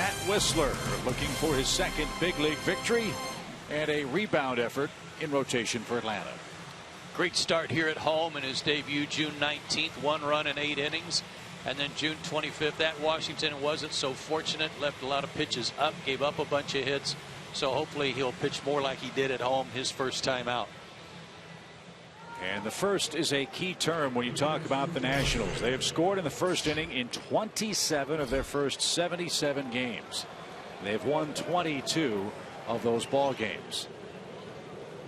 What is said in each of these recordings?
Matt Whistler looking for his second big league victory and a rebound effort in rotation for Atlanta. Great start here at home in his debut June 19th. 1 run in 8 innings. And then June 25th at Washington wasn't so fortunate. Left a lot of pitches up. Gave up a bunch of hits. So hopefully he'll pitch more like he did at home his first time out. And the first is a key term when you talk about the Nationals. They have scored in the first inning in 27 of their first 77 games. They've won 22 of those ball games.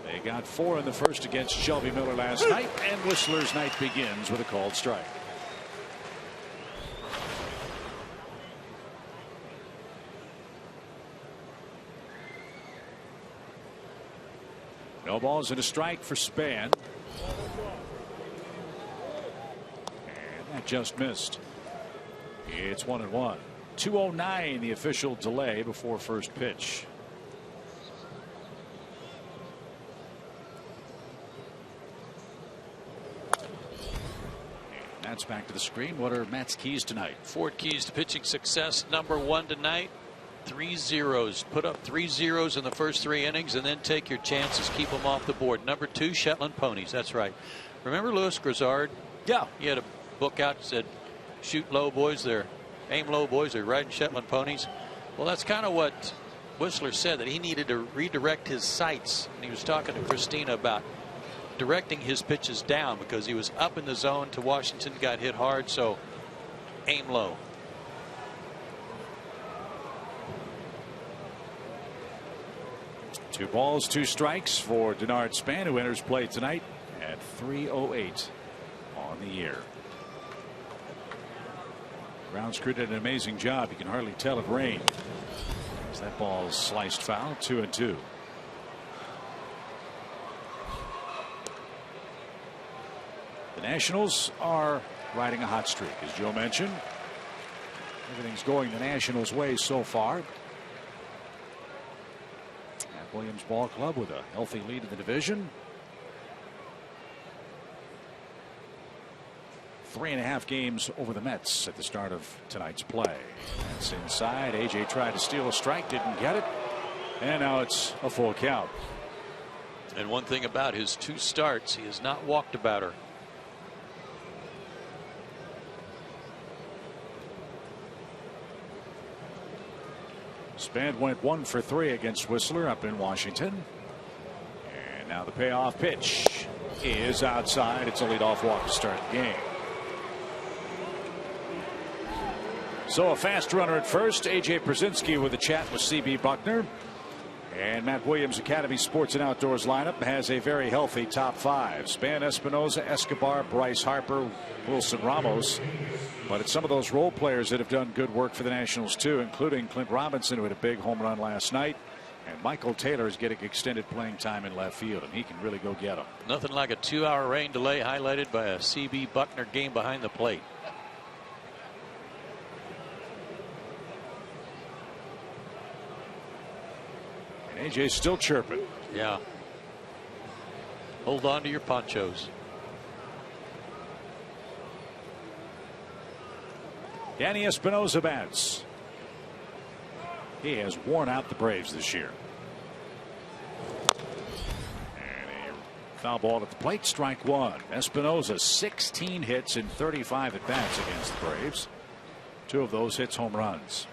They got 4 in the first against Shelby Miller last night, and Whistler's night begins with a called strike. No balls and a strike for Span. And that just missed. It's 1-1. 2:09 the official delay before first pitch. And that's back to the screen. What are Matt's keys tonight? 4 keys to pitching success. Number 1 tonight. 3 zeros. Put up 3 zeros in the first 3 innings and then take your chances. Keep them off the board. Number 2, Shetland ponies. That's right. Remember Louis Grizzard? Yeah. He had a book out that said, shoot low, boys. They're aim low, boys. They're riding Shetland ponies. Well, that's kind of what Whistler said, that he needed to redirect his sights. And he was talking to Christina about directing his pitches down because he was up in the zone to Washington, got hit hard. So aim low. Two balls, 2 strikes for Denard Span, who enters play tonight at 3:08 on the year. Grounds crew did an amazing job. You can hardly tell it rained. As that ball sliced foul, 2-2. The Nationals are riding a hot streak, as Joe mentioned. Everything's going the Nationals' way so far. Williams Ball Club with a healthy lead in the division. 3.5 games over the Mets at the start of tonight's play. That's inside. AJ tried to steal a strike, didn't get it, and now it's a full count. And one thing about his 2 starts, he has not walked a batter. Span went 1 for 3 against Whistler up in Washington. And now the payoff pitch is outside. It's a leadoff walk to start the game. So a fast runner at first. AJ Pierzynski with a chat with CB Buckner. And Matt Williams' Academy Sports and Outdoors lineup has a very healthy top 5. Span, Espinosa, Escobar, Bryce Harper, Wilson Ramos. But it's some of those role players that have done good work for the Nationals too, including Clint Robinson, who had a big home run last night. And Michael Taylor is getting extended playing time in left field, and he can really go get them. Nothing like a 2-hour rain delay highlighted by a CB Buckner game behind the plate. And AJ's still chirping. Yeah. Hold on to your ponchos. Danny Espinosa bats. He has worn out the Braves this year. And a foul ball at the plate, strike 1. Espinosa 16 hits in 35 at bats against the Braves. 2 of those hits home runs.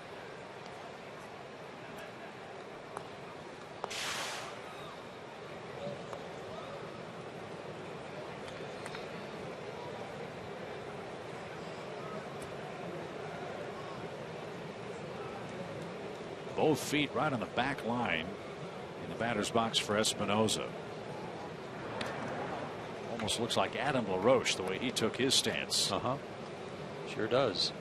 Both feet right on the back line in the batter's box for Espinosa. Almost looks like Adam LaRoche the way he took his stance. Sure does.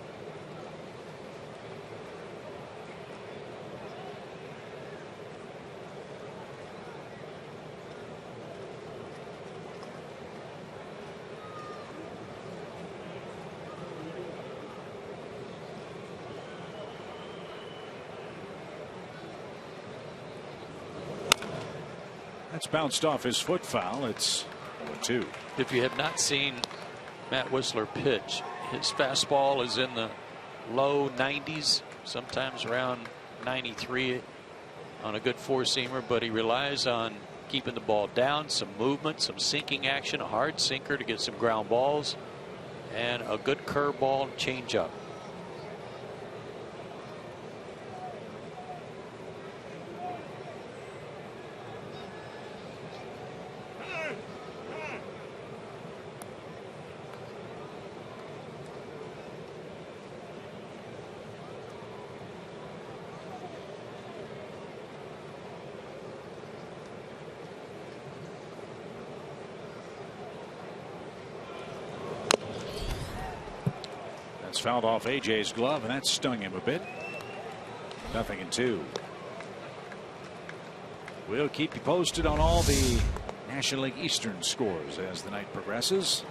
That's bounced off his foot foul. It's 0-2. If you have not seen Matt Whistler pitch, his fastball is in the low 90s. sometimes around 93 on a good four-seamer, but he relies on keeping the ball down, some movement, some sinking action, a hard sinker to get some ground balls, and a good curveball and changeup. Fouled off AJ's glove, and that stung him a bit. 0-2. We'll keep you posted on all the National League Eastern scores as the night progresses.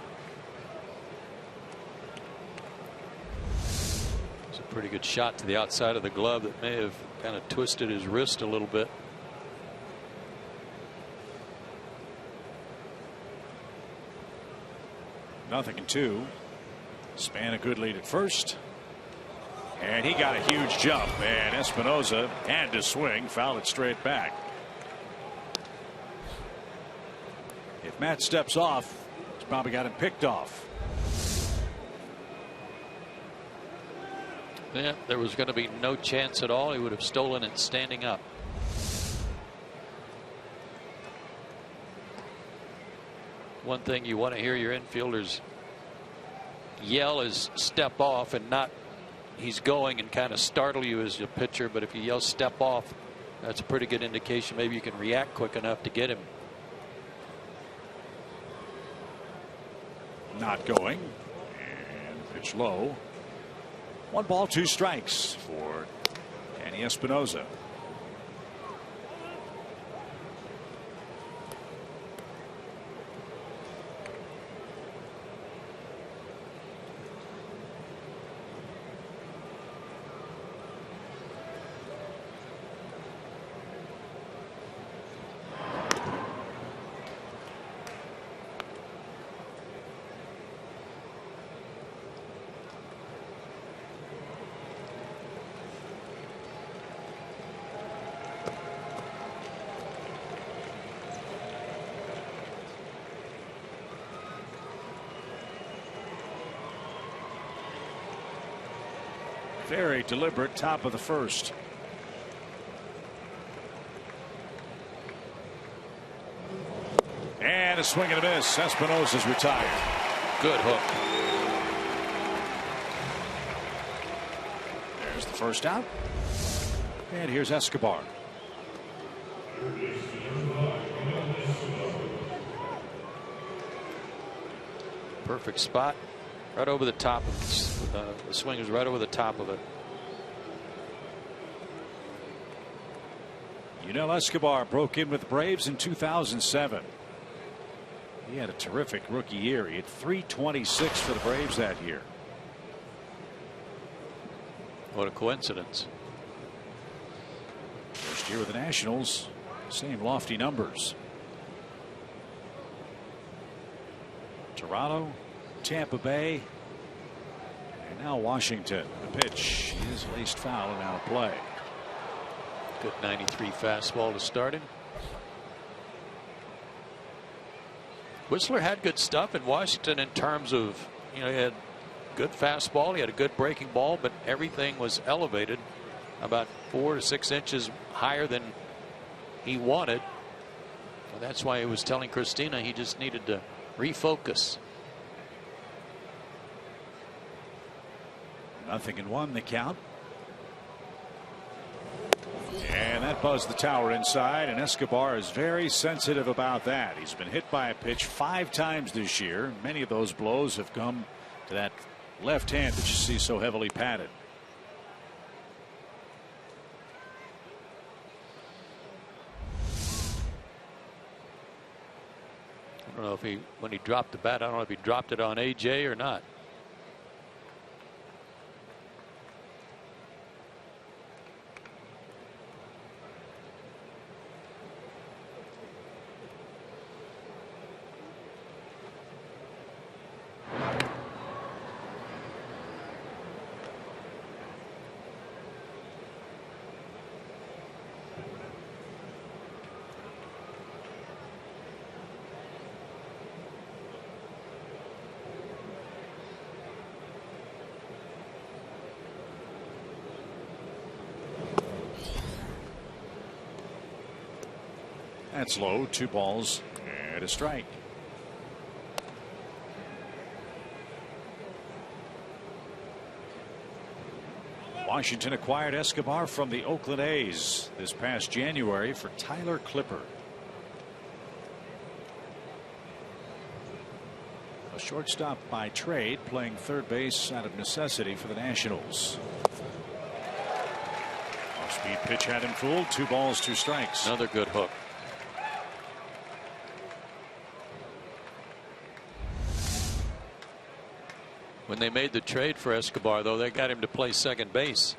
It's a pretty good shot to the outside of the glove that may have kind of twisted his wrist a little bit. Nothing in 2. Span a good lead at first, and he got a huge jump, and Espinosa had to swing, fouled it straight back. If Matt steps off, he's probably got him picked off. Yeah, there was going to be no chance at all. He would have stolen it standing up. One thing you want to hear your infielders yell is step off, and not he's going, and kind of startle you as a pitcher. But if you yell step off, that's a pretty good indication. Maybe you can react quick enough to get him. Not going, and pitch low. 1 ball, 2 strikes for Danny Espinosa. Very deliberate top of the first. And a swing and a miss. Espinosa's retired. Good hook. There's the first out. And here's Escobar. Perfect spot. Right over the top of it. The swing is right over the top of it. Escobar broke in with the Braves in 2007. He had a terrific rookie year. He had .326 for the Braves that year. What a coincidence. First year with the Nationals, same lofty numbers. Toronto, Tampa Bay, and now Washington. The pitch is laced foul and out of play. Good 93 fastball to start him. Whistler had good stuff in Washington in terms of, he had good fastball, he had a good breaking ball, but everything was elevated about 4 to 6 inches higher than he wanted. And that's why he was telling Christina he just needed to refocus. 0-1 the count. And that buzzed the tower inside, and Escobar is very sensitive about that. He's been hit by a pitch 5 times this year. Many of those blows have come to that left hand that you see so heavily padded. I don't know if when he dropped the bat, I don't know if he dropped it on AJ or not. That's low. 2 balls and a strike. Washington acquired Escobar from the Oakland A's this past January for Tyler Clippard. A shortstop by trade, playing third base out of necessity for the Nationals. Off-speed pitch had him fooled. 2 balls, 2 strikes. Another good hook. When they made the trade for Escobar, though, they got him to play second base.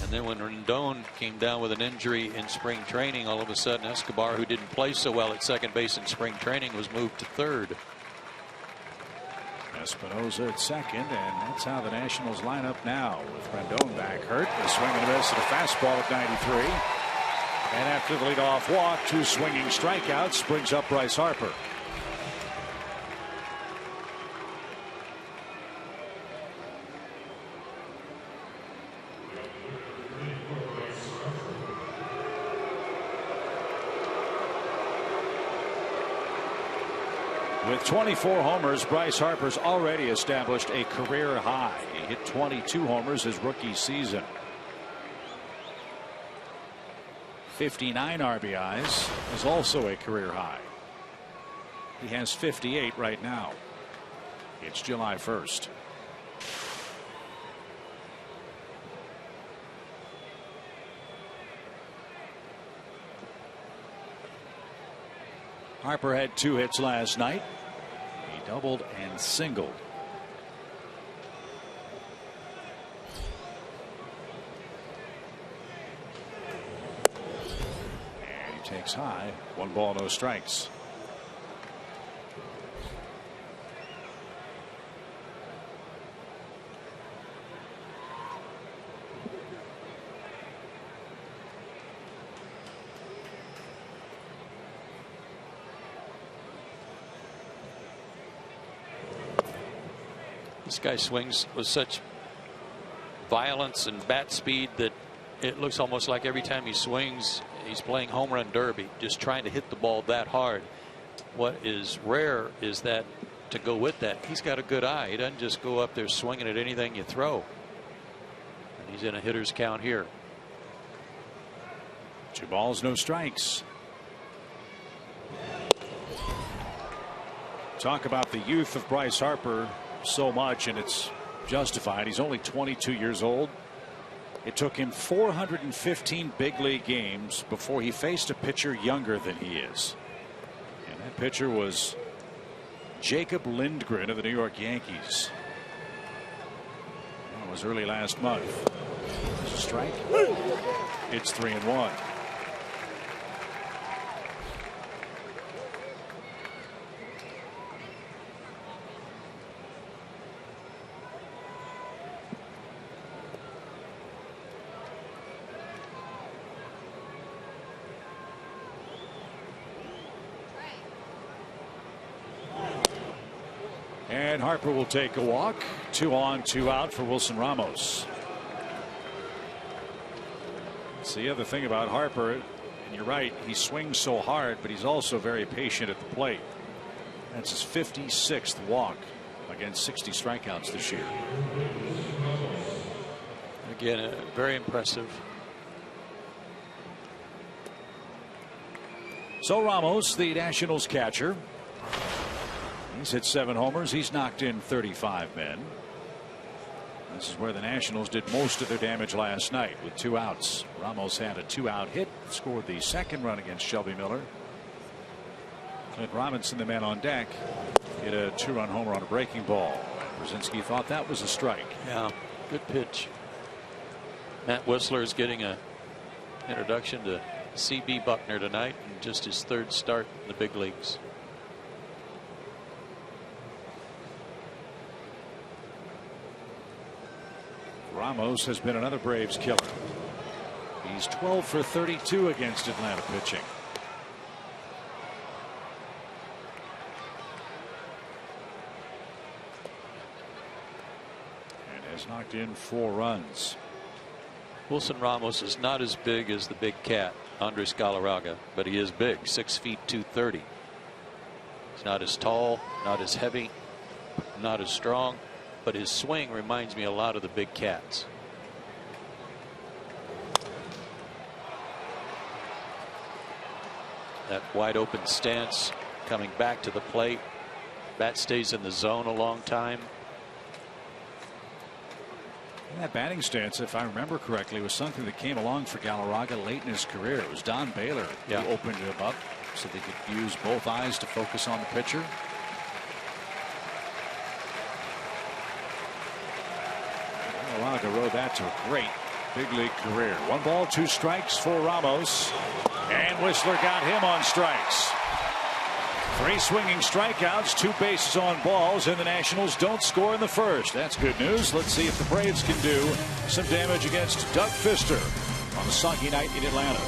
And then when Rendon came down with an injury in spring training, all of a sudden Escobar, who didn't play so well at second base in spring training, was moved to third. Espinosa at second, and that's how the Nationals line up now, with Rendon back hurt. A swing and a miss at a fastball at 93. And after the leadoff walk, 2 swinging strikeouts, brings up Bryce Harper. With 24 homers, Bryce Harper's already established a career high. He hit 22 homers his rookie season. 59 RBIs is also a career high. He has 58 right now. It's July 1st. Harper had 2 hits last night. He doubled and singled. And he takes high. 1 ball, no strikes. This guy swings with such violence and bat speed that it looks almost like every time he swings, he's playing home run derby, just trying to hit the ball that hard. What is rare is that to go with that, he's got a good eye. He doesn't just go up there swinging at anything you throw. And he's in a hitter's count here. 2 balls, no strikes. Talk about the youth of Bryce Harper so much, and it's justified. He's only 22 years old. It took him 415 big league games before he faced a pitcher younger than he is. And that pitcher was Jacob Lindgren of the New York Yankees. That was early last month. There's a strike. It's 3-1. And Harper will take a walk. 2 on, 2 out for Wilson Ramos. It's the other thing about Harper, and you're right, he swings so hard, but he's also very patient at the plate. That's his 56th walk against 60 strikeouts this year. Again, very impressive. So Ramos, the Nationals catcher, he's hit 7 homers. He's knocked in 35 men. This is where the Nationals did most of their damage last night with 2 outs. Ramos had a 2-out hit, scored the 2nd run against Shelby Miller. Clint Robinson, the man on deck, hit a 2-run homer on a breaking ball. Brzezinski thought that was a strike. Yeah, good pitch. Matt Whistler is getting an introduction to C.B. Buckner tonight, and just his 3rd start in the big leagues. Ramos has been another Braves killer. He's 12 for 32 against Atlanta pitching. And has knocked in 4 runs. Wilson Ramos is not as big as the big cat, Andres Galarraga, but he is big, 6 feet 230. He's not as tall, not as heavy, not as strong, but his swing reminds me a lot of the big cats. That wide open stance, coming back to the plate. Bat stays in the zone a long time. That batting stance, if I remember correctly, was something that came along for Galarraga late in his career. It was Don Baylor who opened it up so they could use both eyes to focus on the pitcher. Galarraga rode that to a great big league career. 1 ball, 2 strikes for Ramos, and Whistler got him on strikes. 3 swinging strikeouts, 2 bases on balls, and the Nationals don't score in the first. That's good news. Let's see if the Braves can do some damage against Doug Fister on a soggy night in Atlanta.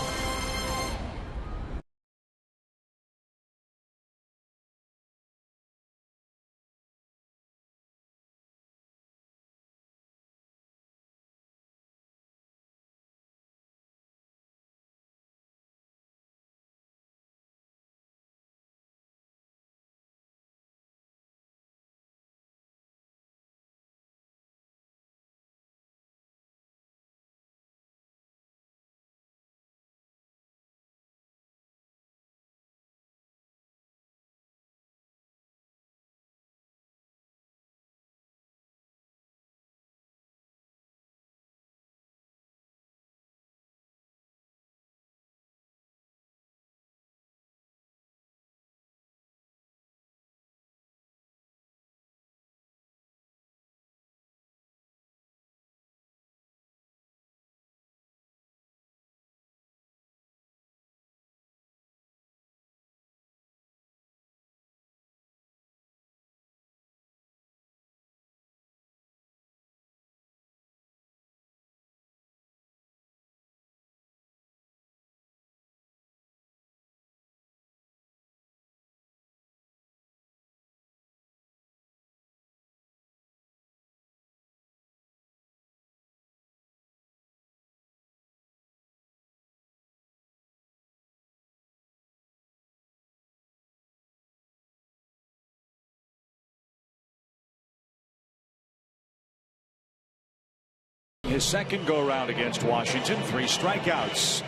His second go round against Washington, 3 strikeouts.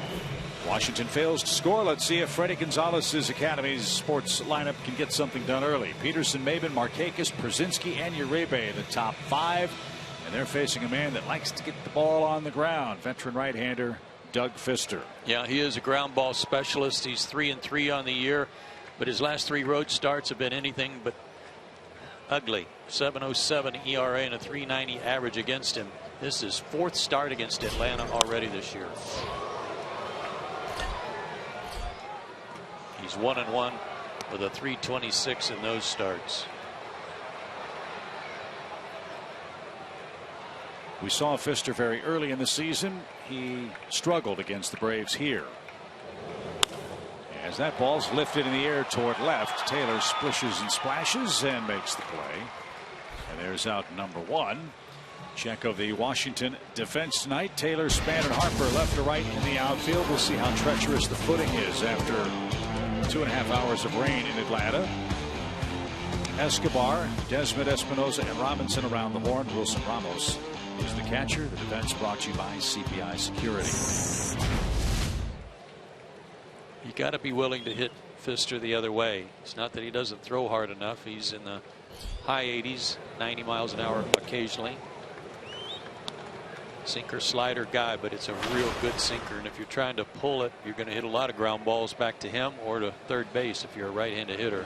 Washington fails to score. Let's see if Freddie Gonzalez's Academy's sports lineup can get something done early. Peterson, Maben, Markakis, Przinsky, and Uribe, the top 5. And they're facing a man that likes to get the ball on the ground. Veteran right-hander Doug Fister. Yeah, he is a ground ball specialist. He's 3-3 on the year, but his last 3 road starts have been anything but ugly. 7.07 ERA and a 3.90 average against him. This is 4th start against Atlanta already this year. He's 1-1 with a 3.26 in those starts. We saw Fister very early in the season. He struggled against the Braves here. As that ball's lifted in the air toward left, Taylor splishes and splashes and makes the play. And there's out number 1. Check of the Washington defense tonight. Taylor, Span, and Harper left to right in the outfield. We'll see how treacherous the footing is after 2.5 hours of rain in Atlanta. Escobar, Desmond Espinosa, and Robinson around the horn. Wilson Ramos is the catcher. The defense brought to you by CPI Security. You got to be willing to hit Fister the other way. It's not that he doesn't throw hard enough. He's in the high 80s, 90 miles an hour occasionally. Sinker slider guy, but it's a real good sinker, and if you're trying to pull it, you're going to hit a lot of ground balls back to him or to third base if you're a right-handed hitter.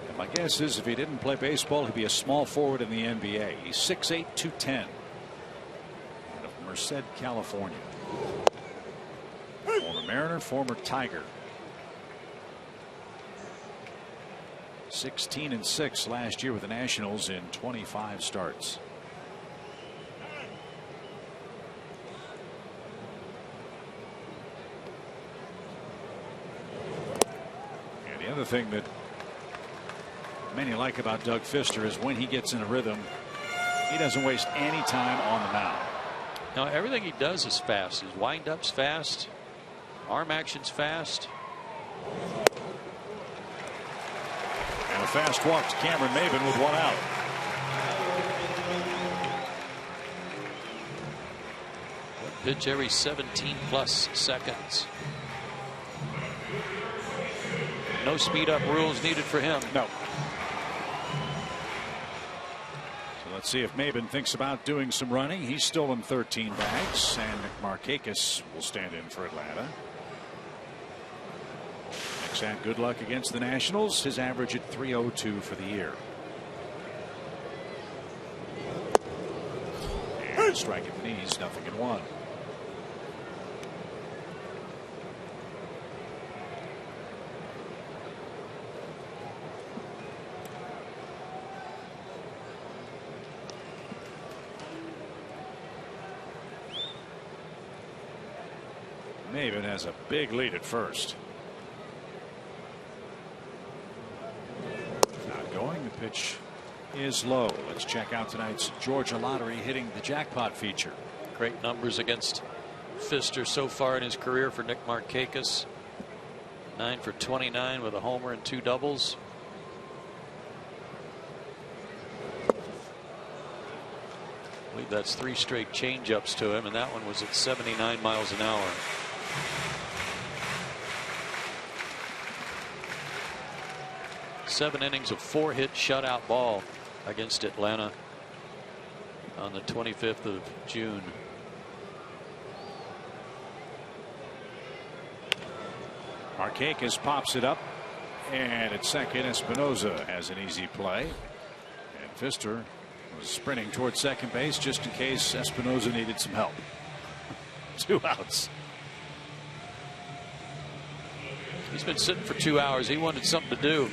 And my guess is if he didn't play baseball, he'd be a small forward in the NBA. He's 6'8", 210. Out of Merced, California. Former Mariner, former Tiger. 16-6 last year with the Nationals in 25 starts. And the other thing that many like about Doug Fister is when he gets in a rhythm, he doesn't waste any time on the mound. Now everything he does is fast. His windups fast, arm action's fast. And a fast walk to Cameron Maybin with one out. Pitch every 17+ seconds. No speed up rules needed for him. No. So let's see if Maybin thinks about doing some running. He's still in 13 bags, and Markakis will stand in for Atlanta. Nick's had good luck against the Nationals. His average at .302 for the year. And strike at the knees, 0-1. Maybin has a big lead at first. Not going. The pitch is low. Let's check out tonight's Georgia lottery hitting the jackpot feature. Great numbers against Pfister so far in his career for Nick Markakis. 9 for 29 with a homer and 2 doubles. I believe that's 3 straight changeups to him, and that one was at 79 miles an hour. Seven innings of 4-hit shutout ball against Atlanta on the 25th of June. Markakis pops it up, and at second Espinosa has an easy play, and Pfister was sprinting towards second base just in case Espinosa needed some help. 2 outs. He's been sitting for 2 hours. He wanted something to do.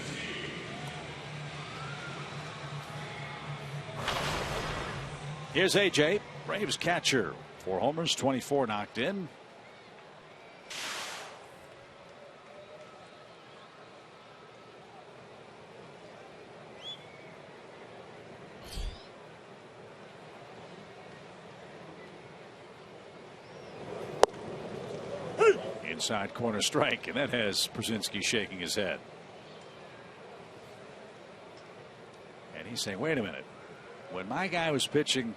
Here's AJ, Braves catcher. 4 homers, 24 knocked in. Inside corner strike, and that has Brzezinski shaking his head. And he's saying, wait a minute. When my guy was pitching,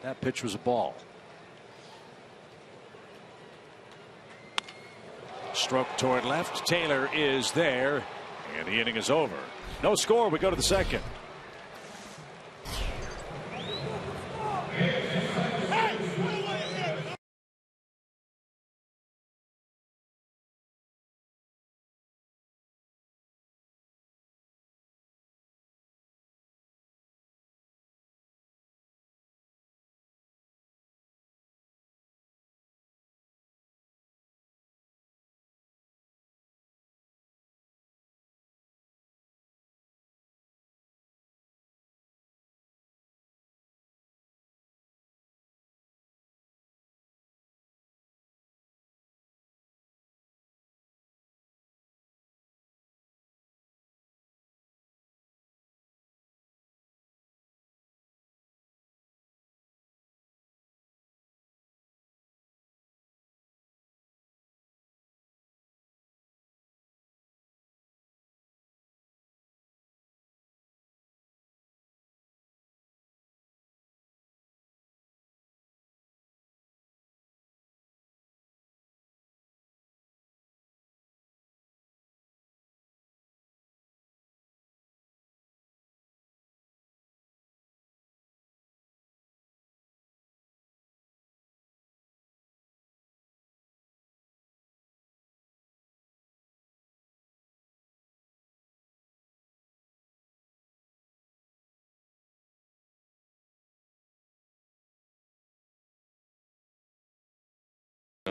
that pitch was a ball. Stroke toward left. Taylor is there, and the inning is over. No score. We go to the second.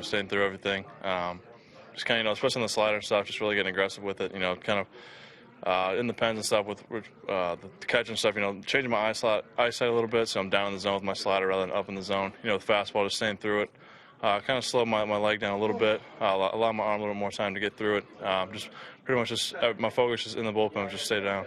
Staying through everything, just kind of, especially on the slider stuff, just really getting aggressive with it. Kind of in the pens and stuff with the catch and stuff. Changing my eyesight a little bit, so I'm down in the zone with my slider rather than up in the zone. With fastball, just staying through it. Kind of slow my leg down a little bit, allow my arm a little more time to get through it. Just pretty much just my focus is in the bullpen, just stay down.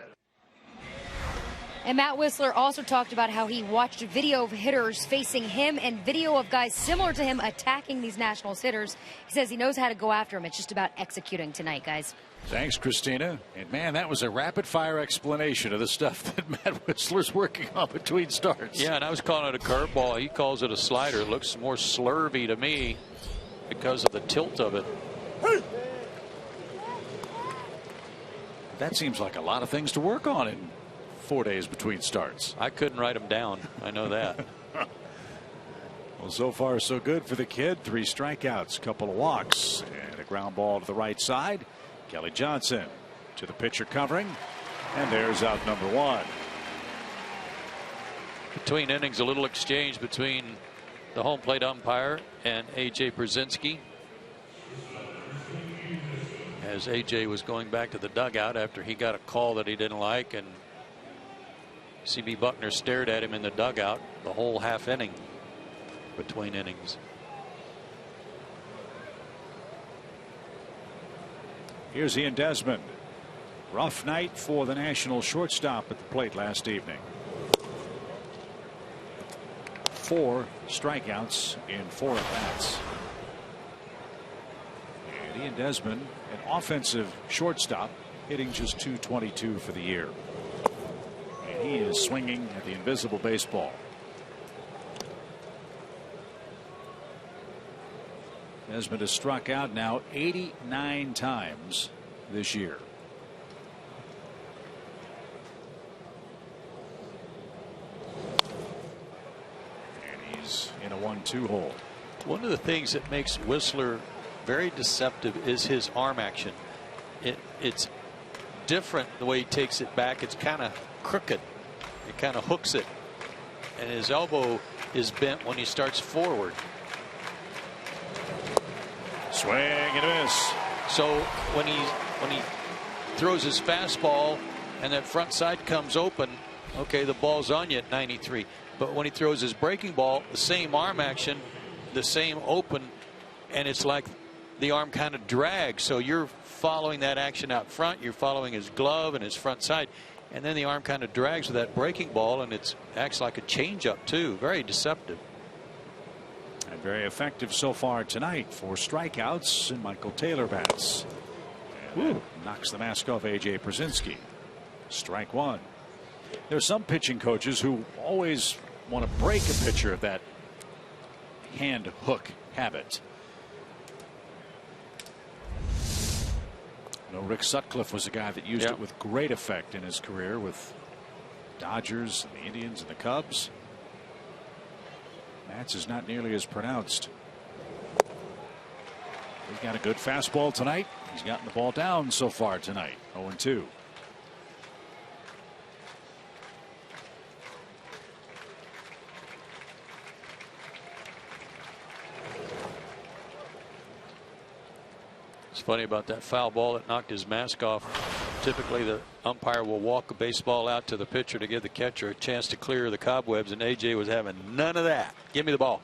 And Matt Whistler also talked about how he watched video of hitters facing him and video of guys similar to him attacking these Nationals hitters. He says he knows how to go after him. It's just about executing tonight, guys. Thanks, Christina. And man, that was a rapid-fire explanation of the stuff that Matt Whistler's working on between starts. Yeah, and I was calling it a curveball. He calls it a slider. It looks more slurvy to me because of the tilt of it. That seems like a lot of things to work on in 4 days between starts. I couldn't write them down. I know that. Well, so far so good for the kid. 3 strikeouts, couple of walks, and a ground ball to the right side. Kelly Johnson to the pitcher covering, and there's out number 1. Between innings, a little exchange between the home plate umpire and AJ Brzezinski, as AJ was going back to the dugout after he got a call that he didn't like, and CB Buckner stared at him in the dugout the whole half inning between innings. Here's Ian Desmond. Rough night for the National shortstop at the plate last evening. 4 strikeouts in 4 at-bats. And Ian Desmond, an offensive shortstop, hitting just .222 for the year. And he is swinging at the invisible baseball. Desmond has struck out now 89 times this year. And he's in a 1-2 hole. One of the things that makes Whistler very deceptive is his arm action. It's different the way he takes it back. It's kind of crooked. It kind of hooks it. And his elbow is bent when he starts forward. Swing and a miss. So when he throws his fastball and that front side comes open, okay, the ball's on you at 93. But when he throws his breaking ball, the same arm action, the same open, and it's like the arm kind of drags. So you're following that action out front. You're following his glove and his front side. And then the arm kind of drags with that breaking ball, and it acts like a changeup too. Very deceptive. And very effective so far tonight. 4 strikeouts, and Michael Taylor bats. And knocks the mask off AJ Brzezinski. Strike 1. There are some pitching coaches who always want to break a pitcher of that hand hook habit. You know, Rick Sutcliffe was a guy that used it with great effect in his career with Dodgers and the Indians and the Cubs. Matt's is not nearly as pronounced. He's got a good fastball tonight. He's gotten the ball down so far tonight. 0-2. It's funny about that foul ball that knocked his mask off. Typically the umpire will walk a baseball out to the pitcher to give the catcher a chance to clear the cobwebs, and AJ was having none of that. Give me the ball.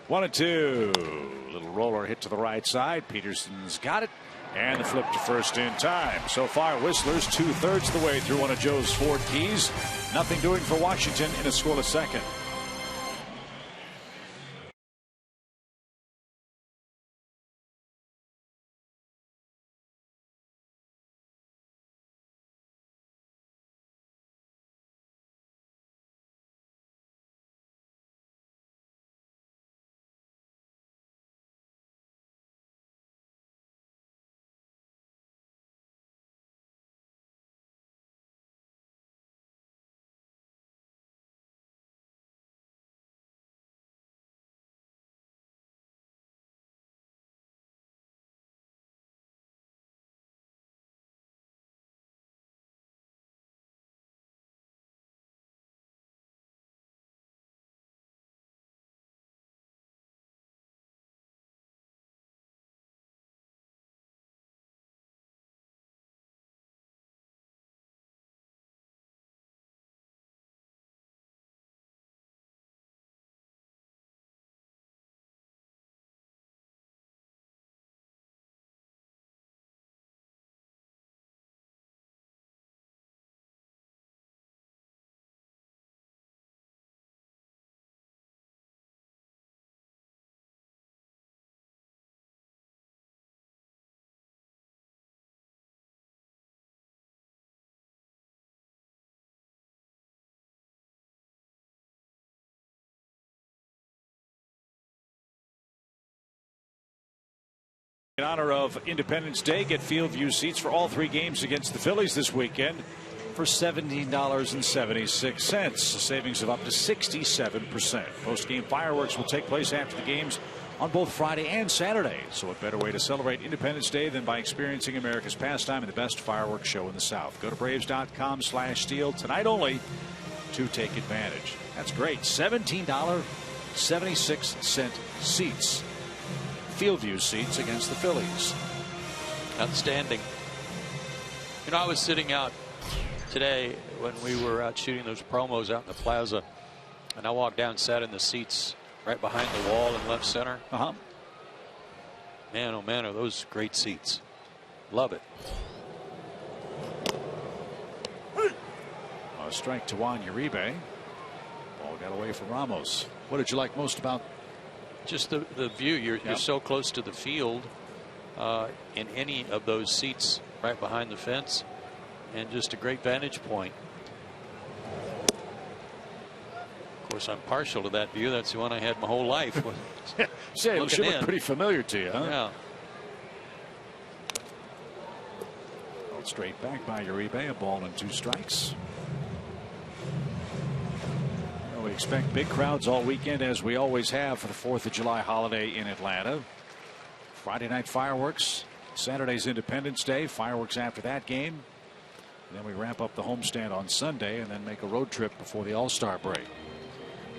1-2. Little roller hit to the right side. Peterson's got it, and the flip to first in time. So far, Whistler's 2/3 of the way through one of Joe's 4 keys. Nothing doing for Washington in a scoreless second. In honor of Independence Day, get field view seats for all 3 games against the Phillies this weekend for $17.76, a savings of up to 67%. Post-game fireworks will take place after the games on both Friday and Saturday. So what better way to celebrate Independence Day than by experiencing America's pastime and the best fireworks show in the South. Go to Braves.com/steal tonight only to take advantage. That's great. $17.76 seats. Field view seats against the Phillies. Outstanding. You know, I was sitting out today when we were out shooting those promos out in the plaza, and I walked down and sat in the seats right behind the wall in left center. Man, oh man, are those great seats. Love it. A strike to Juan Uribe. Ball got away from Ramos. What did you like most about? Just the view. You're so close to the field in any of those seats right behind the fence, and just a great vantage point. Of course, I'm partial to that view. That's the one I had my whole life. Say, it should look pretty familiar to you, huh? Yeah. Ball straight back by Uribe. A ball and 2 strikes. We expect big crowds all weekend, as we always have for the 4th of July holiday in Atlanta. Friday night fireworks, Saturday's Independence Day, fireworks after that game. And then we wrap up the homestand on Sunday and then make a road trip before the All-Star break.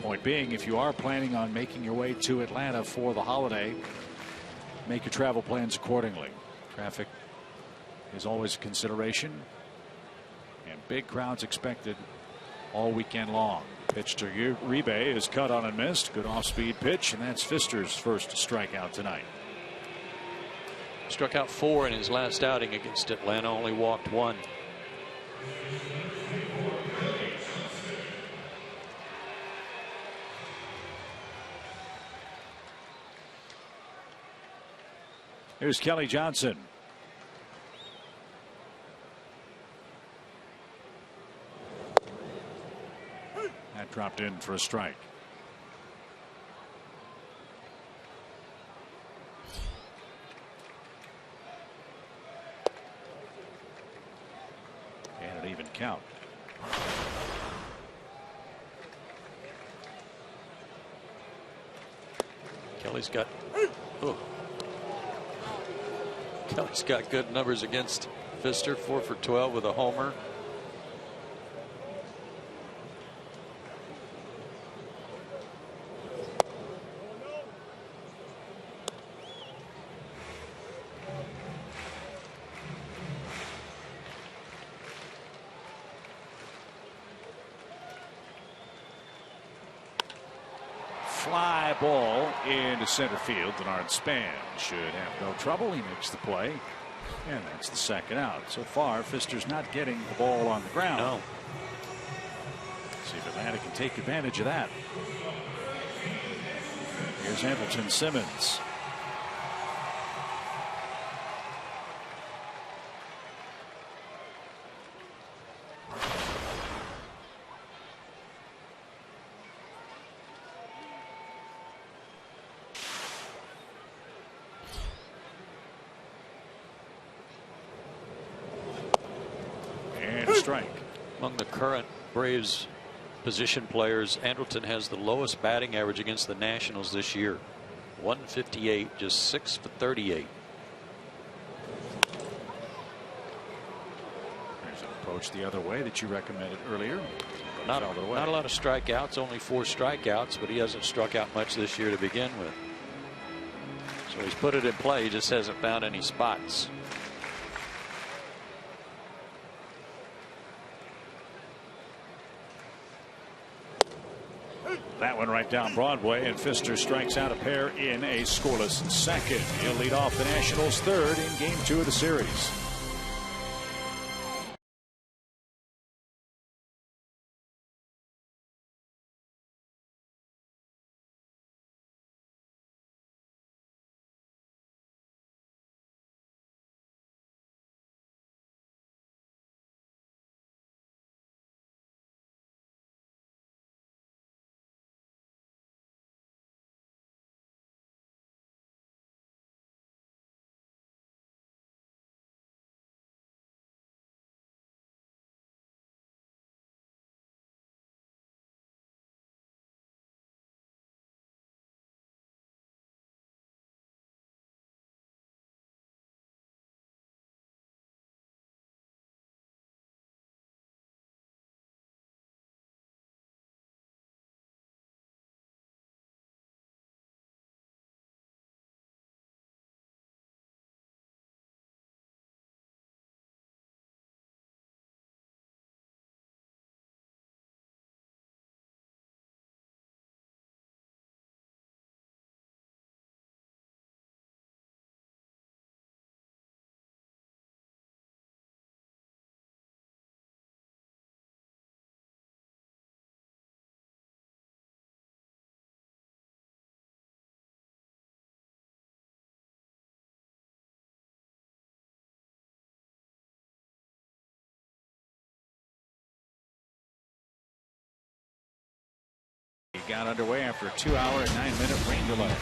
Point being, if you are planning on making your way to Atlanta for the holiday, make your travel plans accordingly. Traffic is always a consideration, and big crowds expected all weekend long. Pitch to Uribe is cut on and missed. Good off-speed pitch, and that's Fister's first strikeout tonight. Struck out 4 in his last outing against Atlanta. Only walked 1. Here's Kelly Johnson. That dropped in for a strike. And an even count. Kelly's got Kelly's got good numbers against Fister. 4 for 12 with a homer. Fly ball into center field. Denard Span should have no trouble. He makes the play, and that's the second out. So far, Fister's not getting the ball on the ground. No. See if Atlanta can take advantage of that. Here's Hamilton Simmons. Strike. Among the current Braves position players, Andrelton has the lowest batting average against the Nationals this year. 158, just 6 for 38. There's an approach the other way that you recommended earlier. Not a lot of strikeouts, only 4 strikeouts, but he hasn't struck out much this year to begin with. So he's put it in play. He just hasn't found any spots. That one right down Broadway, and Fister strikes out a pair in a scoreless second. He'll lead off the Nationals' 3rd in Game 2 of the series. got underway after a 2-hour and 9-minute rain delay.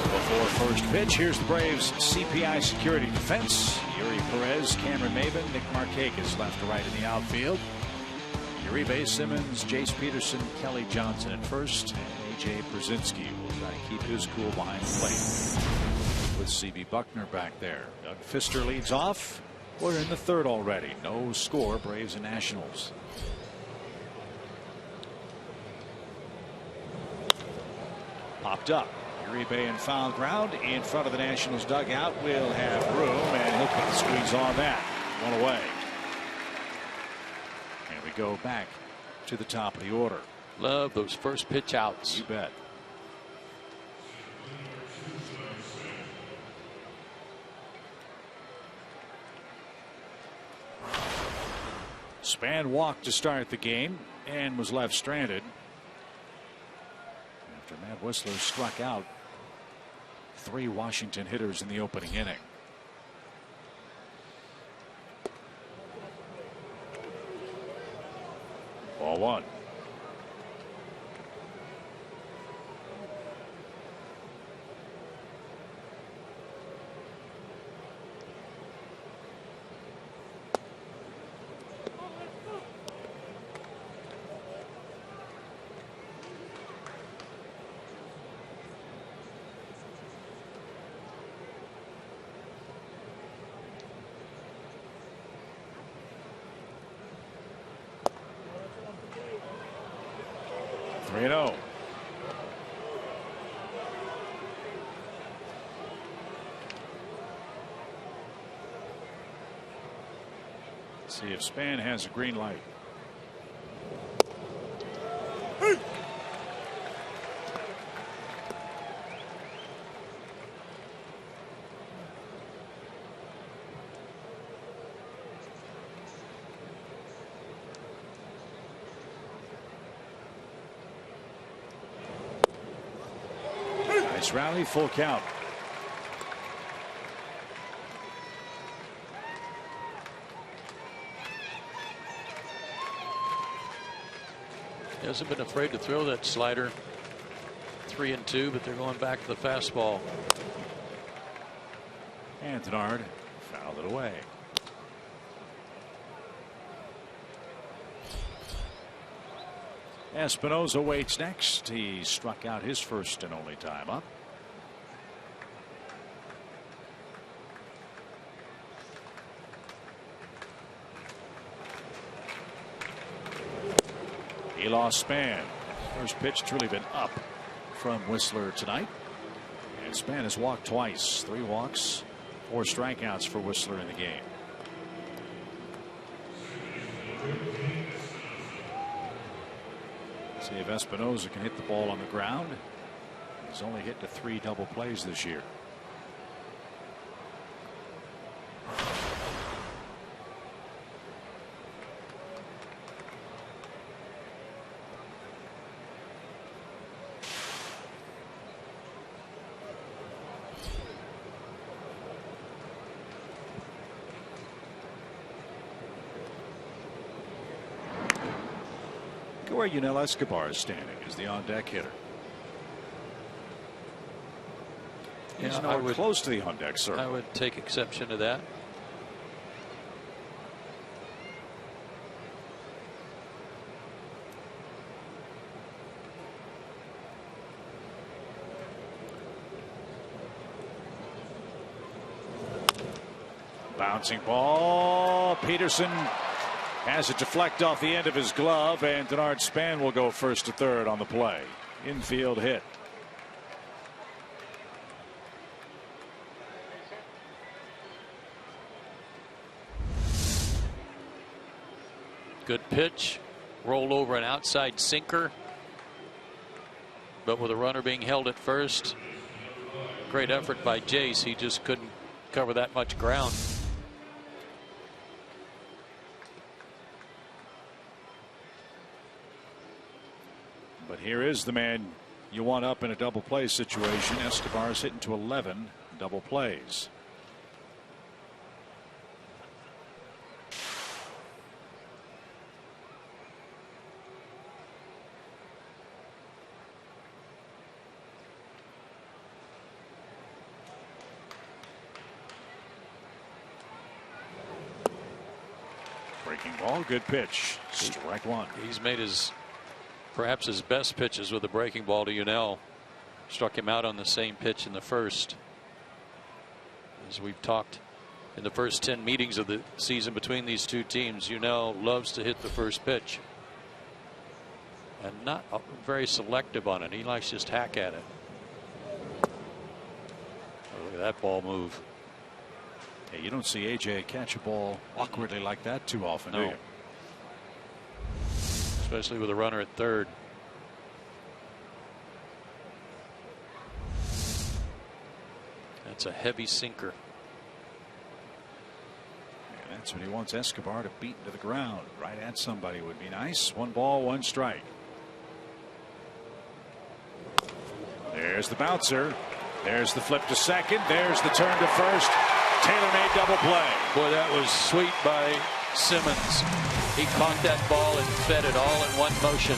Before first pitch, here's the Braves' CPI security defense. Yuri Perez, Cameron Maben, Nick Markakis left to right in the outfield. Uribe, Simmons, Jace Peterson, Kelly Johnson at first, and AJ Brzezinski will try to keep his cool behind the plate with CB Buckner back there. Doug Fister leads off. We're in the third already. No score, Braves and Nationals. Popped up. Uribe in foul ground in front of the Nationals dugout. Will have room, and he'll put the squeeze on that. One away. And we go back to the top of the order. Love those first pitch outs. You bet. Span walked to start the game and was left stranded after Matt Whistler struck out 3 Washington hitters in the opening inning. Ball 1. See if Span has a green light. Nice rally, full count. Hasn't been afraid to throw that slider. 3-2, but they're going back to the fastball. And Denard fouled it away. Espinosa waits next. He struck out his first and only time up. He lost Span. First pitch truly been up from Whistler tonight. And Span has walked twice. 3 walks, 4 strikeouts for Whistler in the game. See if Espinosa can hit the ball on the ground. He's only hit to 3 double plays this year. Where Yunel Escobar is standing is the on-deck hitter. He's nowhere close to the on-deck circle. I would take exception to that. Bouncing ball. Peterson has it deflect off the end of his glove, and Denard Span will go first to third on the play. Infield hit. Good pitch. Rolled over an outside sinker. But with a runner being held at first. Great effort by Jace. He just couldn't cover that much ground. But here is the man you want up in a double play situation. Escobar's hitting to 11 double plays. Breaking ball, good pitch. Strike one. He's made perhaps his best pitches with a breaking ball to Unell. Struck him out on the same pitch in the first. As we've talked in the first 10 meetings of the season between these two teams, Unell loves to hit the first pitch. And not very selective on it. He likes to just hack at it. Oh, look at that ball move. Hey, you don't see AJ catch a ball awkwardly like that too often, do No. you? Especially with a runner at third. That's a heavy sinker. And that's what he wants Escobar to beat to the ground. Right at somebody would be nice. 1 ball, 1 strike. There's the bouncer. There's the flip to second. There's the turn to first. Tailor-made double play. Boy, that was sweet by Simmons. He caught that ball and fed it all in one motion.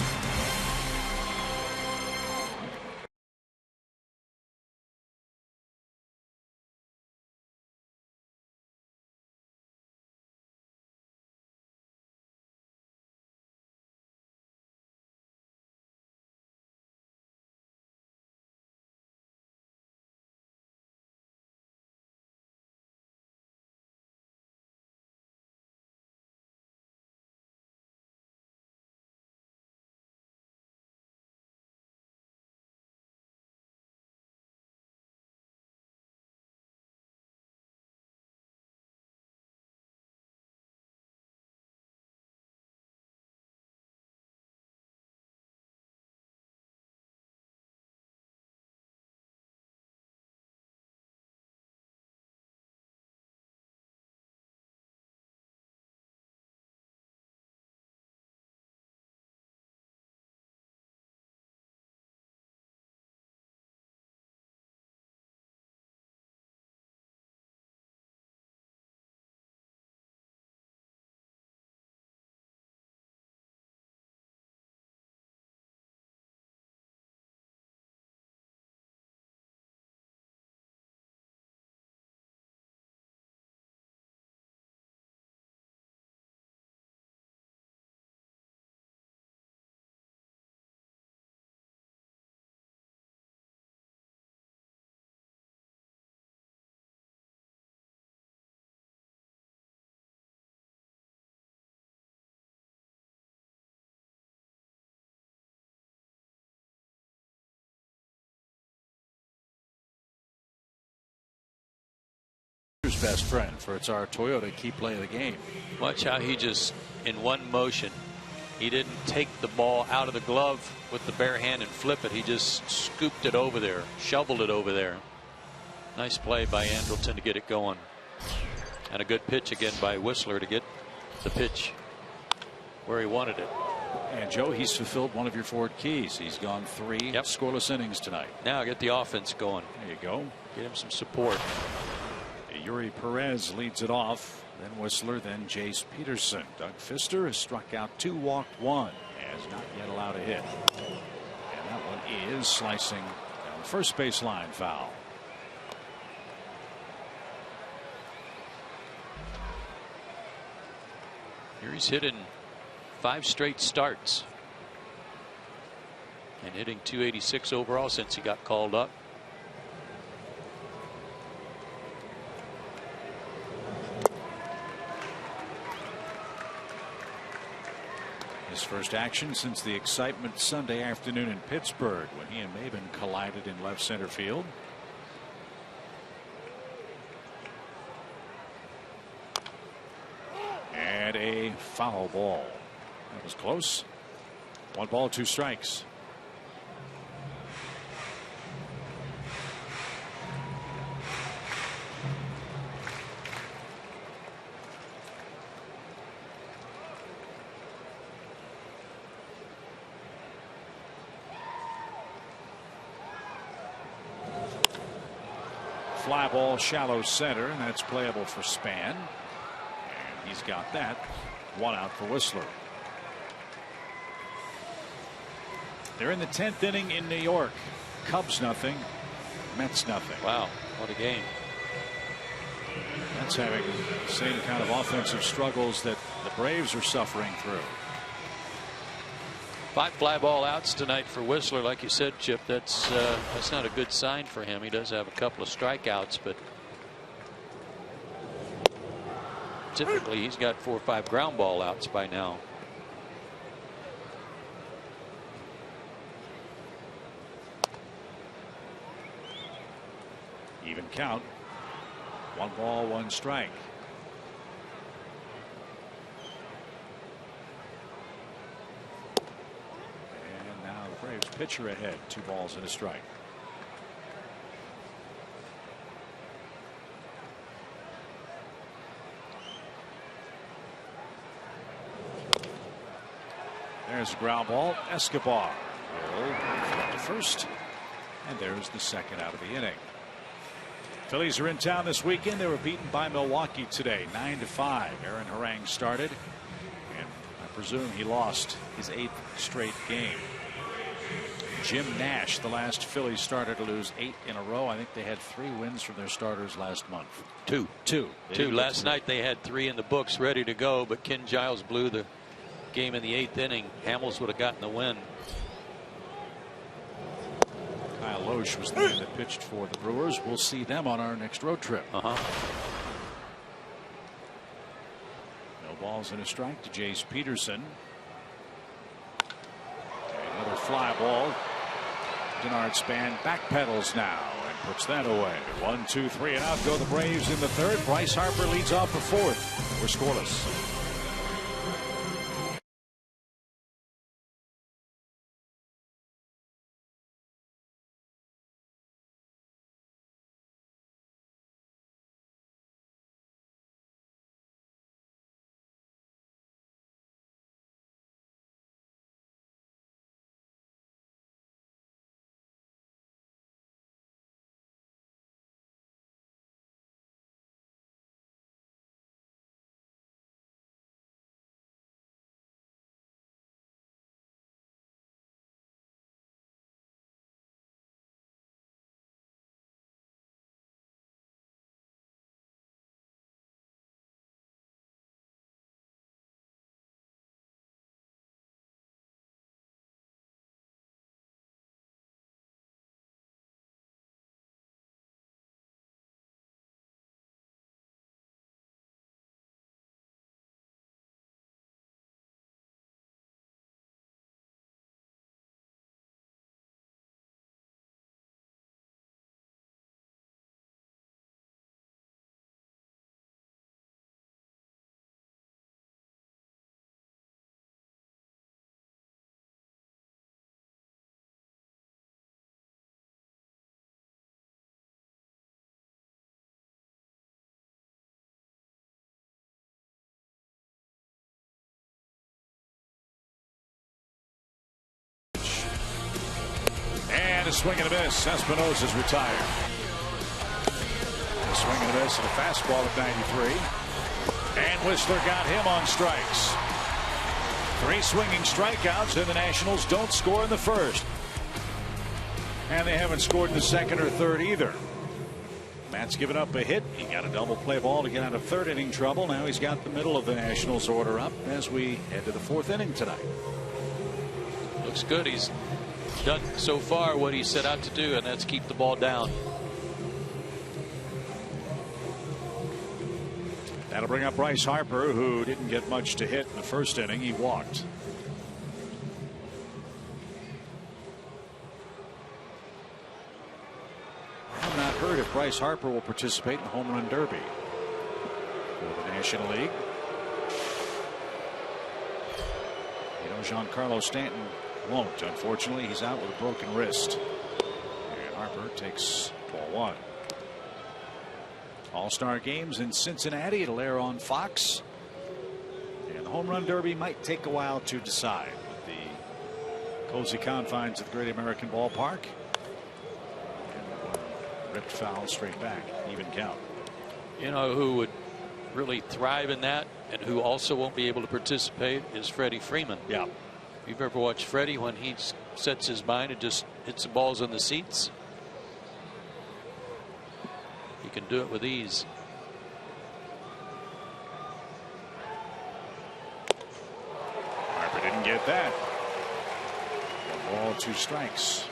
Best friend for it's our Toyota key play of the game. Watch how he just in one motion, he didn't take the ball out of the glove with the bare hand and flip it. He just scooped it over there, shoveled it over there. Nice play by Andrelton to get it going, and a good pitch again by Whistler to get the pitch where he wanted it. And Joe, he's fulfilled one of your Ford keys. He's gone 3 scoreless innings tonight. Now get the offense going. There you go. Get him some support. Yuri Perez leads it off, then Whistler, then Jace Peterson. Doug Fister has struck out 2, walked 1, has not yet allowed a hit. And that one is slicing down the first baseline, foul. Here he's hit in 5 straight starts and hitting .286 overall since he got called up. His first action since the excitement Sunday afternoon in Pittsburgh when he and Maben collided in left center field. And a foul ball. That was close. 1 ball, 2 strikes. Fly ball shallow center, and that's playable for Span. And he's got that. 1 out for Whistler. They're in the 10th inning in New York. Cubs nothing, Mets nothing. Wow, what a game. That's having the same kind of offensive struggles that the Braves are suffering through. 5 fly ball outs tonight for Whistler. Like you said, Chip, that's not a good sign for him. He does have a couple of strikeouts, but typically he's got 4 or 5 ground ball outs by now. Even count. 1 ball, 1 strike. And now the Braves pitcher ahead. 2 balls and a strike. There's a ground ball. Escobar will throw to first. And there's the second out of the inning. Phillies are in town this weekend. They were beaten by Milwaukee today, 9-5. Aaron Harang started, and I presume he lost his 8th straight game. Jim Nash, the last Phillies starter to lose 8 in a row. I think they had 3 wins from their starters last month. Two. Last night they had 3 in the books ready to go, but Ken Giles blew the game in the 8th inning. Hamels would have gotten the win. Kyle Loesch was the man that pitched for the Brewers. We'll see them on our next road trip. No balls and a strike to Jace Peterson. Another fly ball. Denard Span backpedals now and puts that away. 1, 2, 3 and out go the Braves in the 3rd. Bryce Harper leads off the 4th. We're scoreless. And a swing and a miss. Espinosa's retired. A swing and a miss and a fastball at 93. And Whistler got him on strikes. 3 swinging strikeouts, and the Nationals don't score in the 1st. And they haven't scored in the 2nd or 3rd either. Matt's given up a hit. He got a double play ball to get out of 3rd inning trouble. Now he's got the middle of the Nationals order up as we head to the 4th inning tonight. Looks good. He's done so far what he set out to do, and that's keep the ball down. That'll bring up Bryce Harper, who didn't get much to hit in the 1st inning. He walked. I've not heard if Bryce Harper will participate in the Home Run Derby for the National League. You know, Giancarlo Stanton won't. Unfortunately, he's out with a broken wrist. And Harper takes ball 1. All-Star games in Cincinnati. It'll air on Fox. And the Home Run Derby might take a while to decide with the cozy confines of the Great American Ballpark. And ripped foul straight back. Even count. You know who would really thrive in that and who also won't be able to participate is Freddie Freeman. Yeah. If you've ever watched Freddie, when he sets his mind and just hits the balls in the seats, he can do it with ease. at that. 1 ball, 2 strikes.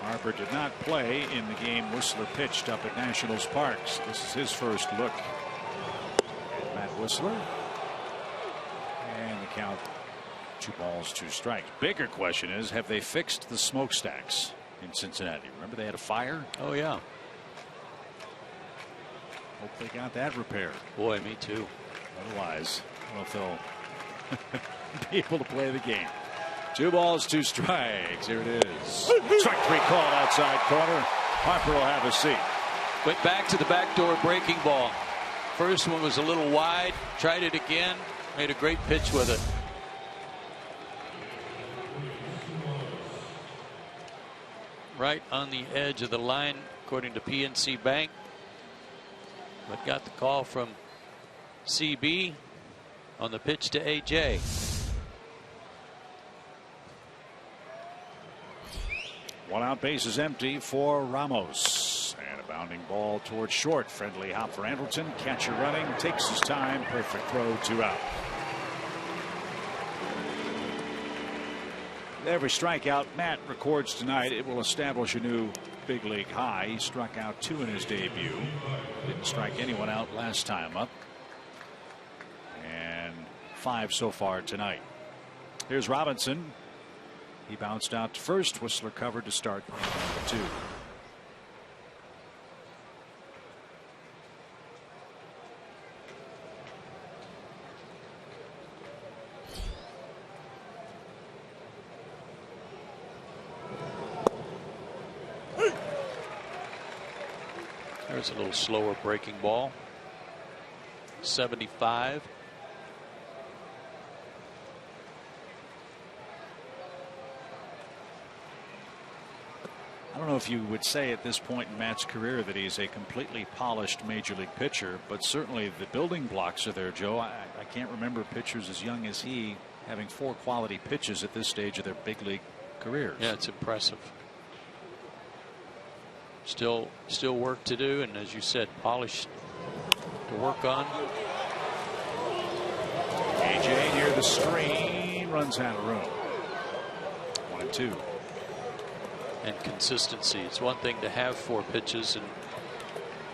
Harper did not play in the game Whistler pitched up at Nationals Parks. This is his first look at Matt Whistler. And the count 2 balls, 2 strikes. Bigger question is, have they fixed the smokestacks in Cincinnati? Remember they had a fire? Oh yeah. Hope they got that repaired. Boy, me too. Otherwise, I don't know if they'll be able to play the game. 2 balls, 2 strikes. Here it is. Strike 3 called outside corner. Harper will have a seat. Went back to the backdoor breaking ball. First one was a little wide. Tried it again. Made a great pitch with it. Right on the edge of the line, according to PNC Bank. But got the call from CB on the pitch to AJ. 1 out, base is empty for Ramos. And a bounding ball towards short. Friendly hop for Andrelton. Catcher running. Takes his time. Perfect throw. 2 out. Every strikeout Matt records tonight, it will establish a new big league high. He struck out 2 in his debut. Didn't strike anyone out last time up. And 5 so far tonight. Here's Robinson. He bounced out to first. Whistler covered to start number 2. There's a little slower breaking ball. 75. I don't know if you would say at this point in Matt's career that he's a completely polished major league pitcher, but certainly the building blocks are there, Joe. I can't remember pitchers as young as he having 4 quality pitches at this stage of their big league careers. Yeah, it's impressive. Still work to do, and as you said, polished to work on. AJ near the screen, runs out of room. 1 and 2. And consistency. It's one thing to have 4 pitches, and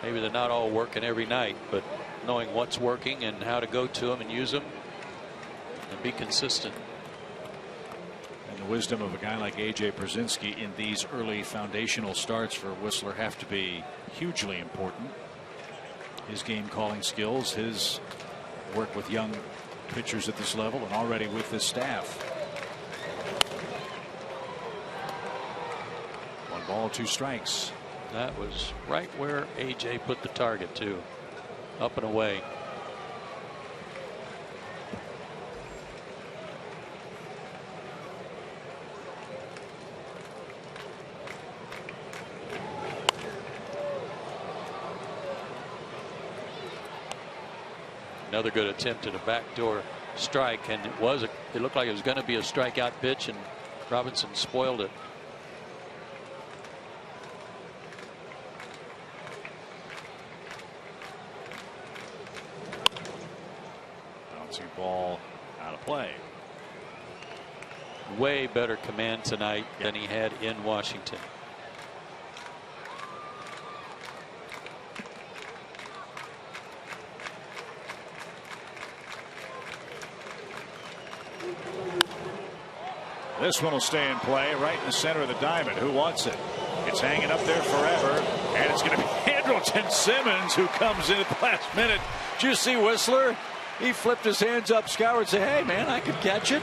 maybe they're not all working every night, but knowing what's working and how to go to them and use them and be consistent. And the wisdom of a guy like AJ Pierzynski in these early foundational starts for Whistler have to be hugely important. His game calling skills, his work with young pitchers at this level, and already with this staff. 1 ball, 2 strikes. That was right where AJ put the target to. Up and away. Another good attempt at a backdoor strike, and it looked like it was going to be a strikeout pitch, and Robinson spoiled it. Bouncing ball out of play. Way better command tonight than he had in Washington. This one will stay in play right in the center of the diamond. Who wants it? It's hanging up there forever, and it's going to be Andrelton Simmons who comes in at the last minute. Did you see Whistler? He flipped his hands up, scoured, and said, hey, man, I could catch it.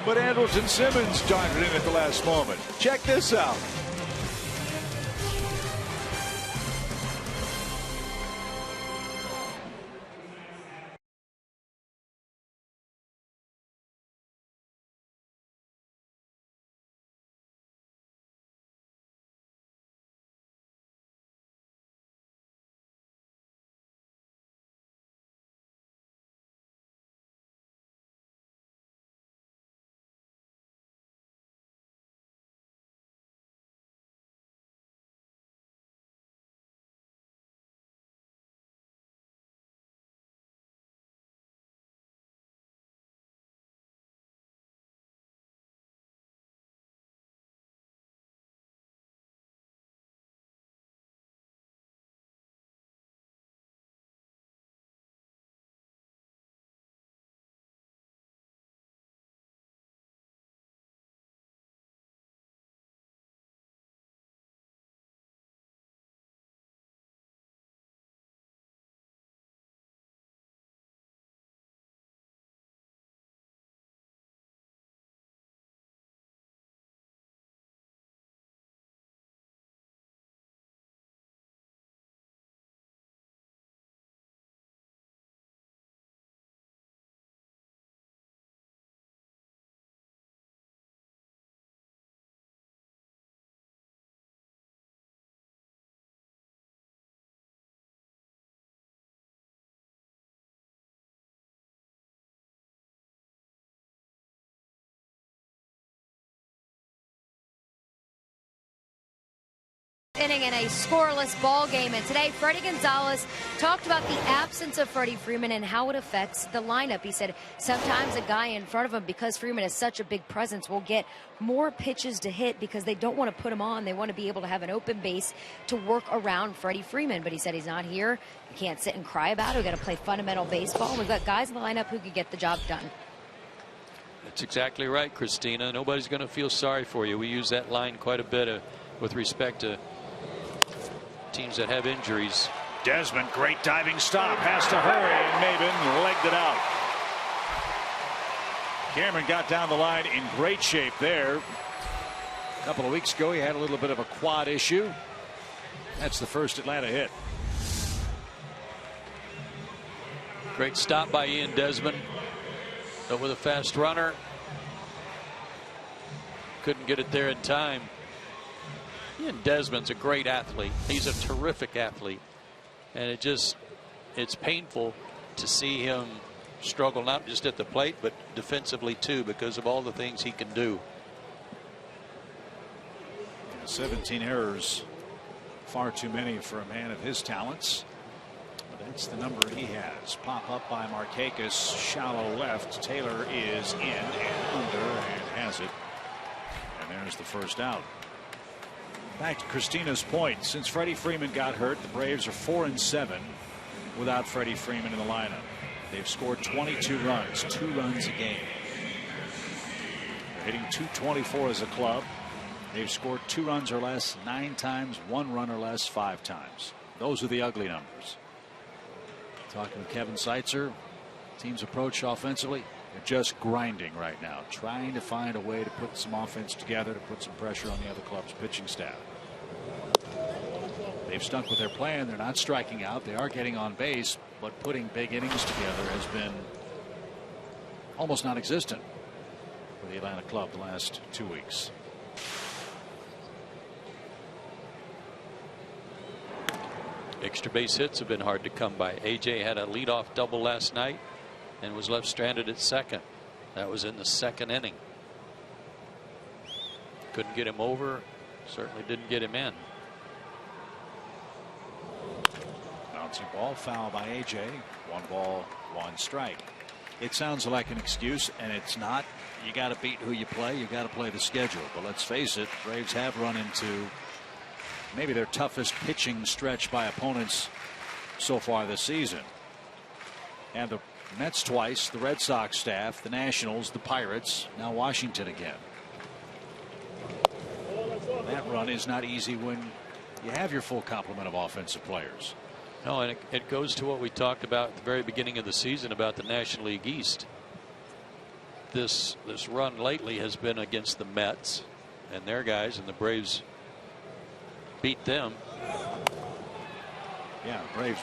But Andrelton Simmons darted in at the last moment. Check this out. Inning in a scoreless ball game, and today Freddie Gonzalez talked about the absence of Freddie Freeman and how it affects the lineup. He said sometimes a guy in front of him, because Freeman is such a big presence, will get more pitches to hit because they don't want to put him on. They want to be able to have an open base to work around Freddie Freeman, but he said he's not here. You can't sit and cry about it. We've got to play fundamental baseball. We've got guys in the lineup who could get the job done. That's exactly right, Christina. Nobody's going to feel sorry for you. We use that line quite a bit with respect to teams that have injuries. Desmond, great diving stop, has to hurry, and Maben legged it out. Cameron got down the line in great shape there. A couple of weeks ago he had a little bit of a quad issue. That's the first Atlanta hit. Great stop by Ian Desmond, but with a fast runner, couldn't get it there in time. Ian Desmond's a great athlete. He's a terrific athlete, and it's painful to see him struggle, not just at the plate but defensively too, because of all the things he can do. 17 errors, far too many for a man of his talents, but that's the number he has. Pop up by Markakis, shallow left. Taylor is in and under and has it, and there's the first out. Back to Christina's point, since Freddie Freeman got hurt, the Braves are 4-7 without Freddie Freeman in the lineup. They've scored 22 runs, 2 runs a game. They're hitting .224 as a club. They've scored 2 runs or less 9 times, 1 run or less 5 times. Those are the ugly numbers. Talking with Kevin Seitzer, team's approach offensively, they're just grinding right now, trying to find a way to put some offense together, to put some pressure on the other club's pitching staff. They've stuck with their plan. They're not striking out. They are getting on base, but putting big innings together has been almost non-existent for the Atlanta club the last 2 weeks. Extra base hits have been hard to come by. AJ had a leadoff double last night and was left stranded at second. That was in the 2nd inning. Couldn't get him over, certainly didn't get him in. Bouncing ball, foul by AJ. 1 ball, 1 strike. It sounds like an excuse, and it's not. You got to beat who you play. You got to play the schedule. But let's face it, Braves have run into maybe their toughest pitching stretch by opponents so far this season. And the Mets twice, the Red Sox staff, the Nationals, the Pirates, now Washington again. That run is not easy when you have your full complement of offensive players. No, and it goes to what we talked about at the very beginning of the season about the National League East. This run lately has been against the Mets and their guys, and the Braves beat them. Yeah, Braves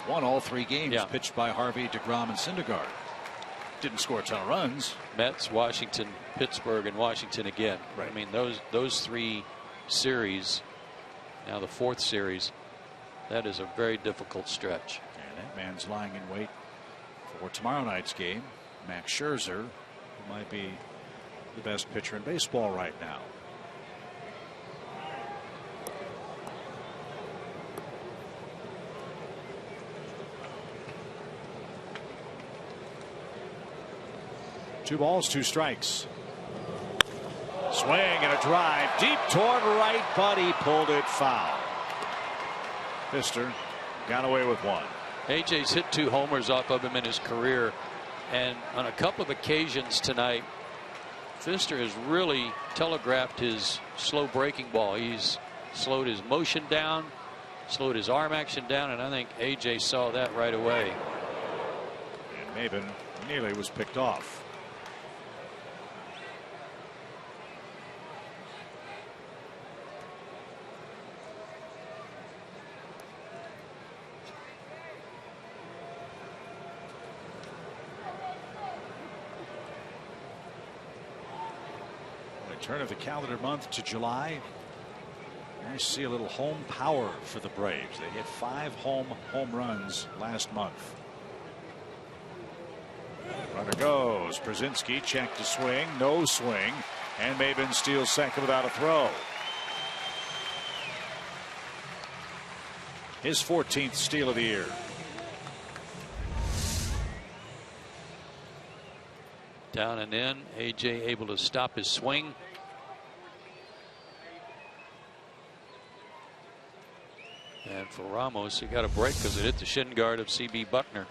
won all 3 games pitched by Harvey, DeGrom, and Syndergaard. Didn't score a ton of runs. Mets, Washington, Pittsburgh, and Washington again. Right. I mean, those 3 series, now the 4th series, that is a very difficult stretch. And that man's lying in wait for tomorrow night's game. Max Scherzer, who might be the best pitcher in baseball right now. Two balls, 2 strikes. Swing and a drive deep toward right, but he pulled it foul. Pfister got away with 1. AJ's hit 2 homers off of him in his career, and on a couple of occasions tonight, Pfister has really telegraphed his slow breaking ball. He's slowed his motion down, slowed his arm action down, and I think AJ saw that right away. And Maben nearly was picked off. Turn of the calendar month to July. I see a little home power for the Braves. They hit 5 home runs last month. Runner goes. Brzezinski checked to swing. No swing. And Maben steals second without a throw. his 14th steal of the year. Down and in. AJ able to stop his swing. And for Ramos, he got a break because it hit the shin guard of CB Buckner.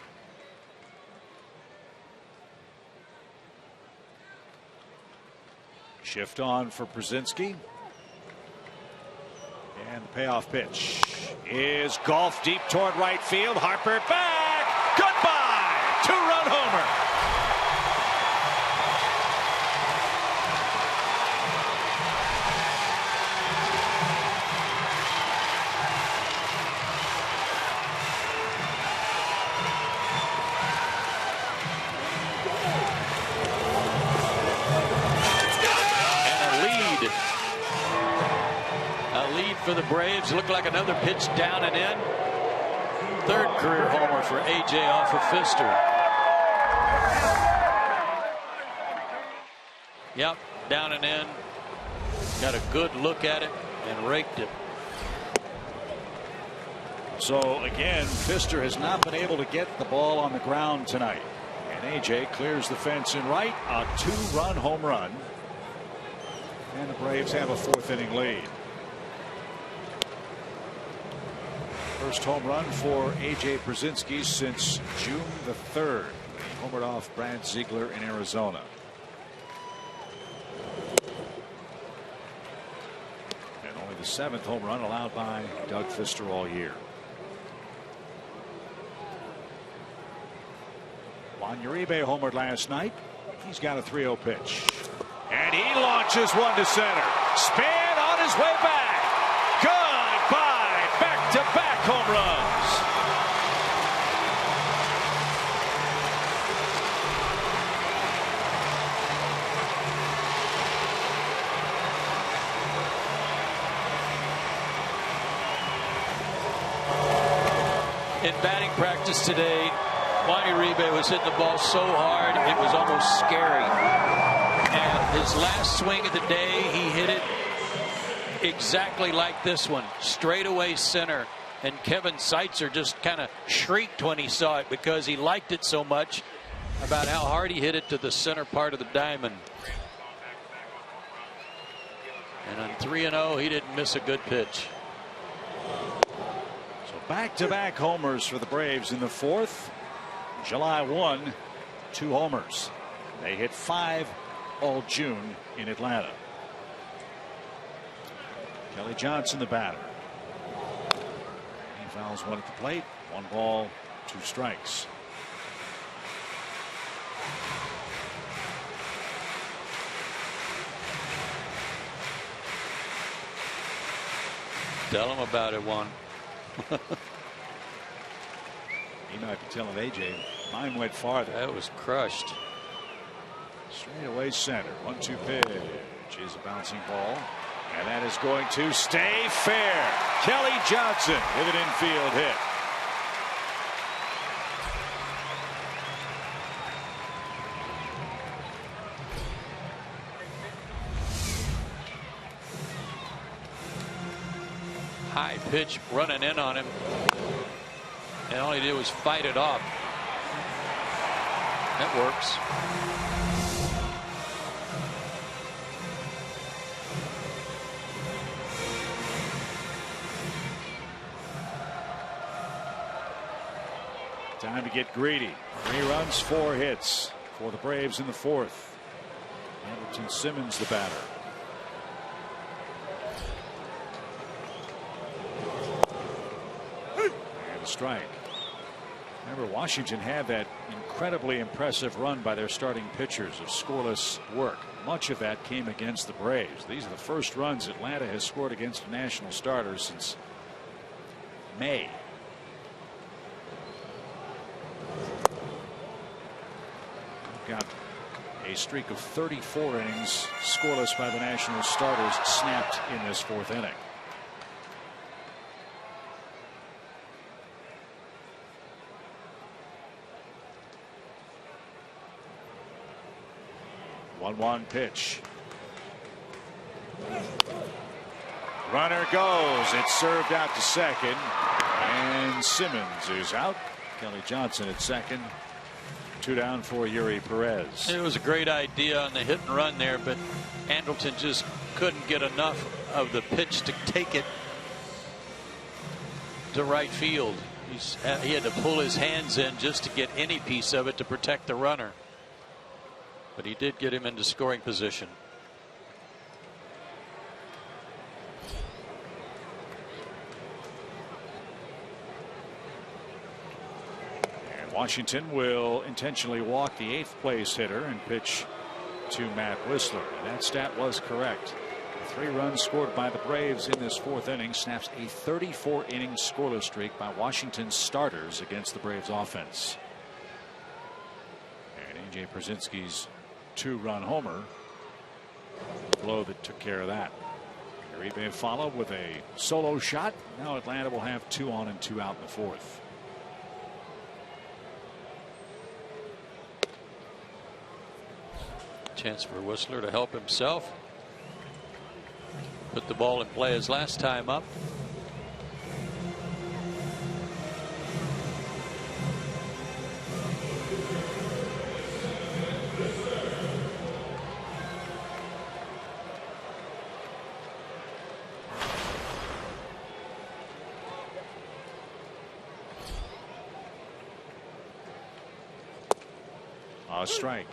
Shift on for Brzezinski. And the payoff pitch is golf deep toward right field. Harper back. Goodbye. Two-run homer. For the Braves, looked like another pitch down and in. Third career homer for AJ off of Fister. Yep, down and in. Got a good look at it and raked it. So again, Fister has not been able to get the ball on the ground tonight. And AJ clears the fence in right. A two-run home run. And the Braves have a fourth-inning lead. First home run for AJ Brzezinski since June the 3rd. He homered off Brad Ziegler in Arizona. And only the 7th home run allowed by Doug Fister all year. Juan Uribe homered last night. He's got a 3-0 pitch. And he launches one to center. Span on his way back. Goodbye. Back-to-back home runs. In batting practice today, Juan Uribe was hitting the ball so hard it was almost scary. And his last swing of the day, he hit it exactly like this one, straight away center. And Kevin Seitzer just kind of shrieked when he saw it because he liked it so much about how hard he hit it to the center part of the diamond. And on 3-0, he didn't miss a good pitch. So back-to-back homers for the Braves in the 4th. July 1, 2 homers. They hit 5 all June in Atlanta. Kelly Johnson, the batter. He fouls one at the plate. 1 ball, 2 strikes. Tell him about it, Juan. He might be telling AJ, mine went farther. That was crushed. Straight away center. 1-2 pitch is a bouncing ball. And that is going to stay fair. Kelly Johnson with an infield hit. High pitch running in on him. And all he did was fight it off. That works. Time to get greedy. 3 runs, 4 hits for the Braves in the 4th. Hamilton Simmons, the batter. And a strike. Remember, Washington had that incredibly impressive run by their starting pitchers of scoreless work. Much of that came against the Braves. These are the first runs Atlanta has scored against a national starter since May. Got a streak of 34 innings scoreless by the national starters snapped in this 4th inning. One pitch. Runner goes. It's served out to second. And and Simmons is out. Kelly Johnson at second. 2 down for Yuri Perez. It was a great idea on the hit and run there, but Andrelton just couldn't get enough of the pitch to take it to right field. He had to pull his hands in just to get any piece of it to protect the runner. But he did get him into scoring position. Washington will intentionally walk the 8th place hitter and pitch to Matt Whistler. And that stat was correct. 3 runs scored by the Braves in this 4th inning snaps a 34-inning scoreless streak by Washington's starters against the Braves offense. And A.J. Pierzynski's 2-run homer, blow that took care of that. Uribe followed with a solo shot. Now Atlanta will have 2 on and 2 out in the 4th. Chance for Whistler to help himself. Put the ball in play his last time up. A strike.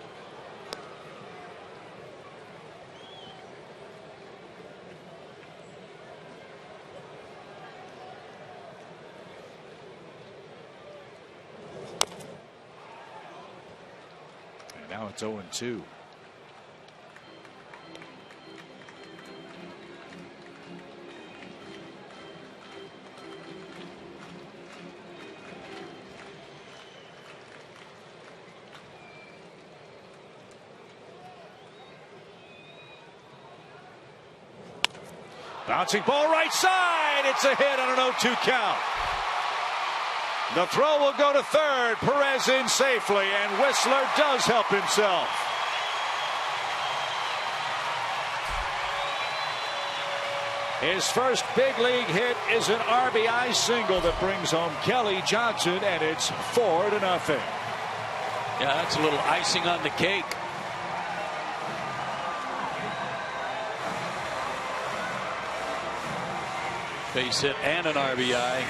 Now it's 0-2. Bouncing ball right side. It's a hit on an 0-2 count. The throw will go to third. Perez in safely, and Whistler does help himself. His first big league hit is an RBI single that brings home Kelly Johnson, and it's 4-0. Yeah, that's a little icing on the cake. Base hit and an RBI.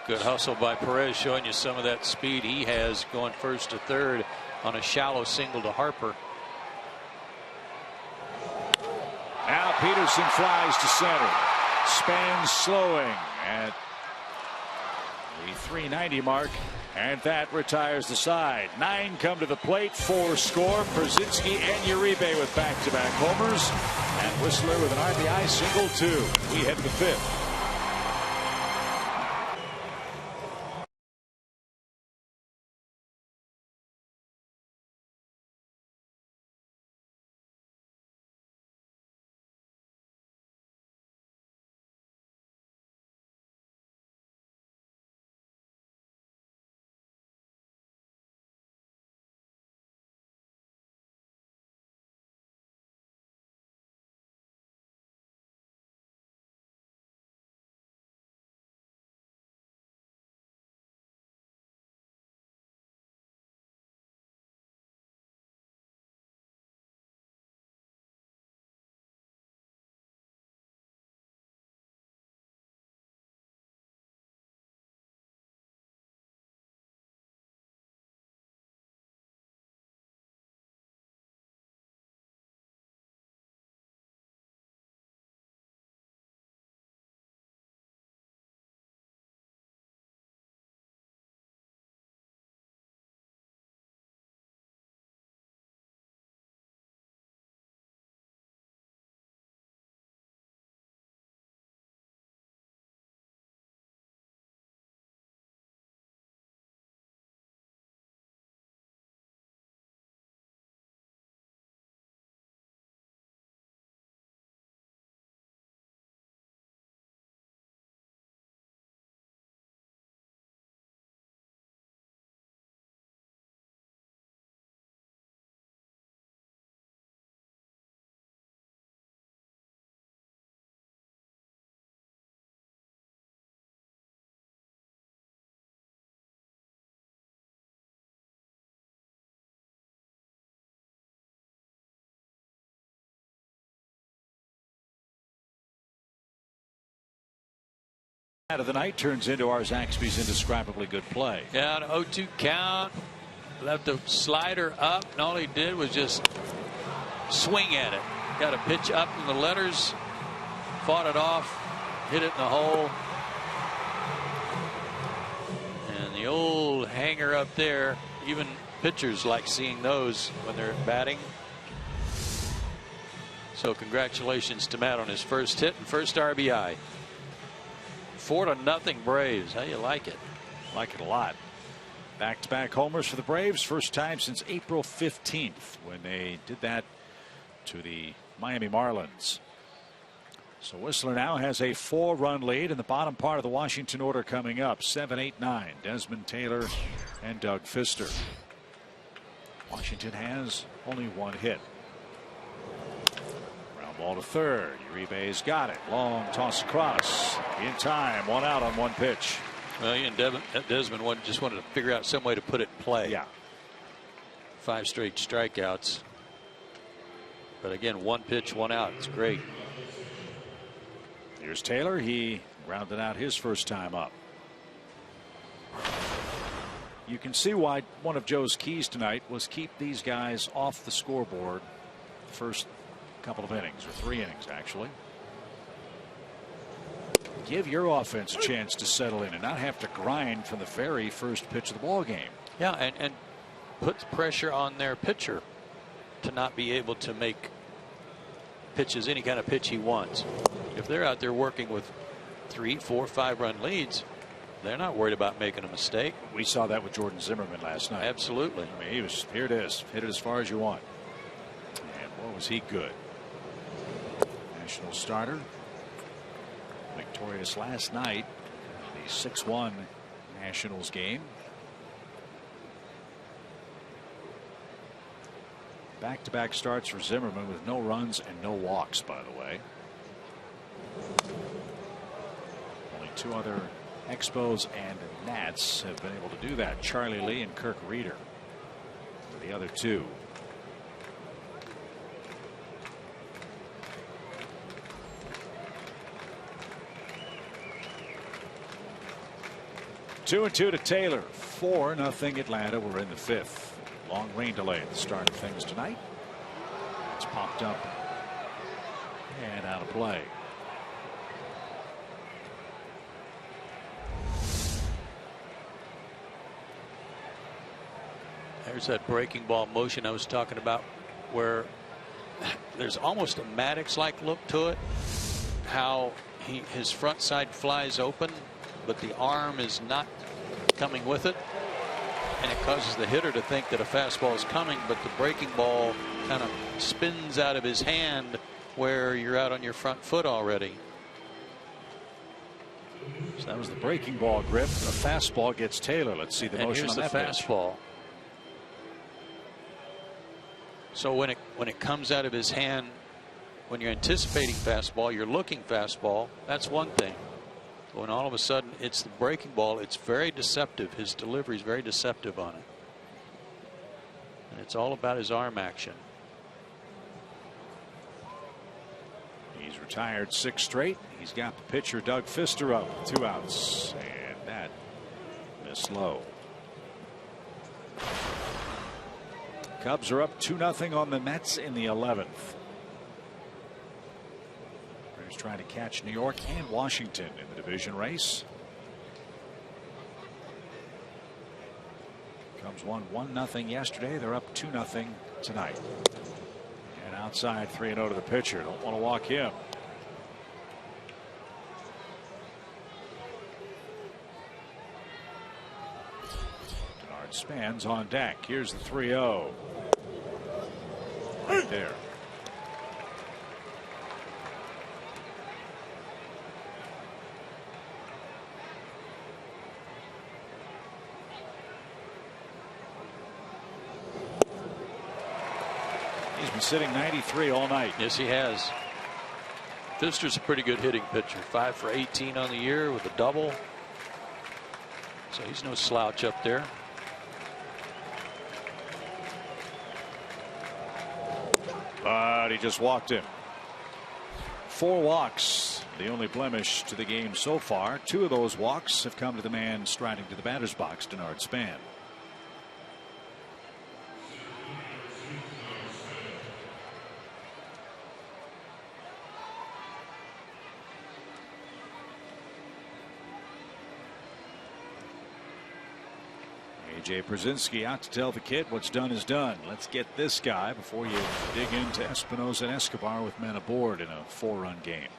Good hustle by Perez, showing you some of that speed he has going first to third on a shallow single to Harper. Now Peterson flies to center. Spans slowing at the 390 mark, and that retires the side. 9 come to the plate, 4 score. Pierzynski and Uribe with back-to-back homers, and Whistler with an RBI single too. We head to the 5th. Of the night turns into our Zaxby's indescribably good play. Yeah, an 0-2 count. Left the slider up, and all he did was just swing at it. Got a pitch up in the letters, fought it off, hit it in the hole. And the old hanger up there, even pitchers like seeing those when they're batting. So congratulations to Matt on his first hit and first RBI. 4-0 Braves. How you like it? Like it a lot. Back-to-back homers for the Braves. First time since April 15th when they did that to the Miami Marlins. So Whistler now has a 4-run lead in the bottom part of the Washington order coming up. 7, 8, 9. Desmond Taylor and Doug Fister. Washington has only one hit. Ground ball to third. Uribe's got it. Long toss across. In time. 1 out on 1 pitch. Well, and Desmond just wanted to figure out some way to put it in play. Yeah. 5 straight strikeouts. But again, 1 pitch, 1 out. It's great. Here's Taylor. He rounded out his first time up. You can see why one of Joe's keys tonight was keep these guys off the scoreboard the first couple of innings, or 3 innings actually. Give your offense a chance to settle in and not have to grind from the very first pitch of the ball game. Yeah, and put pressure on their pitcher to not be able to make pitches, any kind of pitch he wants. If they're out there working with 3, 4, 5-run leads, they're not worried about making a mistake. We saw that with Jordan Zimmerman last night. Absolutely. I mean, he was, here it is, hit it as far as you want. And boy, was he good. National starter, victorious last night, the 6-1 Nationals game. Back-to-back starts for Zimmerman with no runs and no walks, by the way. Only 2 other Expos and Nats have been able to do that. Charlie Lee and Kirk Reeder are the other 2. Two and 2 to Taylor. 4-0 Atlanta. We're in the 5th. Long rain delay at the start of things tonight. It's popped up and out of play. There's that breaking ball motion I was talking about, where there's almost a Maddox-like look to it. How his front side flies open, but the arm is not coming with it. And it causes the hitter to think that a fastball is coming, but the breaking ball kind of spins out of his hand where you're out on your front foot already. So that was the breaking ball grip. The fastball gets Taylor. Let's see the motion on that pitch. Here's the fastball. So when it comes out of his hand, when you're anticipating fastball, you're looking fastball, that's one thing. When all of a sudden it's the breaking ball, it's very deceptive. His delivery is very deceptive on it. And it's all about his arm action. He's retired 6 straight. He's got the pitcher Doug Fister up with 2 outs. And that missed low. Cubs are up 2-0 on the Mets in the 11th. Trying to catch New York and Washington in the division race. Cubs won 1-0 yesterday. They're up 2-0 tonight. And outside 3-0 to the pitcher. Don't want to walk him. Denard Spans on deck. Here's the 3-0. Right there. He's been sitting 93 all night. Yes, he has. Fister's a pretty good hitting pitcher. 5 for 18 on the year with a double. So he's no slouch up there. But he just walked him. 4 walks. the only blemish to the game so far. 2 of those walks have come to the man striding to the batter's box, Denard Span. AJ Pierzynski out to tell the kid what's done is done. Let's get this guy before you dig into Espinosa and Escobar with men aboard in a 4-run game.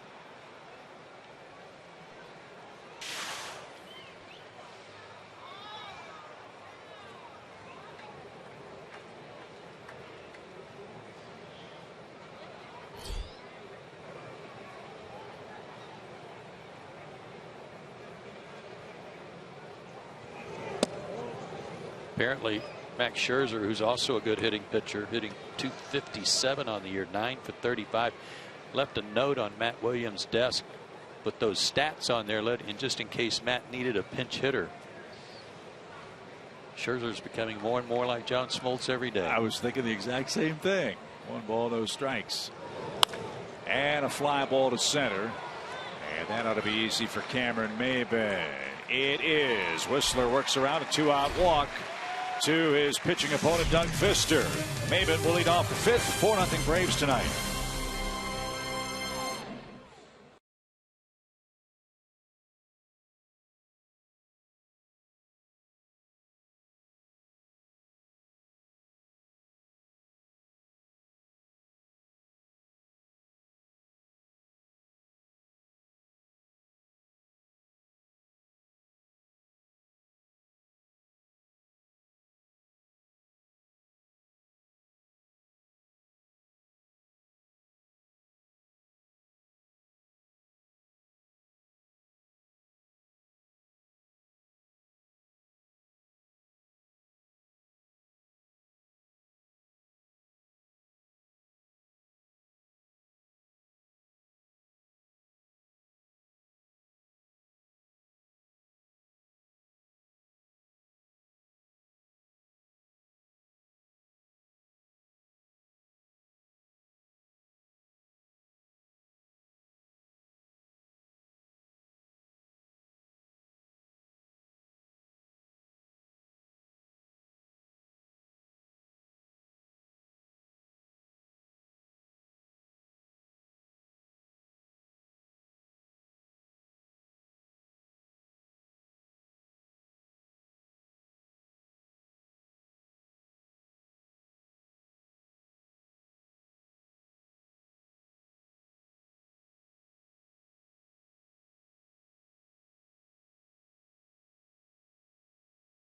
Apparently, Max Scherzer, who's also a good hitting pitcher, hitting .257 on the year, 9 for 35, left a note on Matt Williams' desk, put those stats on there, and just in case Matt needed a pinch hitter. Scherzer's becoming more and more like John Smoltz every day. I was thinking the exact same thing. 1 ball, no strikes. And a fly ball to center. And that ought to be easy for Cameron Maybin. It is. Whistler works around a 2-out walk to his pitching opponent, Doug Fister. Maybin will lead off the 5th. 4-0 Braves tonight.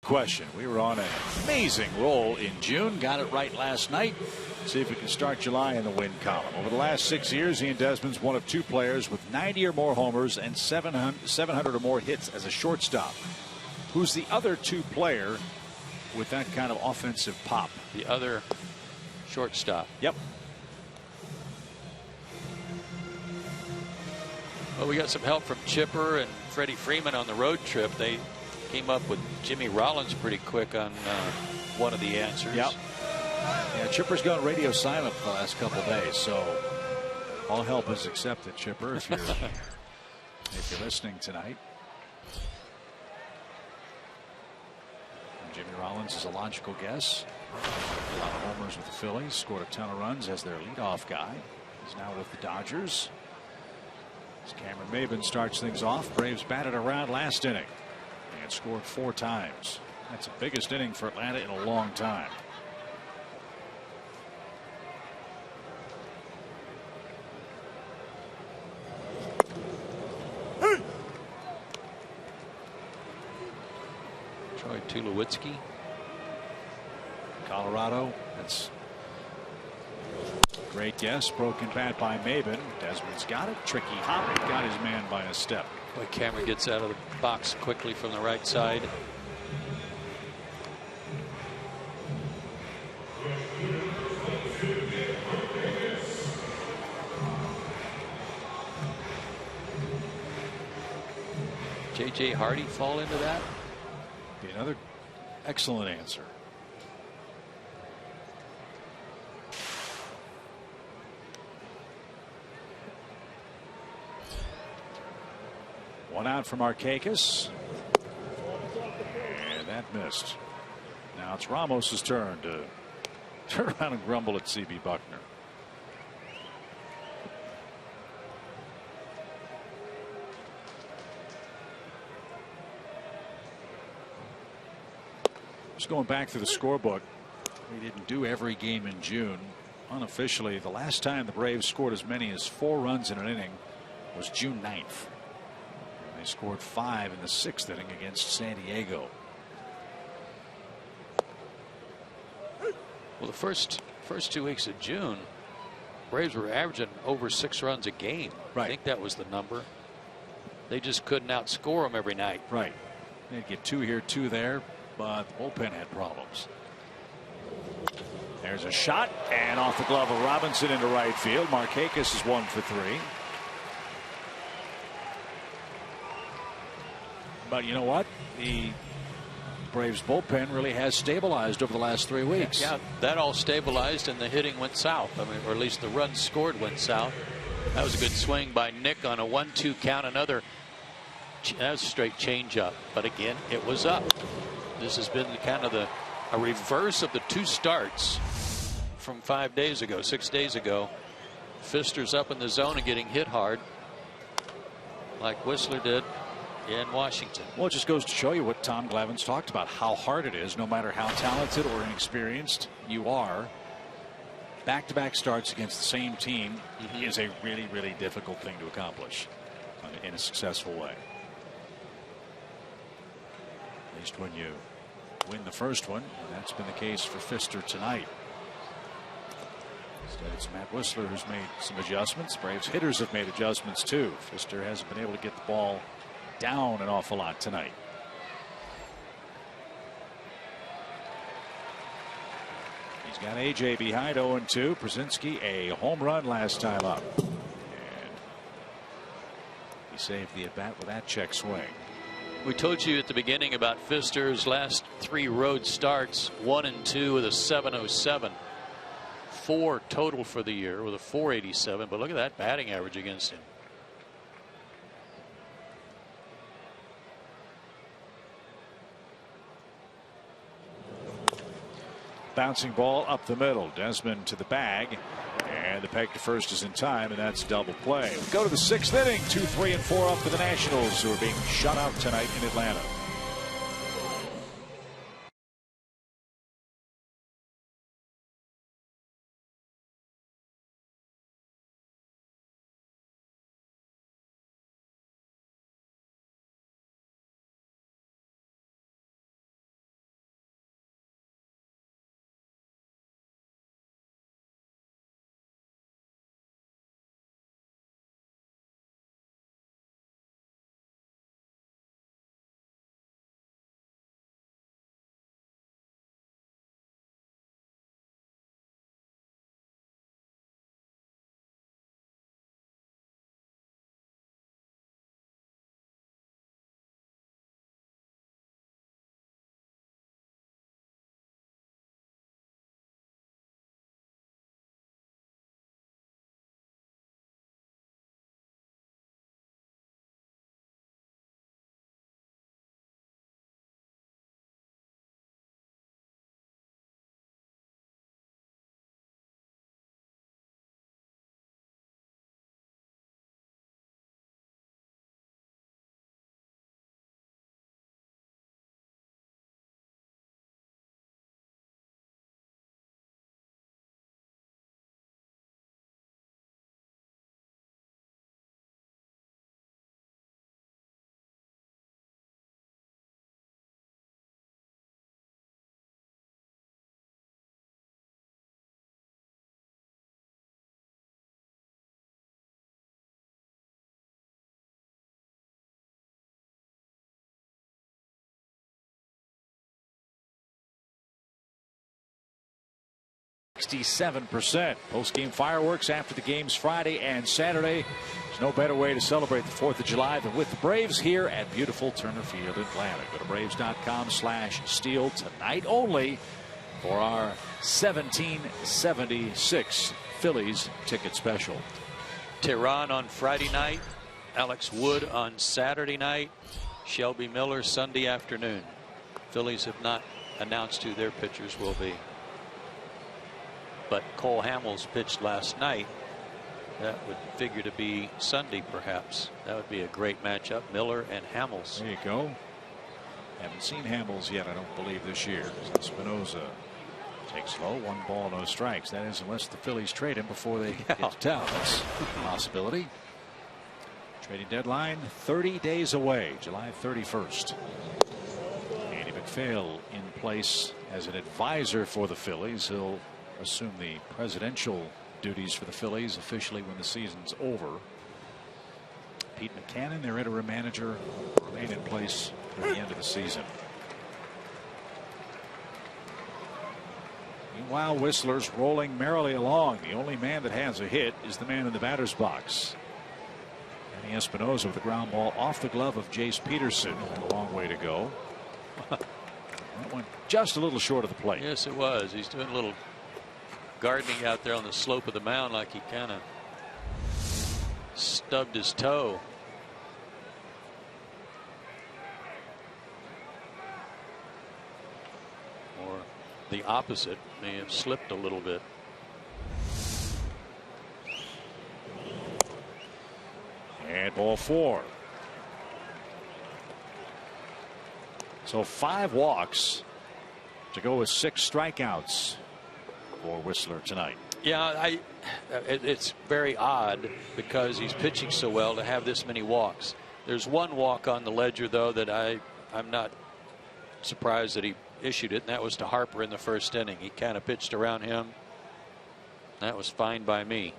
Question. We were on an amazing roll in June. Got it right last night. See if we can start July in the win column. Over the last 6 years, Ian Desmond's one of 2 players with 90 or more homers and 700 or more hits as a shortstop. Who's the other 2 player with that kind of offensive pop? The other shortstop. Yep. Well, we got some help from Chipper and Freddie Freeman on the road trip. They came up with Jimmy Rollins pretty quick on one of the answers. Yep. Yeah, Chipper's gone radio silent for the last couple of days, so all help is accepted, Chipper, if you're listening tonight. And Jimmy Rollins is a logical guess. A lot of homers with the Phillies, scored a ton of runs as their leadoff guy. He's now with the Dodgers. As Cameron Maybin starts things off, Braves batted around last inning and scored 4 times. That's the biggest inning for Atlanta in a long time. Troy Tulowitzki, Colorado. That's a great guess. Broken bat by Maybin. Desmond's got it. Tricky hop. Got his man by a step. Boy, Cameron gets out of the box quickly from the right side. J.J. Hardy fall into that? Be another excellent answer. One out for Markakis. And that missed. Now it's Ramos's turn to turn around and grumble at CB Buckner. Just going back through the scorebook, we didn't do every game in June. Unofficially, the last time the Braves scored as many as 4 runs in an inning was June 9th. They scored 5 in the 6th inning against San Diego. Well, the first 2 weeks of June, Braves were averaging over 6 runs a game. Right. I think that was the number. They just couldn't outscore them every night. Right. They'd get 2 here, 2 there, but the bullpen had problems. There's a shot, and off the glove of Robinson into right field. Markakis is 1 for 3. But you know what? The Braves bullpen really has stabilized over the last 3 weeks. Yeah, that all stabilized and the hitting went south. I mean, or at least the runs scored went south. That was a good swing by Nick on a 1-2 count. Another, that was a straight changeup. But again, it was up. This has been kind of a reverse of the 2 starts from 5 days ago, 6 days ago. Fister's up in the zone and getting hit hard like Whistler did in Washington. Well, it just goes to show you what Tom Glavine's talked about, how hard it is, no matter how talented or inexperienced you are. Back-to-back starts against the same team is a really, really difficult thing to accomplish in a successful way. At least when you win the first one, and that's been the case for Fister tonight. Instead, it's Matt Whistler who's made some adjustments. Braves hitters have made adjustments too. Fister hasn't been able to get the ball down an awful lot tonight. He's got AJ behind 0-2. Przinsky a home run last time up. And he saved the at bat with that check swing. We told you at the beginning about Fister's last 3 road starts, 1 and 2 with a 7.07. 4 total for the year with a 4.87. But look at that batting average against him. Bouncing ball up the middle. Desmond to the bag. And the peg to first is in time, and that's double play. We go to the 6th inning. 2, 3, and 4 up for the Nationals, who are being shut out tonight in Atlanta. %. Post-game fireworks after the games Friday and Saturday. There's no better way to celebrate the 4th of July than with the Braves here at beautiful Turner Field in Atlanta. Go to Braves.com/steal tonight only for our 1776 Phillies ticket special. Tehran on Friday night, Alex Wood on Saturday night. Shelby Miller Sunday afternoon. Phillies have not announced who their pitchers will be. But Cole Hamels pitched last night. That would figure to be Sunday, perhaps. That would be a great matchup. Miller and Hamels. There you go. Haven't seen Hamels yet, I don't believe, this year. Espinosa takes low. 1 ball, no strikes. That is, unless the Phillies trade him before they get to town. That's a possibility. Trading deadline 30 days away, July 31st. Andy McPhail in place as an advisor for the Phillies. He'll assume the presidential duties for the Phillies officially when the season's over. Pete McCannon, their interim manager, remain in place through the end of the season. Meanwhile, Whistler's rolling merrily along. The only man that has a hit is the man in the batter's box. Danny Espinosa with a ground ball off the glove of Jace Peterson. A long way to go. That went just a little short of the plate. Yes, it was. He's doing a little gardening out there on the slope of the mound, like he kind of stubbed his toe. Or the opposite, may have slipped a little bit. And ball 4. So 5 walks to go with 6 strikeouts for Whistler tonight. Yeah, it's very odd because he's pitching so well to have this many walks. There's 1 walk on the ledger, though, that I'm not surprised that he issued it, and that was to Harper in the first inning. He kind of pitched around him. That was fine by me.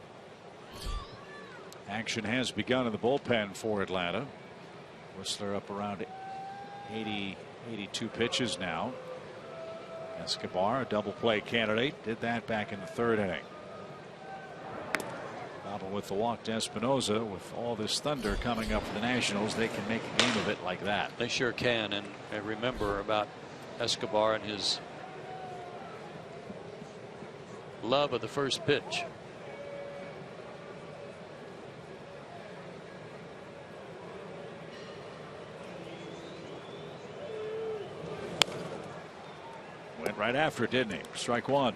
Action has begun in the bullpen for Atlanta. Whistler up around 82 pitches now. Escobar, a double play candidate, did that back in the 3rd inning. Problem with the walk to Espinosa. With all this thunder coming up for the Nationals, they can make a game of it like that. They sure can. And remember about Escobar and his love of the first pitch. Went right after it, didn't he? Strike 1.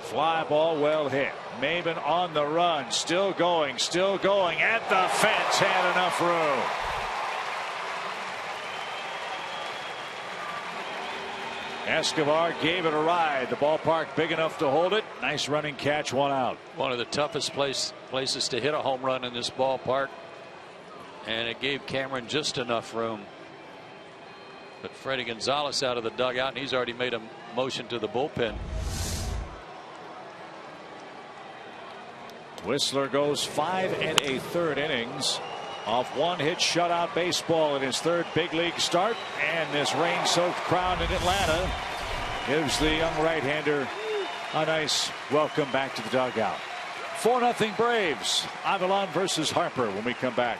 Fly ball, well hit. Maben on the run, still going at the fence, had enough room. Escobar gave it a ride. The ballpark big enough to hold it. Nice running catch, 1 out. One of the toughest places to hit a home run in this ballpark, and it gave Cameron just enough room. But Freddie Gonzalez out of the dugout, and he's already made a motion to the bullpen. Whistler goes 5 1/3 innings off 1-hit shutout baseball in his 3rd big league start, and this rain-soaked crowd in Atlanta gives the young right-hander a nice welcome back to the dugout. 4-0 Braves. Avilan versus Harper when we come back.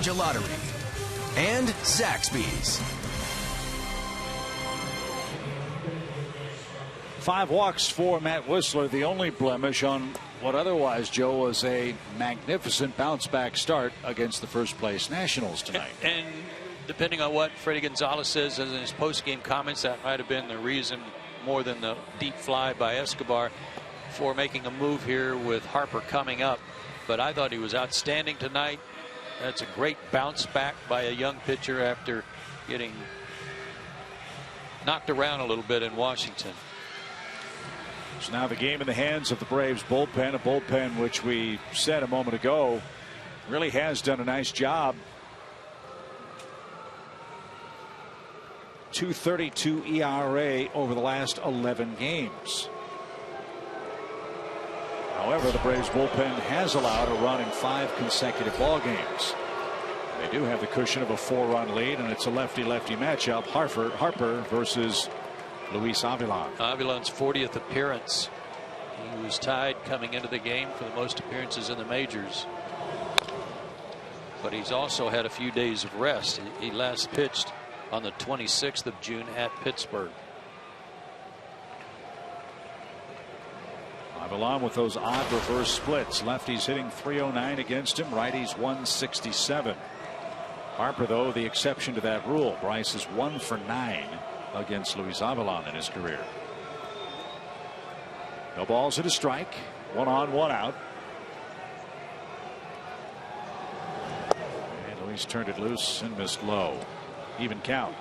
Georgia Lottery, and Zaxby's. 5 walks for Matt Whistler, the only blemish on what otherwise, Joe, was a magnificent bounce-back start against the first-place Nationals tonight. And depending on what Freddie Gonzalez says in his post-game comments, that might have been the reason, more than the deep fly by Escobar, for making a move here with Harper coming up. But I thought he was outstanding tonight. That's a great bounce back by a young pitcher after getting knocked around a little bit in Washington. So now the game in the hands of the Braves bullpen, a bullpen which we said a moment ago really has done a nice job. 2.32 ERA over the last 11 games. However, the Braves bullpen has allowed a run in 5 consecutive ball games. They do have the cushion of a 4-run lead, and it's a lefty-lefty matchup. Harper versus Luis Avilan. Avilan's 40th appearance. He was tied coming into the game for the most appearances in the majors. But he's also had a few days of rest. He last pitched on the 26th of June at Pittsburgh. Avilan with those odd reverse splits. Lefties hitting .309 against him. Righties .167. Harper, though, the exception to that rule. Bryce is 1 for 9 against Luis Avilan in his career. No balls and a strike. 1 on, 1 out. And Luis turned it loose and missed low. Even count.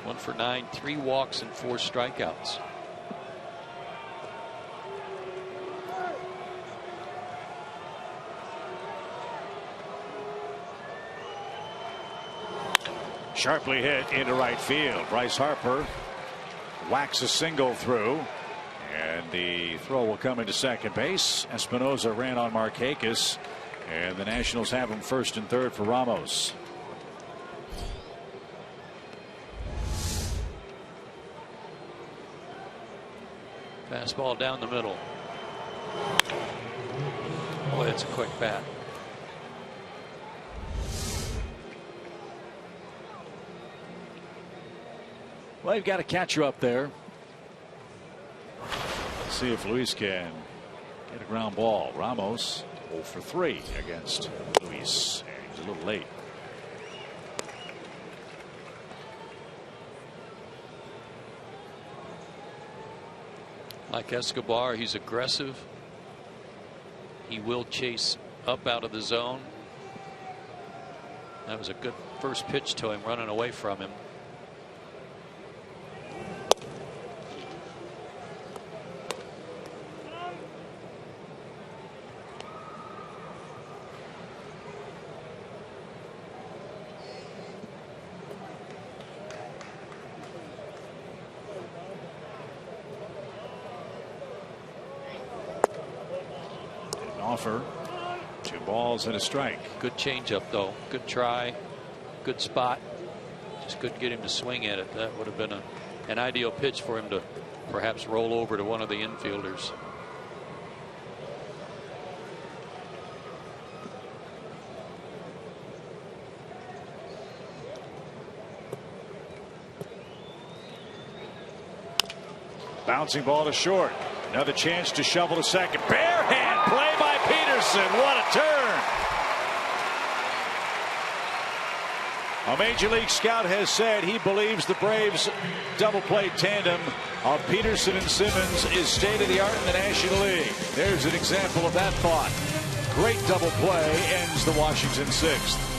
1 for 9, 3 walks and 4 strikeouts. Sharply hit into right field. Bryce Harper whacks a single through, and the throw will come into second base. Espinosa ran on Markakis, and the Nationals have him first and third for Ramos. Fastball down the middle. Boy, it's a quick bat. Well, you've got a catcher up there. Let's see if Luis can get a ground ball. Ramos 0 for 3 against Luis, and he's a little late. Like Escobar, he's aggressive. He will chase up out of the zone. That was a good first pitch to him, running away from him. Offer. 2 balls and a strike. Good changeup, though. Good try. Good spot. Just couldn't get him to swing at it. That would have been an ideal pitch for him to perhaps roll over to one of the infielders. Bouncing ball to short. Another chance to shovel to second. Barehand play by Peterson. What a turn. A major league scout has said he believes the Braves double play tandem of Peterson and Simmons is state of the art in the National League. There's an example of that thought. Great double play ends the Washington 6th.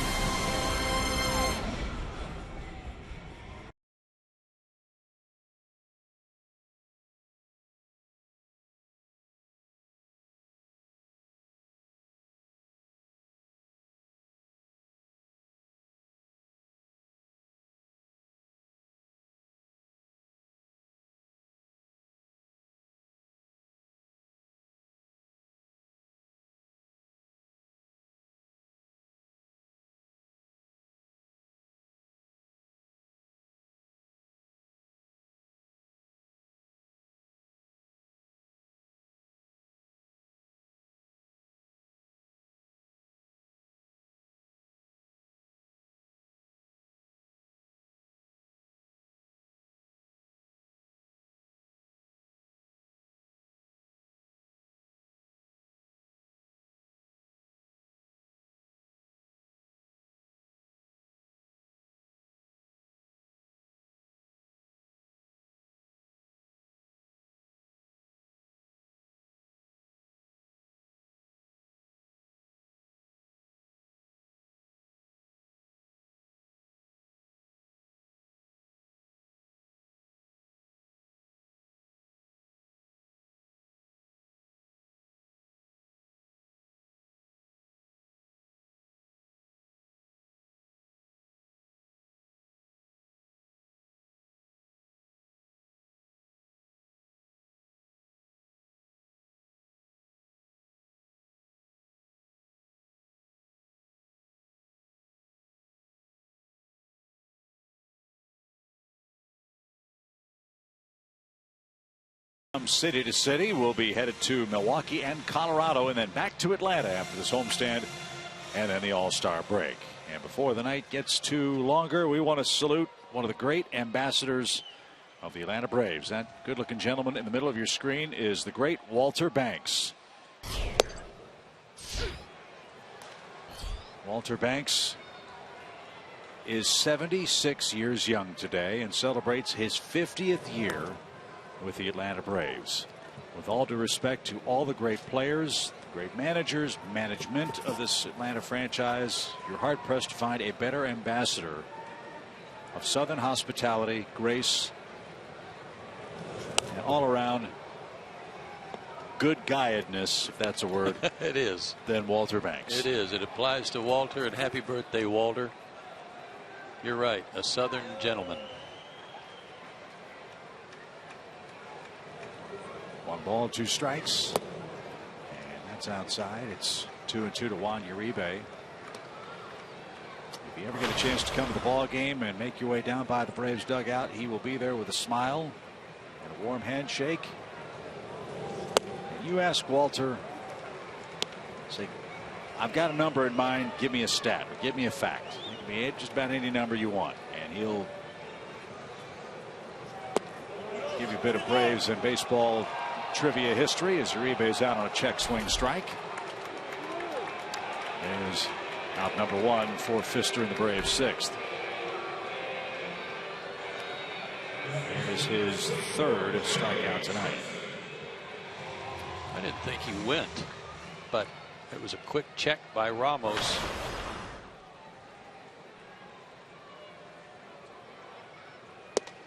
From city to city, we'll be headed to Milwaukee and Colorado, and then back to Atlanta after this homestand and then the All-Star break. And before the night gets too longer, we want to salute one of the great ambassadors of the Atlanta Braves. That good-looking gentleman in the middle of your screen is the great Walter Banks. Walter Banks is 76 years young today and celebrates his 50th year with the Atlanta Braves. With all due respect to all the great players, great managers, management of this Atlanta franchise, you're hard-pressed to find a better ambassador of Southern hospitality, grace, and all-around good guyedness, if that's a word. It is. Than Walter Banks. It is. It applies to Walter, and happy birthday, Walter. You're right, a Southern gentleman. 1 ball, 2 strikes, and that's outside. It's 2-2 to Juan Uribe. If you ever get a chance to come to the ball game and make your way down by the Braves dugout, he will be there with a smile and a warm handshake. And you ask Walter, say, I've got a number in mind, give me a stat or give me a fact. Give me just about any number you want, and he'll give you a bit of Braves and baseball trivia history as Uribe is out on a check swing strike. There's out number 1 for Pfister in the Braves' 6th. It is his 3rd strikeout tonight. I didn't think he went, but it was a quick check by Ramos.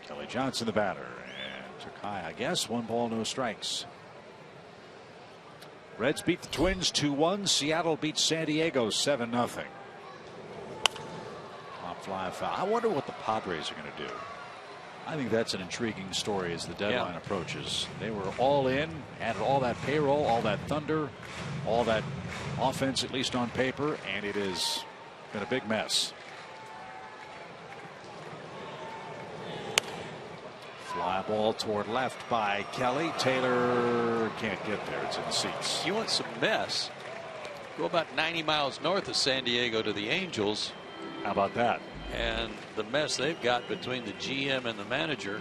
Kelly Johnson, the batter, and took high, I guess. 1 ball, no strikes. Reds beat the Twins 2-1. Seattle beat San Diego 7-0. Pop fly foul. I wonder what the Padres are going to do. I think that's an intriguing story as the deadline approaches. They were all in, added all that payroll, all that thunder, all that offense, at least on paper, and it has been a big mess. Fly ball toward left by Kelly. Taylor can't get there. It's in the seats. You want some mess? Go about 90 miles north of San Diego to the Angels. How about that? And the mess they've got between the GM and the manager.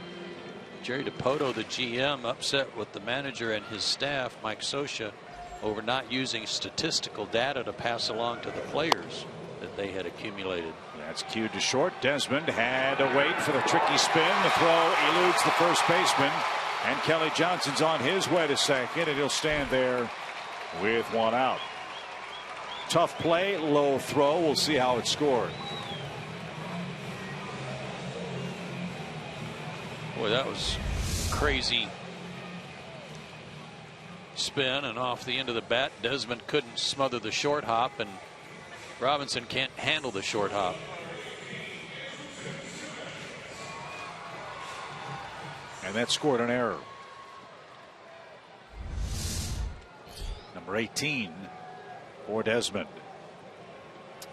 Jerry Dipoto, the GM, upset with the manager and his staff, Mike Scioscia, over not using statistical data to pass along to the players that they had accumulated. That's cued to short. Desmond had to wait for the tricky spin. The throw eludes the first baseman, and Kelly Johnson's on his way to second, and he'll stand there with 1 out. Tough play, low throw. We'll see how it's scored. Boy, that was crazy spin and off the end of the bat. Desmond couldn't smother the short hop, and Robinson can't handle the short hop. And that scored an error. Number 18 for Desmond.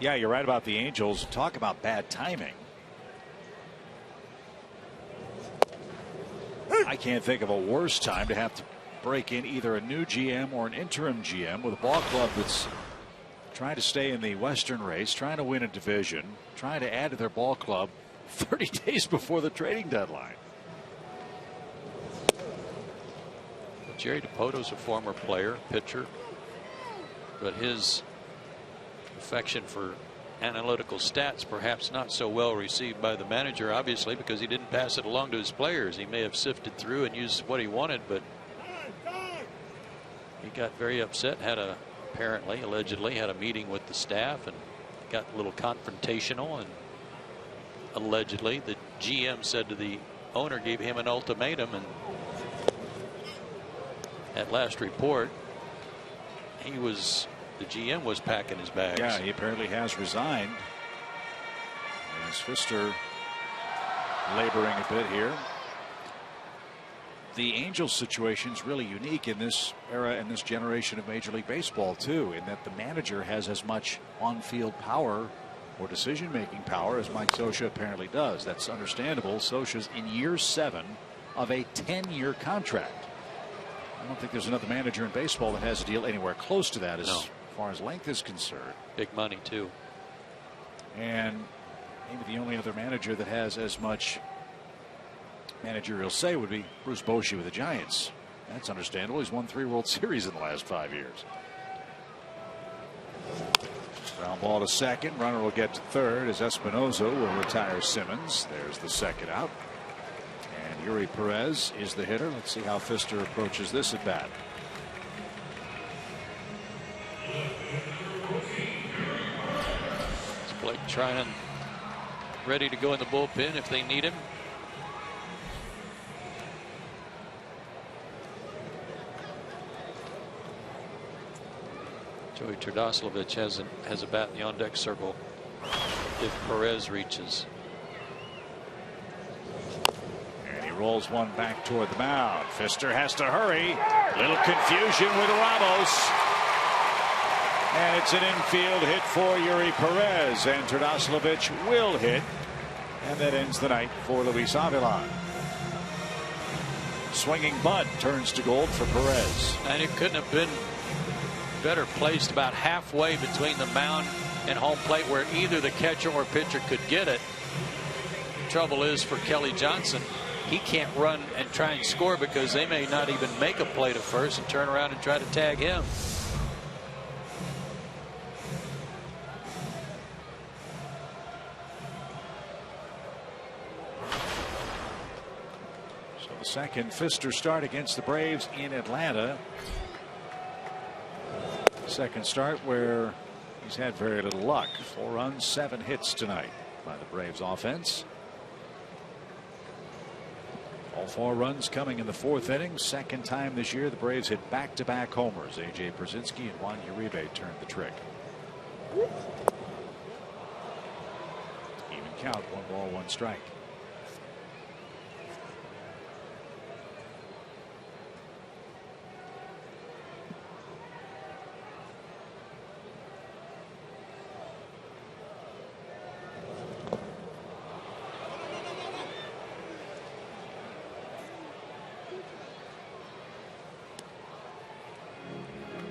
Yeah, you're right about the Angels. Talk about bad timing. I can't think of a worse time to have to break in either a new GM or an interim GM with a ball club that's trying to stay in the Western race, trying to win a division, trying to add to their ball club 30 days before the trading deadline. Jerry Dipoto's a former player, pitcher, but his affection for analytical stats perhaps not so well received by the manager, obviously, because he didn't pass it along to his players. He may have sifted through and used what he wanted, but he got very upset, allegedly had a meeting with the staff and got a little confrontational, and allegedly the GM said to the owner, gave him an ultimatum, and at last report the GM was packing his bags. Yeah, he apparently has resigned. As Pfister laboring a bit here. The Angels situation is really unique in this era and this generation of Major League Baseball too, in that the manager has as much on-field power or decision-making power as Mike Scioscia apparently does. That's understandable. Scioscia's in year 7 of a 10-year contract. I don't think there's another manager in baseball that has a deal anywhere close to that as far as length is concerned. Big money too. And maybe the only other manager that has as much managerial say would be Bruce Bochy with the Giants. That's understandable. He's won 3 World Series in the last 5 years. Ground ball to second. Runner will get to third as Espinosa will retire Simmons. There's the second out. And Yuri Perez is the hitter. Let's see how Pfister approaches this at bat. It's Blake Trinan ready to go in the bullpen if they need him. Joey Turdoslavich has a bat in the on-deck circle if Perez reaches. And he rolls one back toward the mound. Pfister has to hurry. Little confusion with Ramos. And it's an infield hit for Yuri Perez. And Turdoslavich will hit. And that ends the night for Luis Avila. Swinging bunt turns to gold for Perez. And it couldn't have been better placed, about halfway between the mound and home plate where either the catcher or pitcher could get it. Trouble is for Kelly Johnson, he can't run and try and score because they may not even make a play to first and turn around and try to tag him. So the second Pfister start against the Braves in Atlanta. Second start where he's had very little luck. 4 runs, 7 hits tonight by the Braves offense. All 4 runs coming in the 4th inning. Second time this year the Braves hit back-to-back homers. A.J. Pierzynski and Juan Uribe turned the trick. Even count, 1 ball, 1 strike.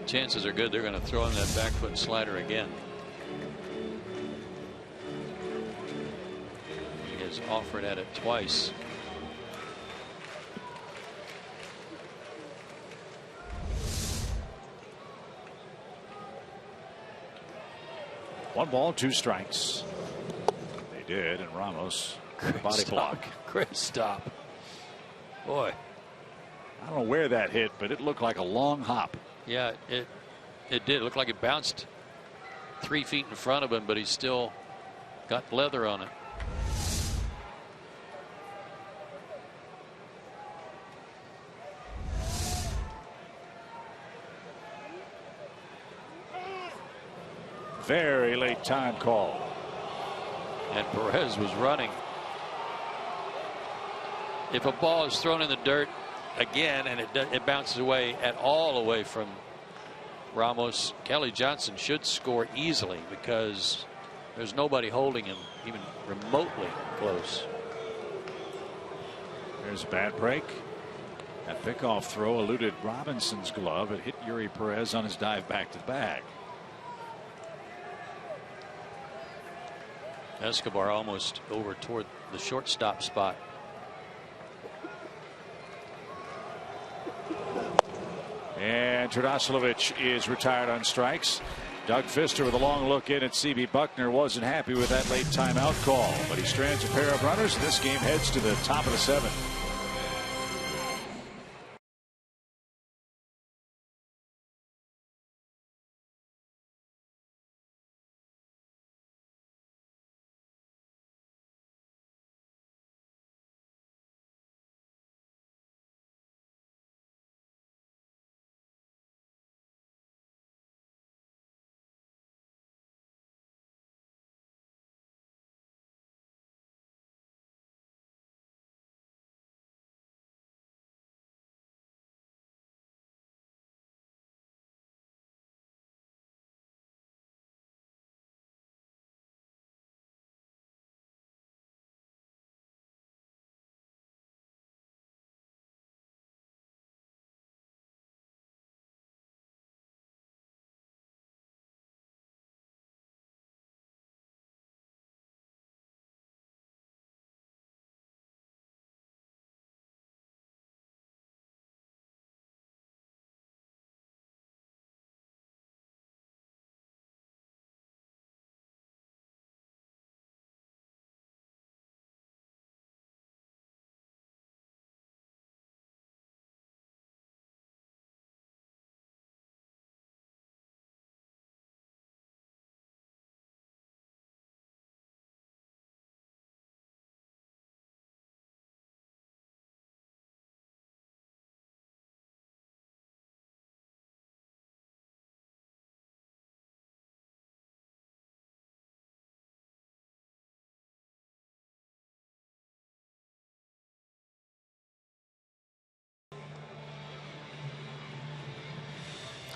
Chances are good they're going to throw him that back foot slider again. He has offered at it twice. One ball, 2 strikes. They did, and Ramos body block. Great stop. Boy, I don't know where that hit, but it looked like a long hop. yeah, it did. It looked like it bounced 3 feet in front of him, but he still got leather on it. Very late time call. And Perez was running. If a ball is thrown in the dirt again and it bounces away at all away from Ramos, Kelly Johnson should score easily because there's nobody holding him even remotely close. There's a bad break. That pickoff throw eluded Robinson's glove. It hit Yuri Perez on his dive back to the bag. Escobar almost over toward the shortstop spot. And Turdoslavich is retired on strikes. Doug Pfister with a long look in at CB Buckner wasn't happy with that late timeout call, but he strands a pair of runners, and this game heads to the top of the 7th.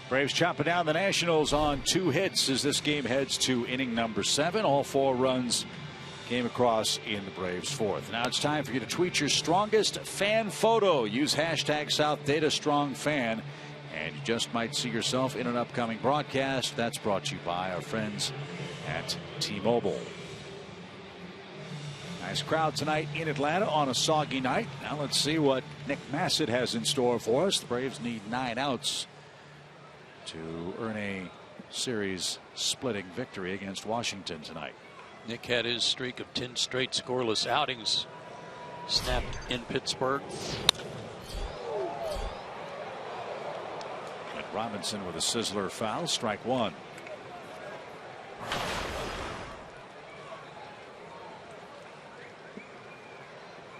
Braves chopping down the Nationals on 2 hits as this game heads to inning number 7. All 4 runs came across in the Braves' 4th. Now it's time for you to tweet your strongest fan photo. Use hashtag SouthDataStrongFan, and you just might see yourself in an upcoming broadcast. That's brought to you by our friends at T-Mobile. Nice crowd tonight in Atlanta on a soggy night. Now let's see what Nick Massett has in store for us. The Braves need 9 outs to earn a series splitting victory against Washington tonight. Nick had his streak of 10 straight scoreless outings snapped in Pittsburgh. And Robinson with a sizzler foul, strike 1.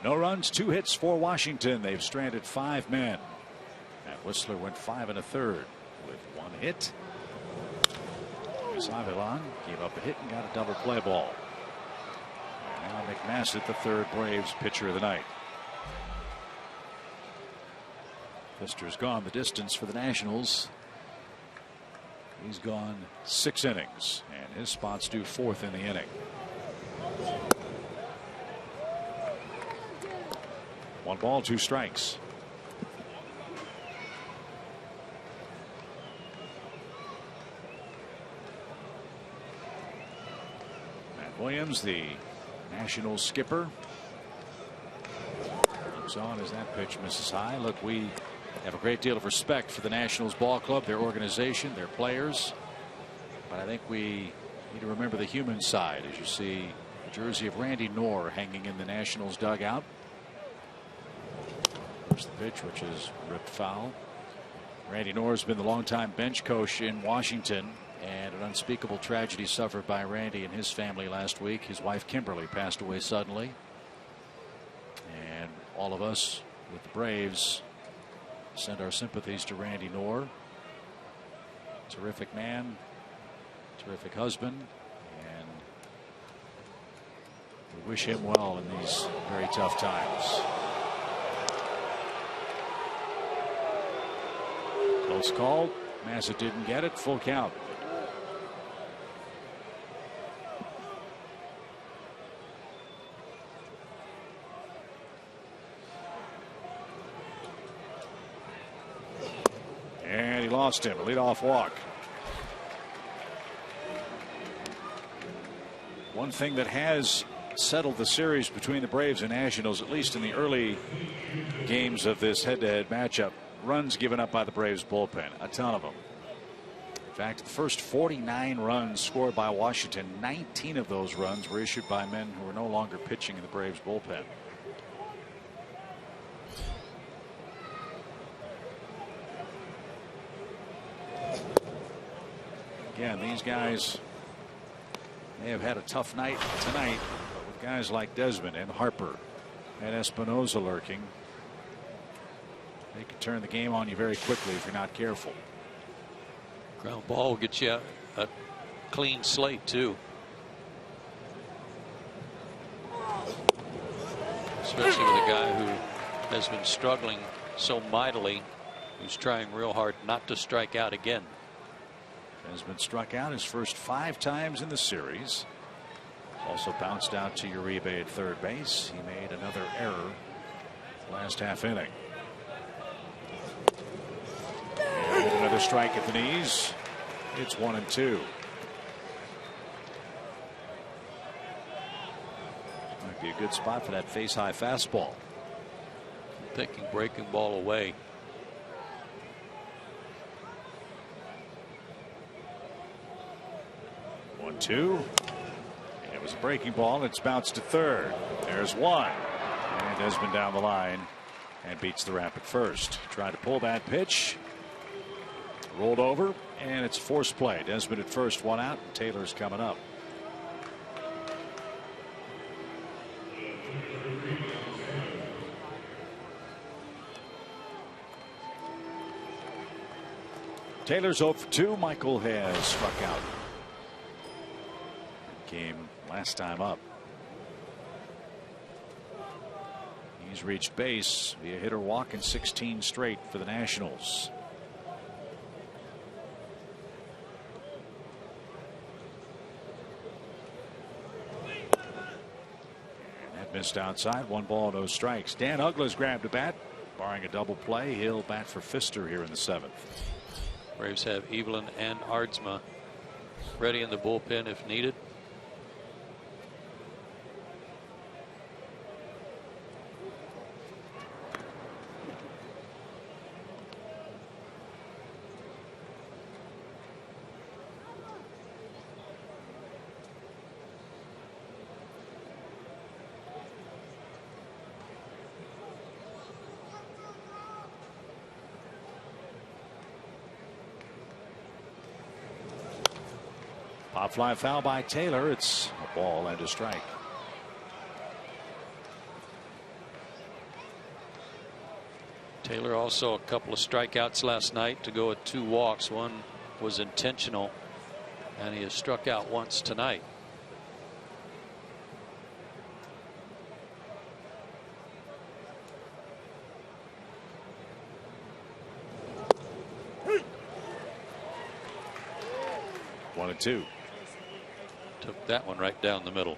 No runs, 2 hits for Washington. They've stranded 5 men. Matt Whistler went 5 1/3 with 1 hit. Avilan gave up a hit and got a double play ball. And now Nick Massett, the 3rd Braves pitcher of the night. Fister's gone the distance for the Nationals. He's gone 6 innings, and his spot's due 4th in the inning. 1 ball, 2 strikes. Matt Williams, the Nationals skipper, looks on as that pitch misses high. Look, we have a great deal of respect for the Nationals ball club, their organization, their players, but I think we need to remember the human side as you see the jersey of Randy Knorr hanging in the Nationals dugout. There's the pitch, which is ripped foul. Randy Knorr has been the longtime bench coach in Washington, and an unspeakable tragedy suffered by Randy and his family last week. His wife Kimberly passed away suddenly, and all of us with the Braves send our sympathies to Randy Knorr. Terrific man, terrific husband, and we wish him well in these very tough times. Close call. Massett didn't get it. Full count. And he lost him. A leadoff walk. One thing that has settled the series between the Braves and Nationals, at least in the early games of this head-to-head matchup, runs given up by the Braves bullpen, a ton of them. In fact, the first 49 runs scored by Washington, 19 of those runs were issued by men who were no longer pitching in the Braves bullpen. Again, these guys may have had a tough night tonight, but with guys like Desmond and Harper and Espinosa lurking, they could turn the game on you very quickly if you're not careful. Ground ball will get you a clean slate too. Especially with a guy who has been struggling so mightily, who's trying real hard not to strike out again. Has been struck out his first 5 times in the series. Also bounced out to Uribe at 3rd base. He made another error last half inning. And another strike at the knees. It's 1-2. Might be a good spot for that face high fastball. Taking breaking ball away. Two. It was a breaking ball, and it's bounced to 3rd. There's 1. And Desmond down the line and beats the ramp at 1st. Tried to pull that pitch. Rolled over, and it's a force play. Desmond at 1st, 1 out. And Taylor's coming up. Taylor's 0 for 2. Michael has struck out. Came last time up. He's reached base via hit or walk in 16 straight for the Nationals. Missed outside. 1 ball, no strikes. Dan Uggla's grabbed a bat. Barring a double play, he'll bat for Pfister here in the 7th. Braves have Evelyn and Ardsma ready in the bullpen if needed. Pop fly foul by Taylor. It's a ball and a strike. Taylor also a couple of strikeouts last night to go with 2 walks. One was intentional, and he has struck out once tonight. One and 2. Took that one right down the middle.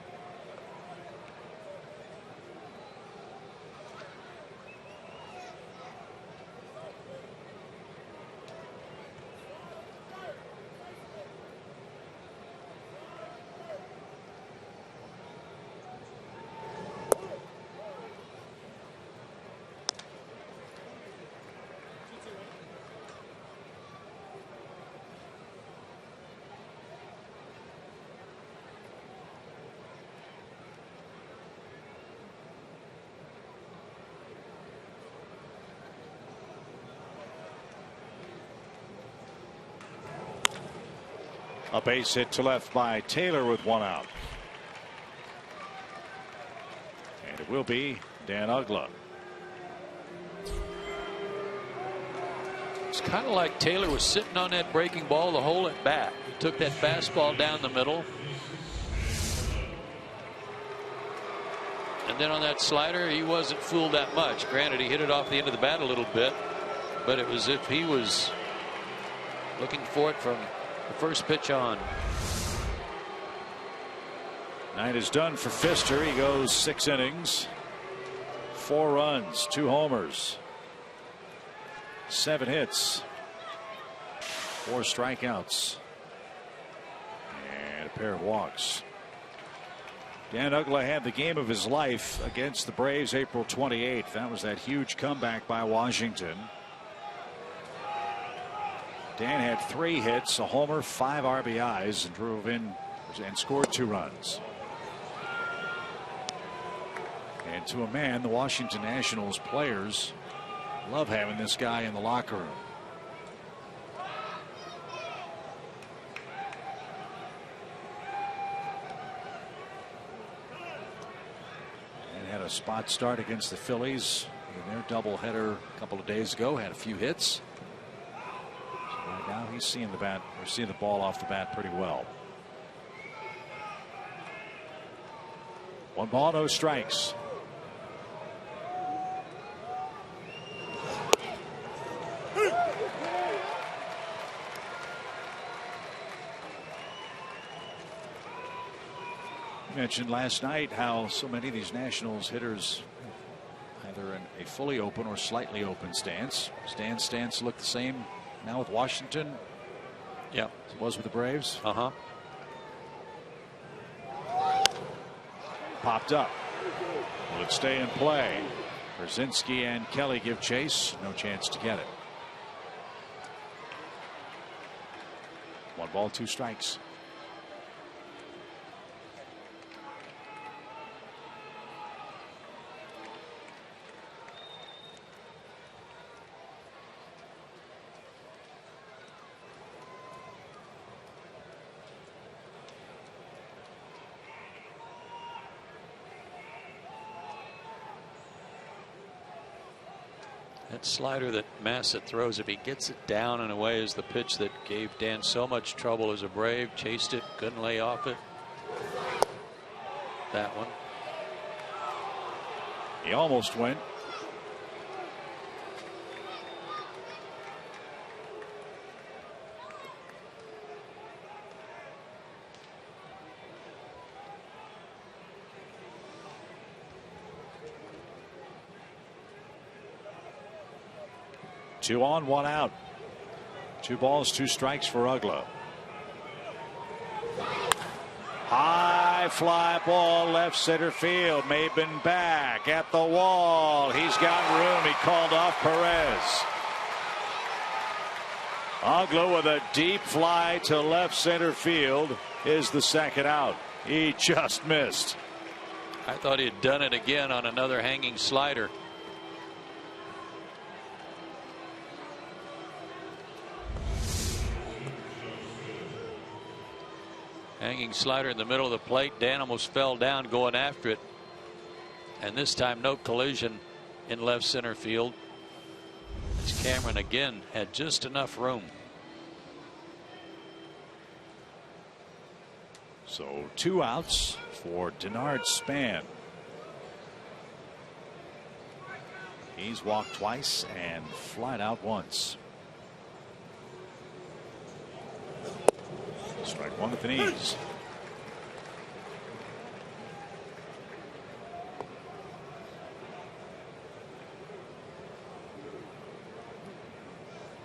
A base hit to left by Taylor with 1 out. And it will be Dan Uggla. It's kind of like Taylor was sitting on that breaking ball the whole at bat. He took that fastball down the middle. And then on that slider, he wasn't fooled that much. Granted, he hit it off the end of the bat a little bit, but it was as if he was looking for it from the first pitch on. Night is done for Pfister. He goes 6 innings, 4 runs, 2 homers, 7 hits, 4 strikeouts, and a pair of walks. Dan Uggla had the game of his life against the Braves April 28th. That was that huge comeback by Washington. Dan had 3 hits, a homer, 5 RBIs, and drove in and scored 2 runs. And to a man, the Washington Nationals players love having this guy in the locker room. And had a spot start against the Phillies in their doubleheader a couple of days ago. Had a few hits. Right now he's seeing the bat, or seeing the ball off the bat pretty well. 1 ball, no strikes. You mentioned last night how so many of these Nationals hitters either in a fully open or slightly open stance. Stan's stance looked the same now with Washington. Yeah, as it was with the Braves. Popped up. Will it stay in play? Brzezinski and Kelly give chase. No chance to get it. 1 ball, 2 strikes. That slider that Massett throws, if he gets it down and away, is the pitch that gave Dan so much trouble as a Brave. Chased it, couldn't lay off it. That one. He almost went. 2 on, 1 out. 2 balls, 2 strikes for Ugla. High fly ball left center field. Maben back at the wall. He's got room. He called off Perez. Ugla with a deep fly to left center field is the second out. He just missed. I thought he had done it again on another hanging slider. Hanging slider in the middle of the plate. Dan almost fell down going after it. And this time no collision in left center field. As Cameron again had just enough room. So 2 outs for Denard Span. He's walked twice and flied out once. Strike 1 with the knees.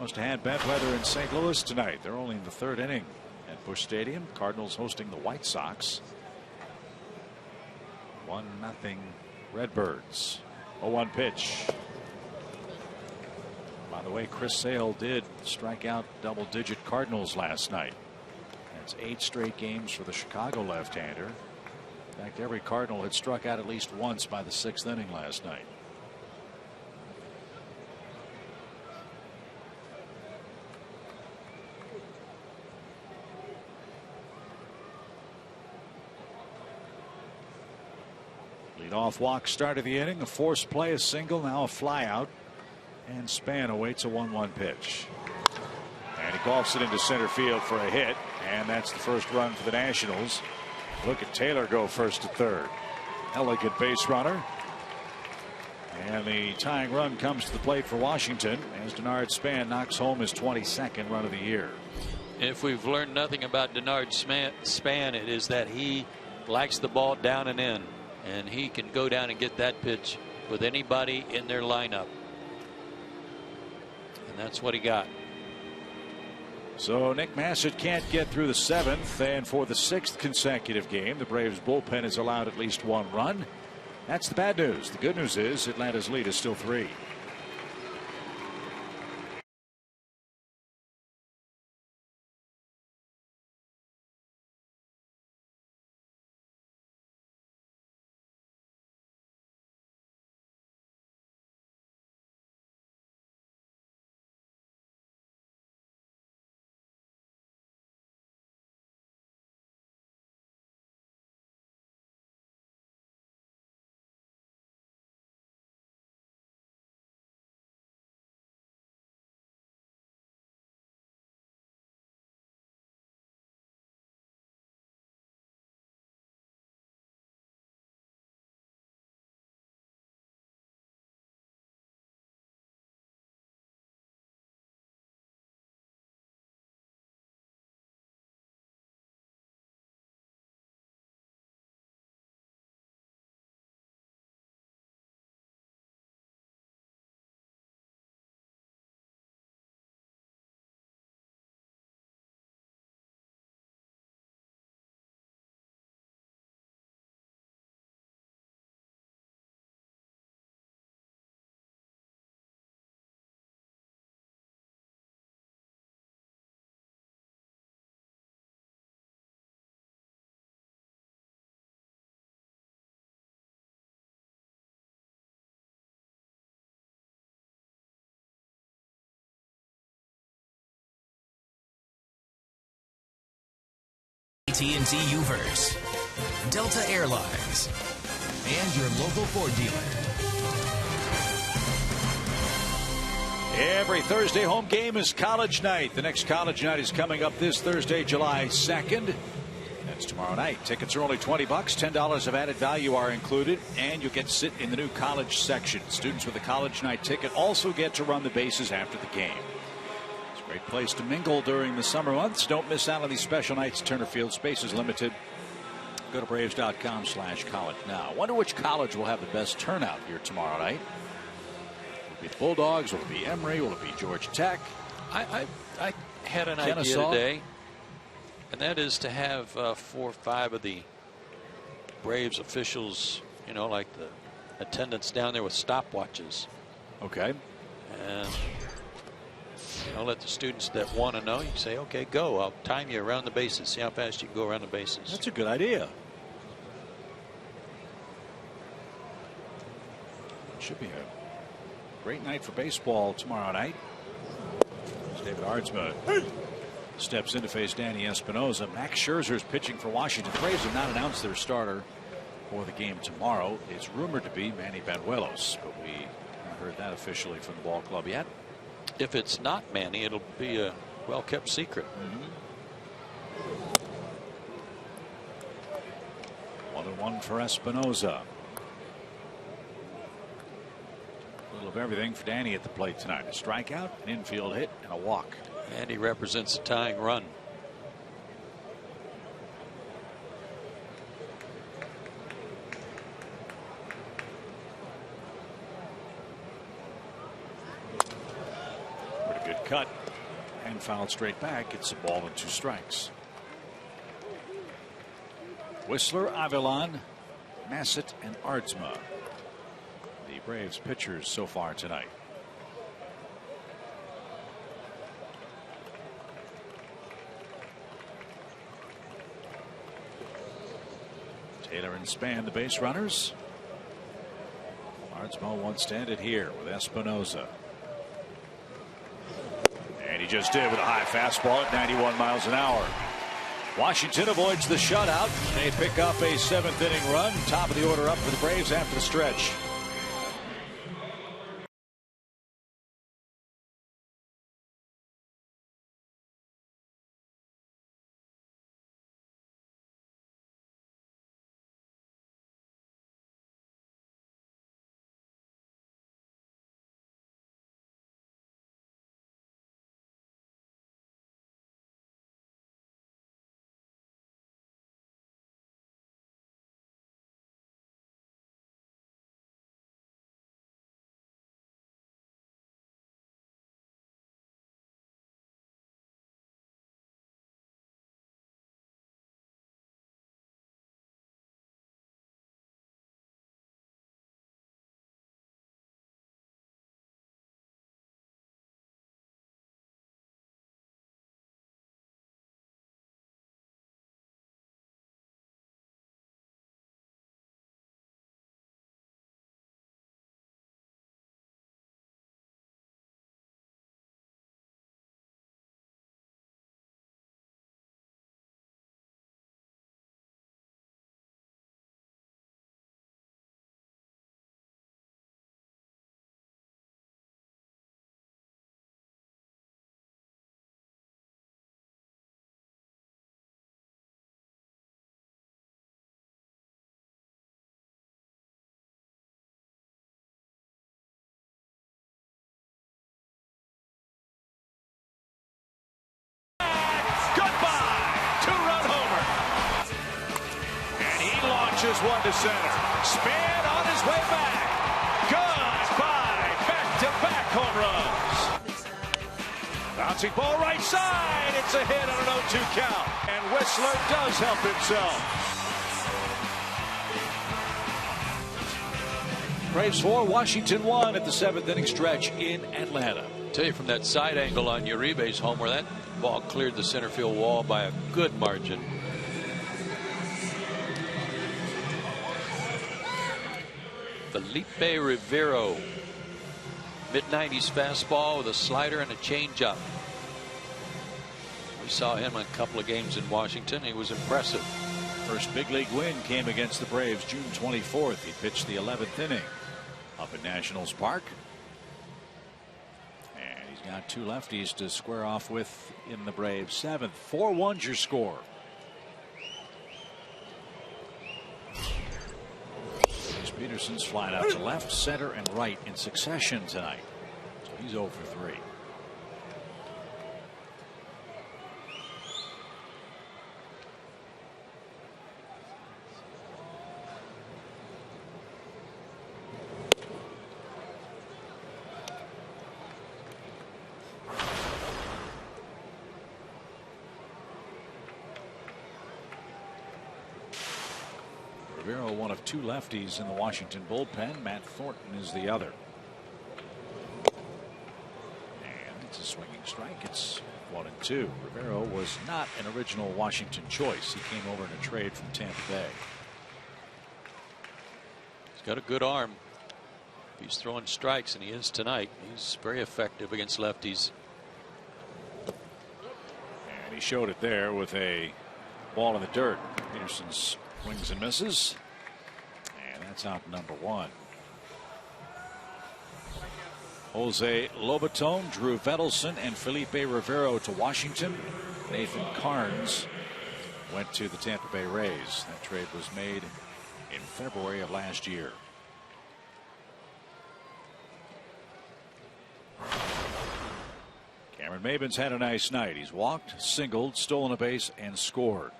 Must have had bad weather in St. Louis tonight. They're only in the 3rd inning at Busch Stadium. Cardinals hosting the White Sox. 1-0 Redbirds. 0-1 pitch. By the way, Chris Sale did strike out double-digit Cardinals last night. That's 8 straight games for the Chicago left-hander. In fact, every Cardinal had struck out at least once by the 6th inning last night. Leadoff walk start of the inning. A forced play, a single, now a fly out. And Span awaits a 1-1 pitch. And he golfs it into center field for a hit. And that's the first run for the Nationals. Look at Taylor go first to third. Elegant base runner. And the tying run comes to the plate for Washington as Denard Span knocks home his 22nd run of the year. If we've learned nothing about Denard Span, it is that he likes the ball down and in. And he can go down and get that pitch with anybody in their lineup. And that's what he got. So Nick Massett can't get through the 7th, and for the 6th consecutive game the Braves bullpen has allowed at least 1 run. That's the bad news. The good news is Atlanta's lead is still 3. AT UVerse, Delta Airlines, and your local Ford dealer. Every Thursday home game is college night. The next college night is coming up this Thursday, July 2nd. That's tomorrow night. Tickets are only $20. $10 of added value are included, and you'll get to sit in the new college section. Students with a college night ticket also get to run the bases after the game. It's a great place to mingle during the summer months. Don't miss out on these special nights. Turner Field, space is limited. Go to Braves.com/college now. I wonder which college will have the best turnout here tomorrow night. be the Bulldogs? Will it be Emory? Will it be Georgia Tech? I had an idea today, and that is to have 4 or 5 of the Braves officials, you know, like the attendants down there with stopwatches. Okay. And let the students that want to know, you say, okay, go. I'll time you around the bases. See how fast you can go around the bases. That's a good idea. Should be a great night for baseball tomorrow night. As David Ardsma steps in to face Danny Espinosa. Max Scherzer is pitching for Washington. The Braves have not announced their starter for the game tomorrow. It's rumored to be Manny Banuelos, but we haven't heard that officially from the ball club yet. If it's not Manny, it'll be a well-kept secret. 1-1 for Espinosa. A little of everything for Danny at the plate tonight. A strikeout, an infield hit, and a walk. And he represents a tying run. Pretty good cut. And fouled straight back. It's a ball and 2 strikes. Whistler, Avilan, Massett, and Ardsma. The Braves pitchers so far tonight. Taylor and Span, the base runners. Ardsma once ended here with Espinosa. And he just did with a high fastball at 91 miles an hour. Washington avoids the shutout. They pick up a 7th inning run. Top of the order up for the Braves after the stretch. One to center. Span on his way back. Goodbye. Back-to-back home runs. Bouncing ball right side. It's a hit on an 0-2 count. And Whistler does help himself. Braves 4, Washington 1 at the 7th inning stretch in Atlanta. Tell you from that side angle on Uribe's homer, that ball cleared the center field wall by a good margin. Felipe Rivero, mid-90s fastball with a slider and a changeup. We saw him in a couple of games in Washington. He was impressive. First big league win came against the Braves June 24th. He pitched the 11th inning up at Nationals Park. And he's got 2 lefties to square off with in the Braves 7th. 4-1's your score. Peterson's flying out to left, center, and right in succession tonight. So he's 0 for 3. Rivero, one of two lefties in the Washington bullpen. Matt Thornton is the other. And it's a swinging strike. It's 1-2. Rivero was not an original Washington choice. He came over in a trade from Tampa Bay. He's got a good arm. He's throwing strikes, and he is tonight. He's very effective against lefties. And he showed it there with a ball in the dirt. Peterson swings and misses. And that's out number 1. Jose Lobaton, Drew Vedelson, and Felipe Rivero to Washington. Nathan Carnes went to the Tampa Bay Rays. That trade was made in February of last year. Cameron Maybin's had a nice night. He's walked, singled, stolen a base, and scored.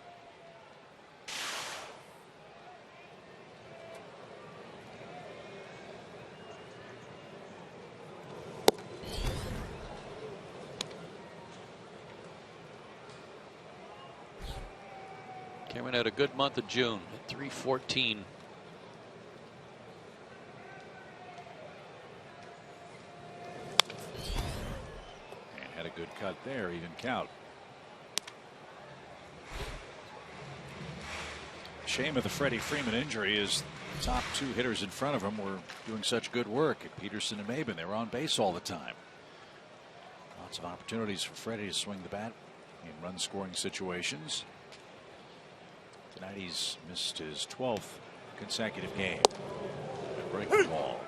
Cameron had a good month of June at 314. And had a good cut there, even count. Shame of the Freddie Freeman injury is the top two hitters in front of him were doing such good work. At Peterson and Maybin, they were on base all the time. Lots of opportunities for Freddie to swing the bat in run scoring situations. Tonight he's missed his 12th consecutive game. A breaking ball,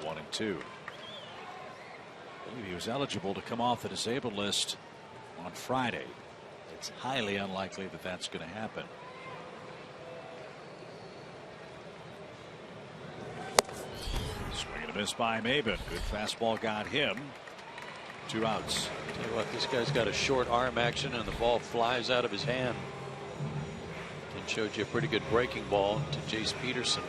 1-2. I believe he was eligible to come off the disabled list on Friday. It's highly unlikely that that's going to happen. Swing and a miss by Maybin. Good fastball got him. 2 outs. Tell you what, this guy's got a short arm action, and the ball flies out of his hand. And showed you a pretty good breaking ball to Jace Peterson.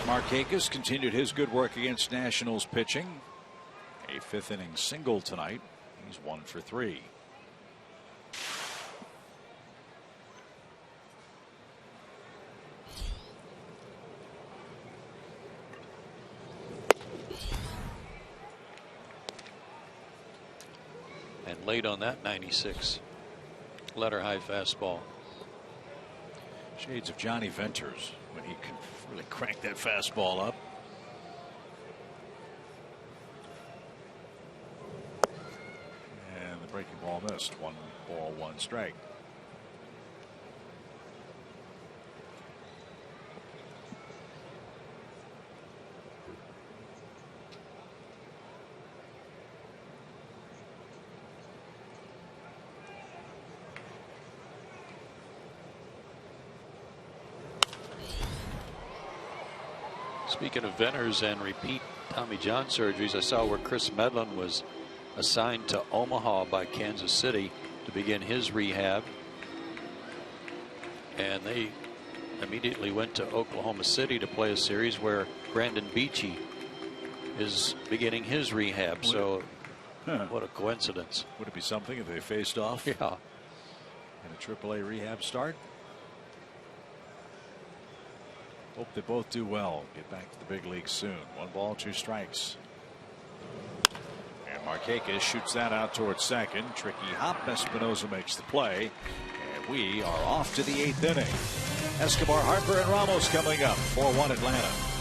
Markakis continued his good work against Nationals pitching. A 5th inning single tonight. He's 1 for 3. And late on that 96 letter high fastball. Shades of Johnny Venters when he could really crank that fastball up. And the breaking ball missed. 1 ball, 1 strike. Speaking of Venters and repeat Tommy John surgeries, I saw where Chris Medlin was assigned to Omaha by Kansas City to begin his rehab. And they immediately went to Oklahoma City to play a series where Brandon Beachy is beginning his rehab. So what a coincidence. Would it be something if they faced off? Yeah. In a AAA rehab start? Hope they both do well. Get back to the big leagues soon. 1 ball, 2 strikes. And Markakis shoots that out towards second. Tricky hop. Espinosa makes the play. And we are off to the 8th inning. Escobar, Harper, and Ramos coming up. 4-1 Atlanta.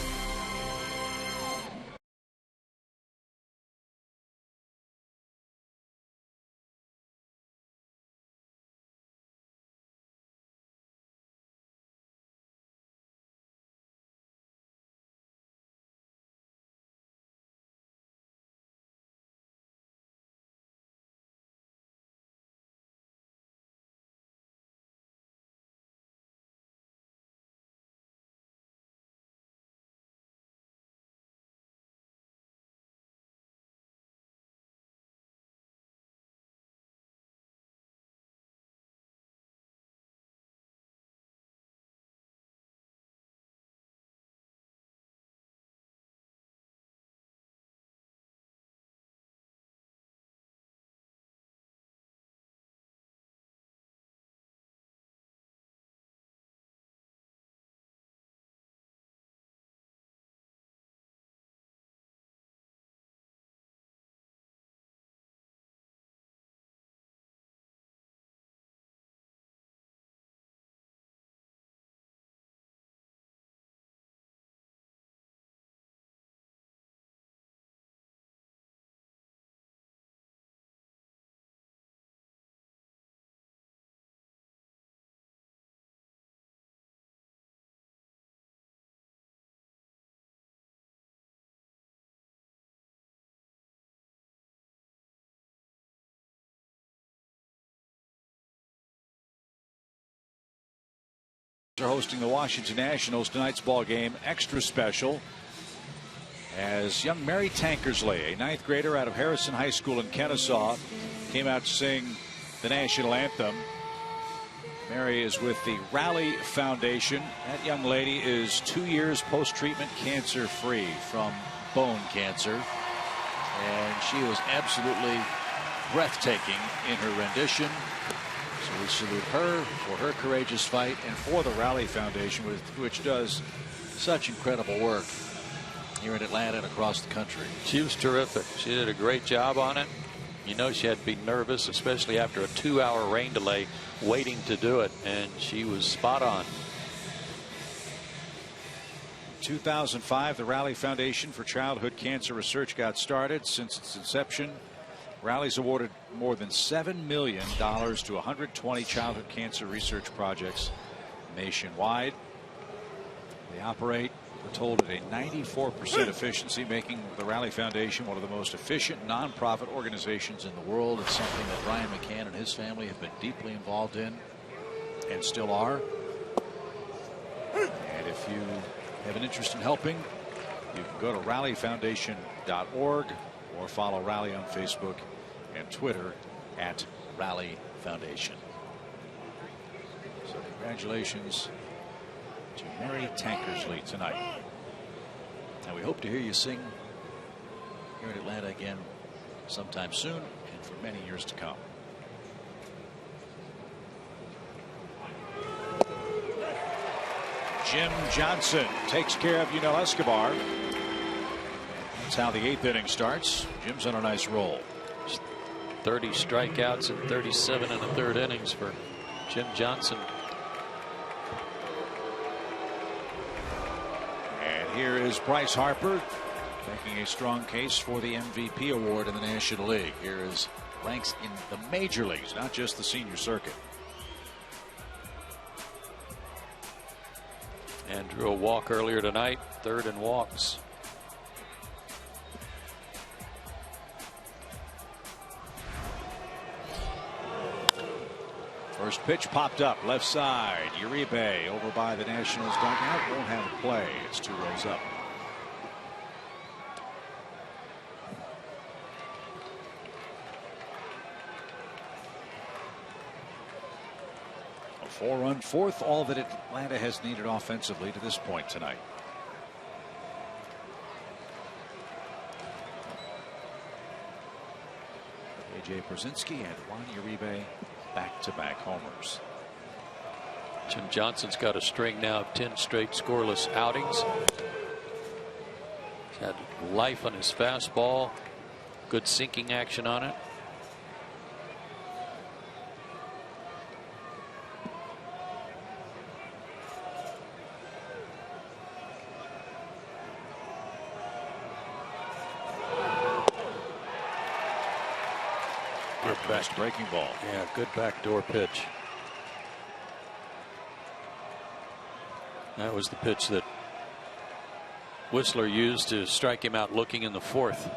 Are hosting the Washington Nationals. Tonight's ball game extra special as young Mary Tankersley, a 9th grader out of Harrison High School in Kennesaw, came out to sing the national anthem. Mary is with the Rally Foundation. That young lady is 2 years post-treatment cancer-free from bone cancer, and she was absolutely breathtaking in her rendition. So we salute her for her courageous fight and for the Rally Foundation, which does such incredible work here in Atlanta and across the country. She was terrific. She did a great job on it. You know, she had to be nervous, especially after a 2-hour rain delay waiting to do it, and she was spot on. 2005, the Rally Foundation for Childhood Cancer Research got started. Since its inception, Rally's awarded more than $7 million to 120 childhood cancer research projects nationwide. They operate, we're told, at a 94% efficiency, making the Rally Foundation one of the most efficient nonprofit organizations in the world. It's something that Ryan McCann and his family have been deeply involved in and still are. And if you have an interest in helping, you can go to rallyfoundation.org or follow Rally on Facebook and Twitter at Rally Foundation. So congratulations to Mary Tankersley tonight. And we hope to hear you sing here in Atlanta again sometime soon and for many years to come. Jim Johnson takes care of Yunel Escobar. That's how the 8th inning starts. Jim's on a nice roll. 30 strikeouts and 37 in the 3rd innings for Jim Johnson. And here is Bryce Harper making a strong case for the MVP award in the National League. Here is ranks in the major leagues, not just the senior circuit. And drew a walk earlier tonight, 3rd in walks. First pitch popped up left side. Uribe over by the Nationals dugout. Won't have a play. It's 2 rows up. A 4-run 4th, all that Atlanta has needed offensively to this point tonight. AJ Brzezinski and Juan Uribe back-to-back homers. Jim Johnson's got a string now of 10 straight scoreless outings. He's had life on his fastball, good sinking action on it. Best breaking ball. Yeah, good backdoor pitch. That was the pitch that Whistler used to strike him out looking in the 4th.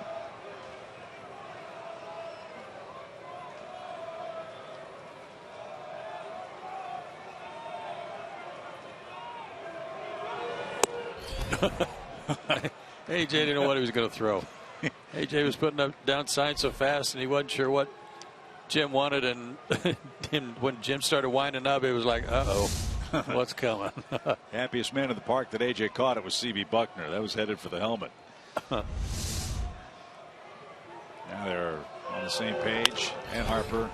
AJ didn't know what he was going to throw. AJ was putting up downside so fast, and he wasn't sure what Jim wanted, and when Jim started winding up, it was like, uh-oh, what's coming? Happiest man in the park that AJ caught it was C.B. Buckner. That was headed for the helmet. Now they're on the same page, and Harper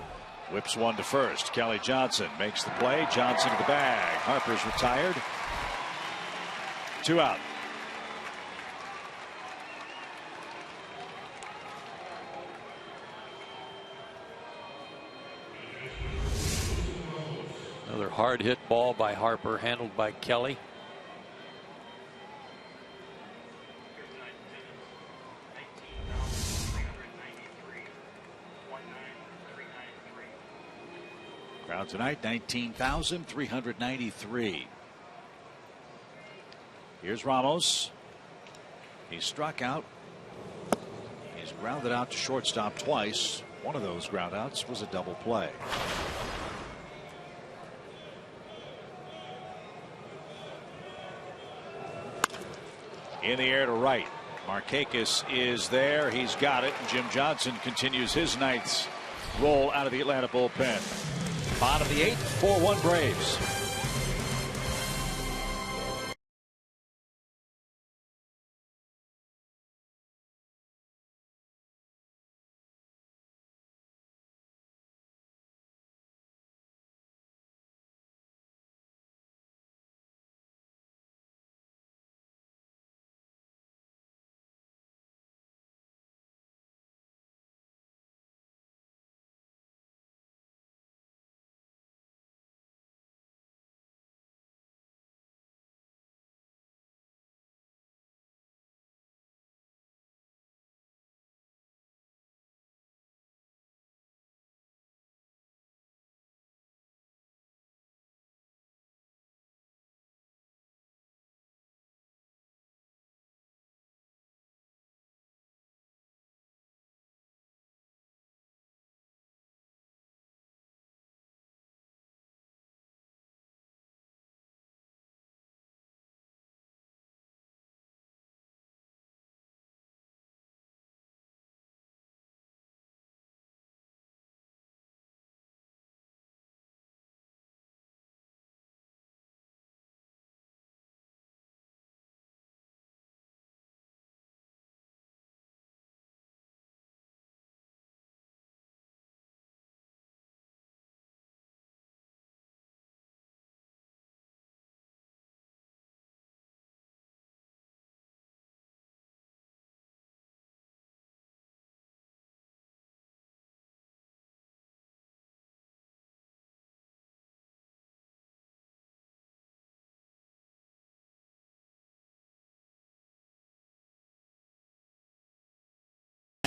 whips one to first. Kelly Johnson makes the play. Johnson to the bag. Harper's retired. 2 out. Another hard hit ball by Harper, handled by Kelly. Crowd tonight, 19,393. Here's Ramos. He struck out. He's grounded out to shortstop twice. One of those groundouts was a double play. In the air to right. Markakis is there. He's got it. Jim Johnson continues his ninth roll out of the Atlanta bullpen. Bottom of the 8th, 4-1 Braves.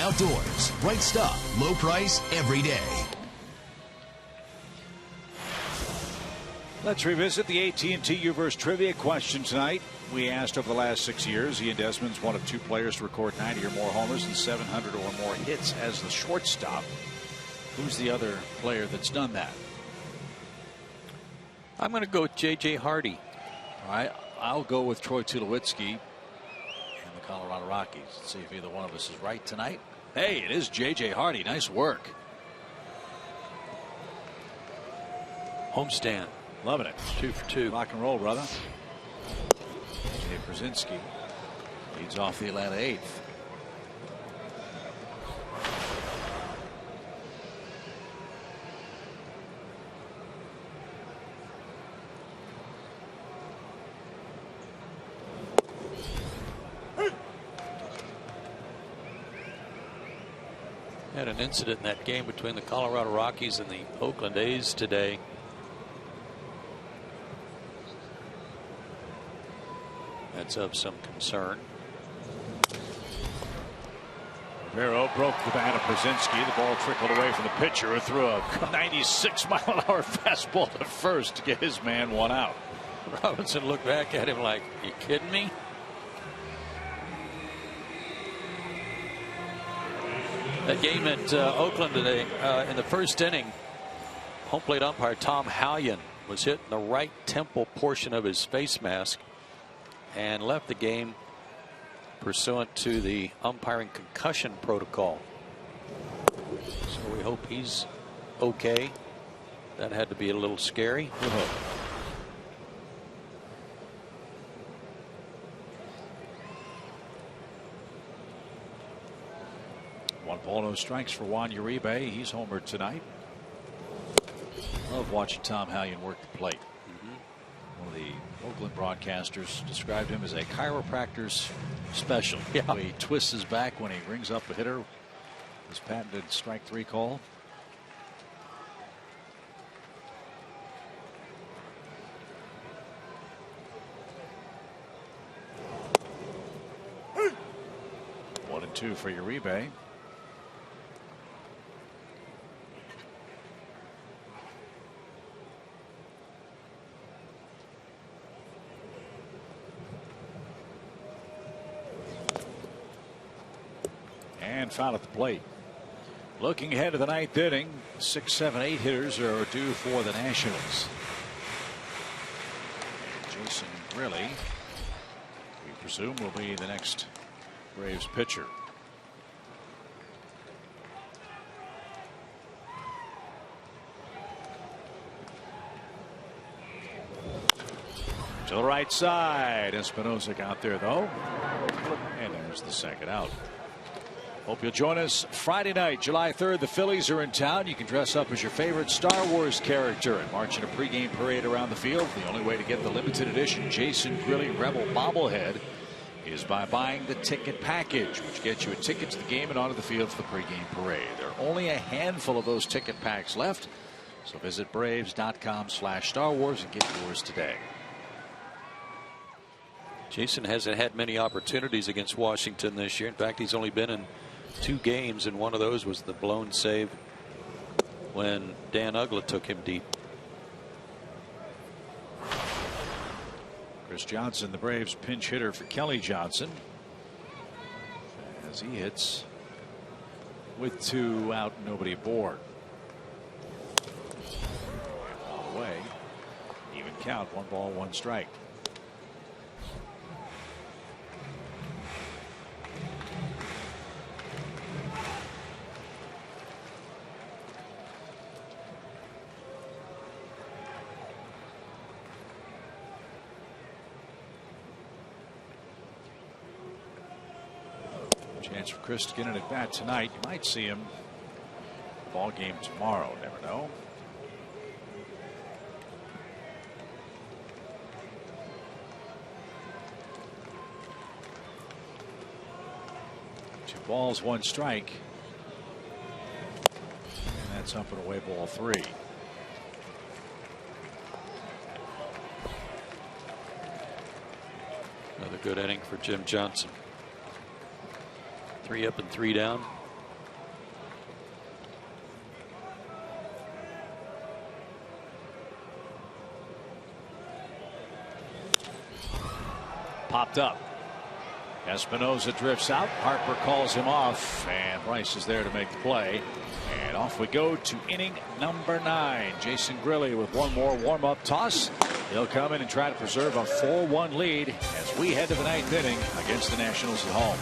Outdoors, right stuff, low price, every day. Let's revisit the AT Uverse trivia question tonight. We asked over the last 6 years, Ian Desmond's one of 2 players to record 90 or more homers and 700 or more hits as the shortstop. Who's the other player that's done that? I'm going to go with J.J. Hardy. All right, I'll go with Troy Tulowitzki and the Colorado Rockies. Let's see if either one of us is right tonight. Hey, it is J.J. Hardy. Nice work. Homestand. Loving it. 2 for 2. Rock and roll, brother. Jay Brzezinski leads off the Atlanta 8th. Had an incident in that game between the Colorado Rockies and the Oakland A's today. That's of some concern. Rivero broke the bat of Brzezinski. The ball trickled away from the pitcher, who threw a 96-mile-an-hour fastball to first to get his man one out. Robinson looked back at him like, you kidding me? That game at Oakland today, in the first inning, home plate umpire Tom Hallion was hit in the right temple portion of his face mask and left the game pursuant to the umpiring concussion protocol. So we hope he's okay. That had to be a little scary. One ball, no strikes for Juan Uribe. He's homered tonight. Love watching Tom Hallion work the plate. One of the Oakland broadcasters described him as a chiropractor's special. Yeah. He twists his back when he rings up a hitter. His patented strike 3 call. One and 2 for Uribe. And foul at the plate. Looking ahead to the 9th inning, 6, 7, 8 hitters are due for the Nationals. Jason Grilly, we presume will be the next Braves pitcher. To the right side. Espinosa out there though. And there's the second out. Hope you'll join us Friday night, July 3rd. The Phillies are in town. You can dress up as your favorite Star Wars character and march in a pregame parade around the field. The only way to get the limited edition Jason Grilli Rebel bobblehead is by buying the ticket package, which gets you a ticket to the game and onto the field for the pregame parade. There are only a handful of those ticket packs left, so visit Braves.com/Star Wars and get yours today. Jason hasn't had many opportunities against Washington this year. In fact, he's only been in 2 games, and one of those was the blown save when Dan Uggla took him deep. Chris Johnson, the Braves pinch hitter for Kelly Johnson, as he hits with 2 out, nobody aboard. All the way, even count, 1 ball, 1 strike. Chance for Chris to get an at bat tonight. You might see him ball game tomorrow. Never know. Two balls, 1 strike. And that's up and away, ball 3. Another good inning for Jim Johnson. 3 up and 3 down. Popped up. Espinosa drifts out. Harper calls him off, and Bryce is there to make the play. And off we go to inning number 9. Jason Grilli with 1 more warm-up toss. He'll come in and try to preserve a 4-1 lead as we head to the 9th inning against the Nationals at home.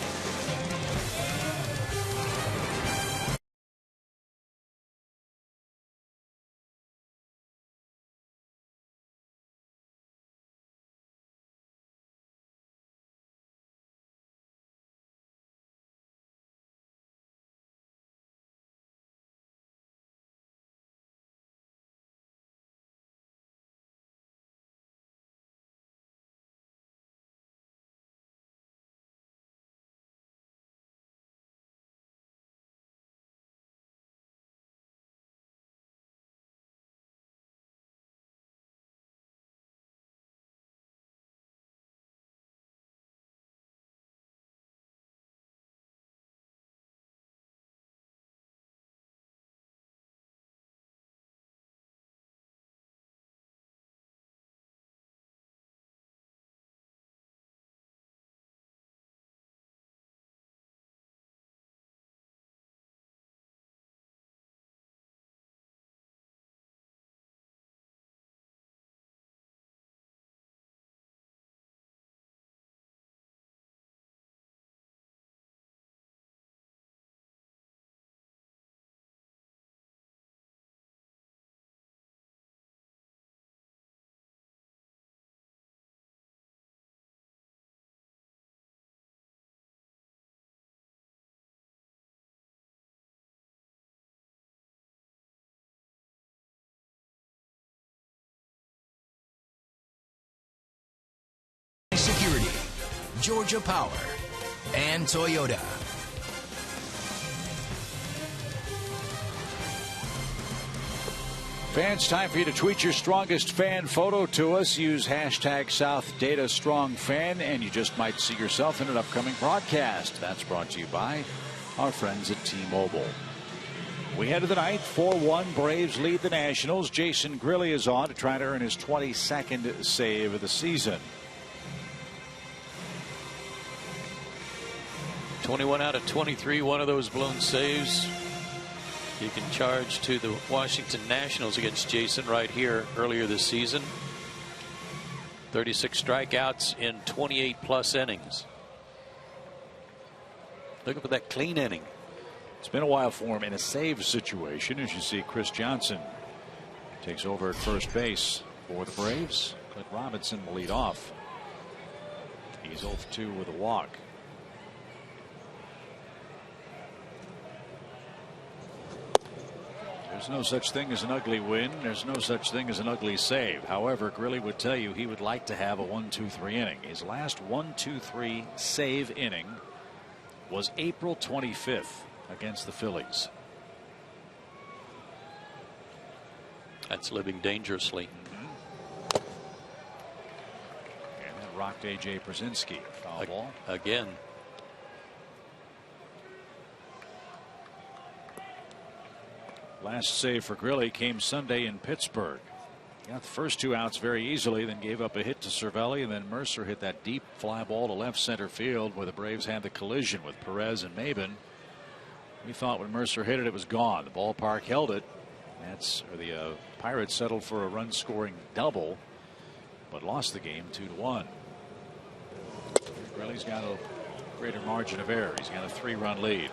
Security, Georgia Power, and Toyota. Fans, time for you to tweet your strongest fan photo to us. Use hashtag SouthDataStrongFan, and you just might see yourself in an upcoming broadcast. That's brought to you by our friends at T-Mobile. We head to the 9th. 4-1. Braves lead the Nationals. Jason Grilli is on to try to earn his 22nd save of the season. 21 out of 23, one of those blown saves. You can charge to the Washington Nationals against Jason right here earlier this season. 36 strikeouts in 28+ innings. Look at that clean inning. It's been a while for him in a save situation, as you see Chris Johnson takes over at first base for the Braves. Clint Robinson will lead off. He's 0-2 with a walk. There's no such thing as an ugly win. There's no such thing as an ugly save. However, Grilli would tell you he would like to have a 1-2-3 inning. His last 1-2-3 save inning was April 25th against the Phillies. That's living dangerously. And that rocked AJ Przinsky. Foul ball. Again. Last save for Grilli came Sunday in Pittsburgh. Got the first 2 outs very easily, then gave up a hit to Cervelli, and then Mercer hit that deep fly ball to left center field where the Braves had the collision with Perez and Maben. We thought when Mercer hit it, it was gone. The ballpark held it. The Pirates settled for a run-scoring double, but lost the game 2-1. Grilli's got a greater margin of error. He's got a 3-run lead.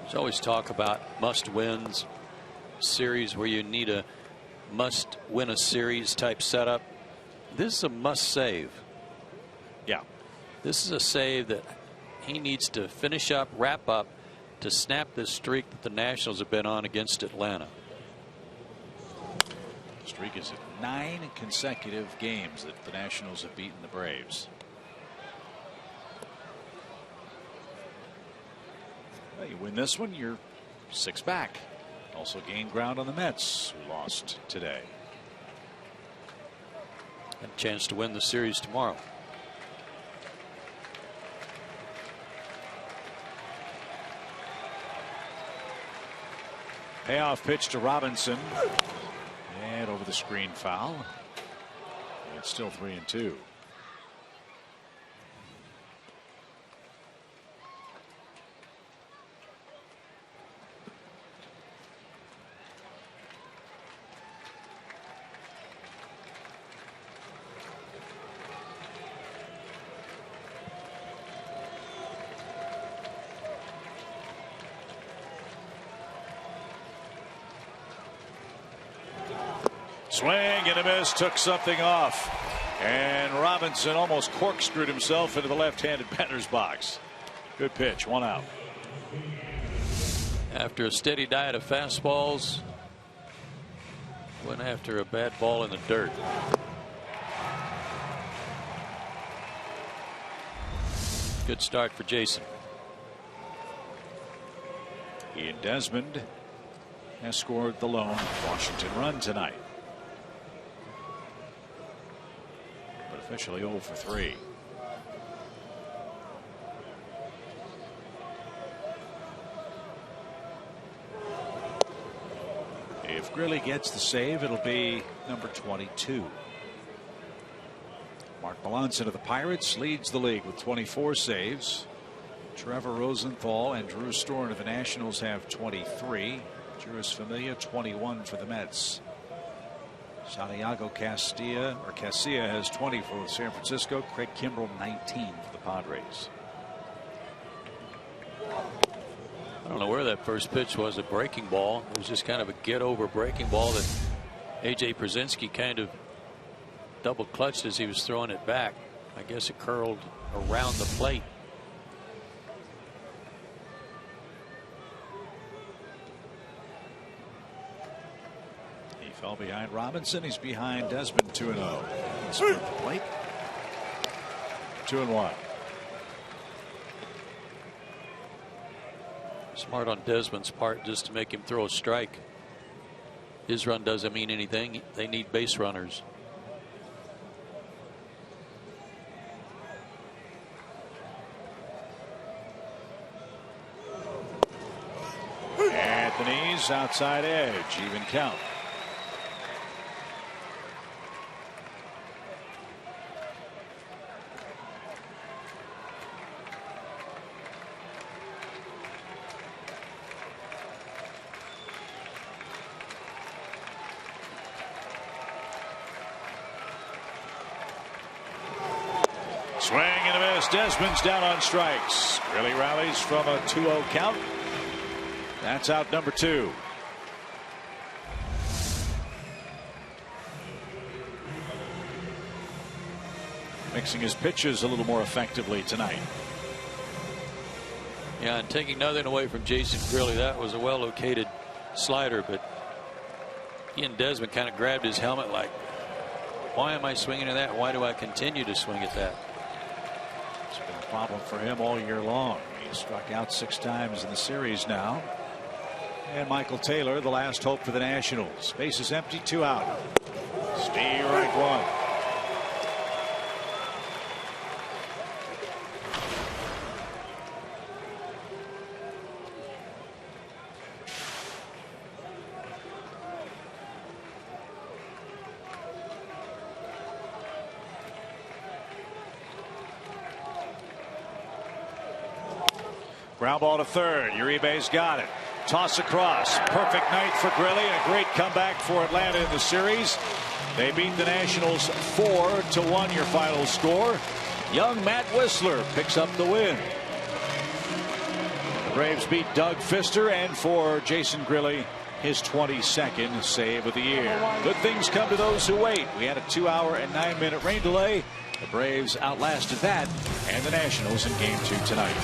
There's always talk about must-wins, series where you need a must-win a series type setup. This is a must-save. Yeah. This is a save that he needs to finish up, wrap up, to snap this streak that the Nationals have been on against Atlanta. The streak is at 9 consecutive games that the Nationals have beaten the Braves. You win this one, you're 6 back. Also gain ground on the Mets, who lost today. And a chance to win the series tomorrow. Payoff pitch to Robinson. And over the screen foul. It's still 3-2. Swing and a miss, took something off, and Robinson almost corkscrewed himself into the left-handed batter's box. Good pitch, 1 out. After a steady diet of fastballs, went after a bad ball in the dirt. Good start for Jason. Ian Desmond has scored the lone Washington run tonight. Officially 0 for 3. If Grilli gets the save, it'll be number 22. Mark Melanson of the Pirates leads the league with 24 saves. Trevor Rosenthal and Drew Storen of the Nationals have 23. Juris Familia 21 for the Mets. Santiago Casilla has 20 for San Francisco. Craig Kimbrell 19 for the Padres. I don't know where that first pitch was, a breaking ball. It was just kind of a get over breaking ball that AJ Przinsky kind of double clutched as he was throwing it back. I guess it curled around the plate. Fell behind Robinson. He's behind Desmond 2-0. Blake 2-1. Smart on Desmond's part just to make him throw a strike. His run doesn't mean anything. They need base runners. And At the knees, outside edge, even count. Swing and a miss. Desmond's down on strikes. Really rallies from a 2-0 count. That's out number 2. Mixing his pitches a little more effectively tonight. Yeah, and taking nothing away from Jason Grilli. That was a well located slider, but he and Desmond kind of grabbed his helmet like, why am I swinging at that? Why do I continue to swing at that? It's been a problem for him all year long. He struck out 6 times in the series now. And Michael Taylor, the last hope for the Nationals. Base is empty, 2 out. Steve right one. Ground ball to third. Uribe's got it. Toss across. Perfect night for Grilli. A great comeback for Atlanta in the series. They beat the Nationals 4-1. Your final score. Young Matt Whistler picks up the win. The Braves beat Doug Fister, and for Jason Grilli, his 22nd save of the year. Good things come to those who wait. We had a 2-hour and 9-minute rain delay. The Braves outlasted that and the Nationals in Game 2 tonight.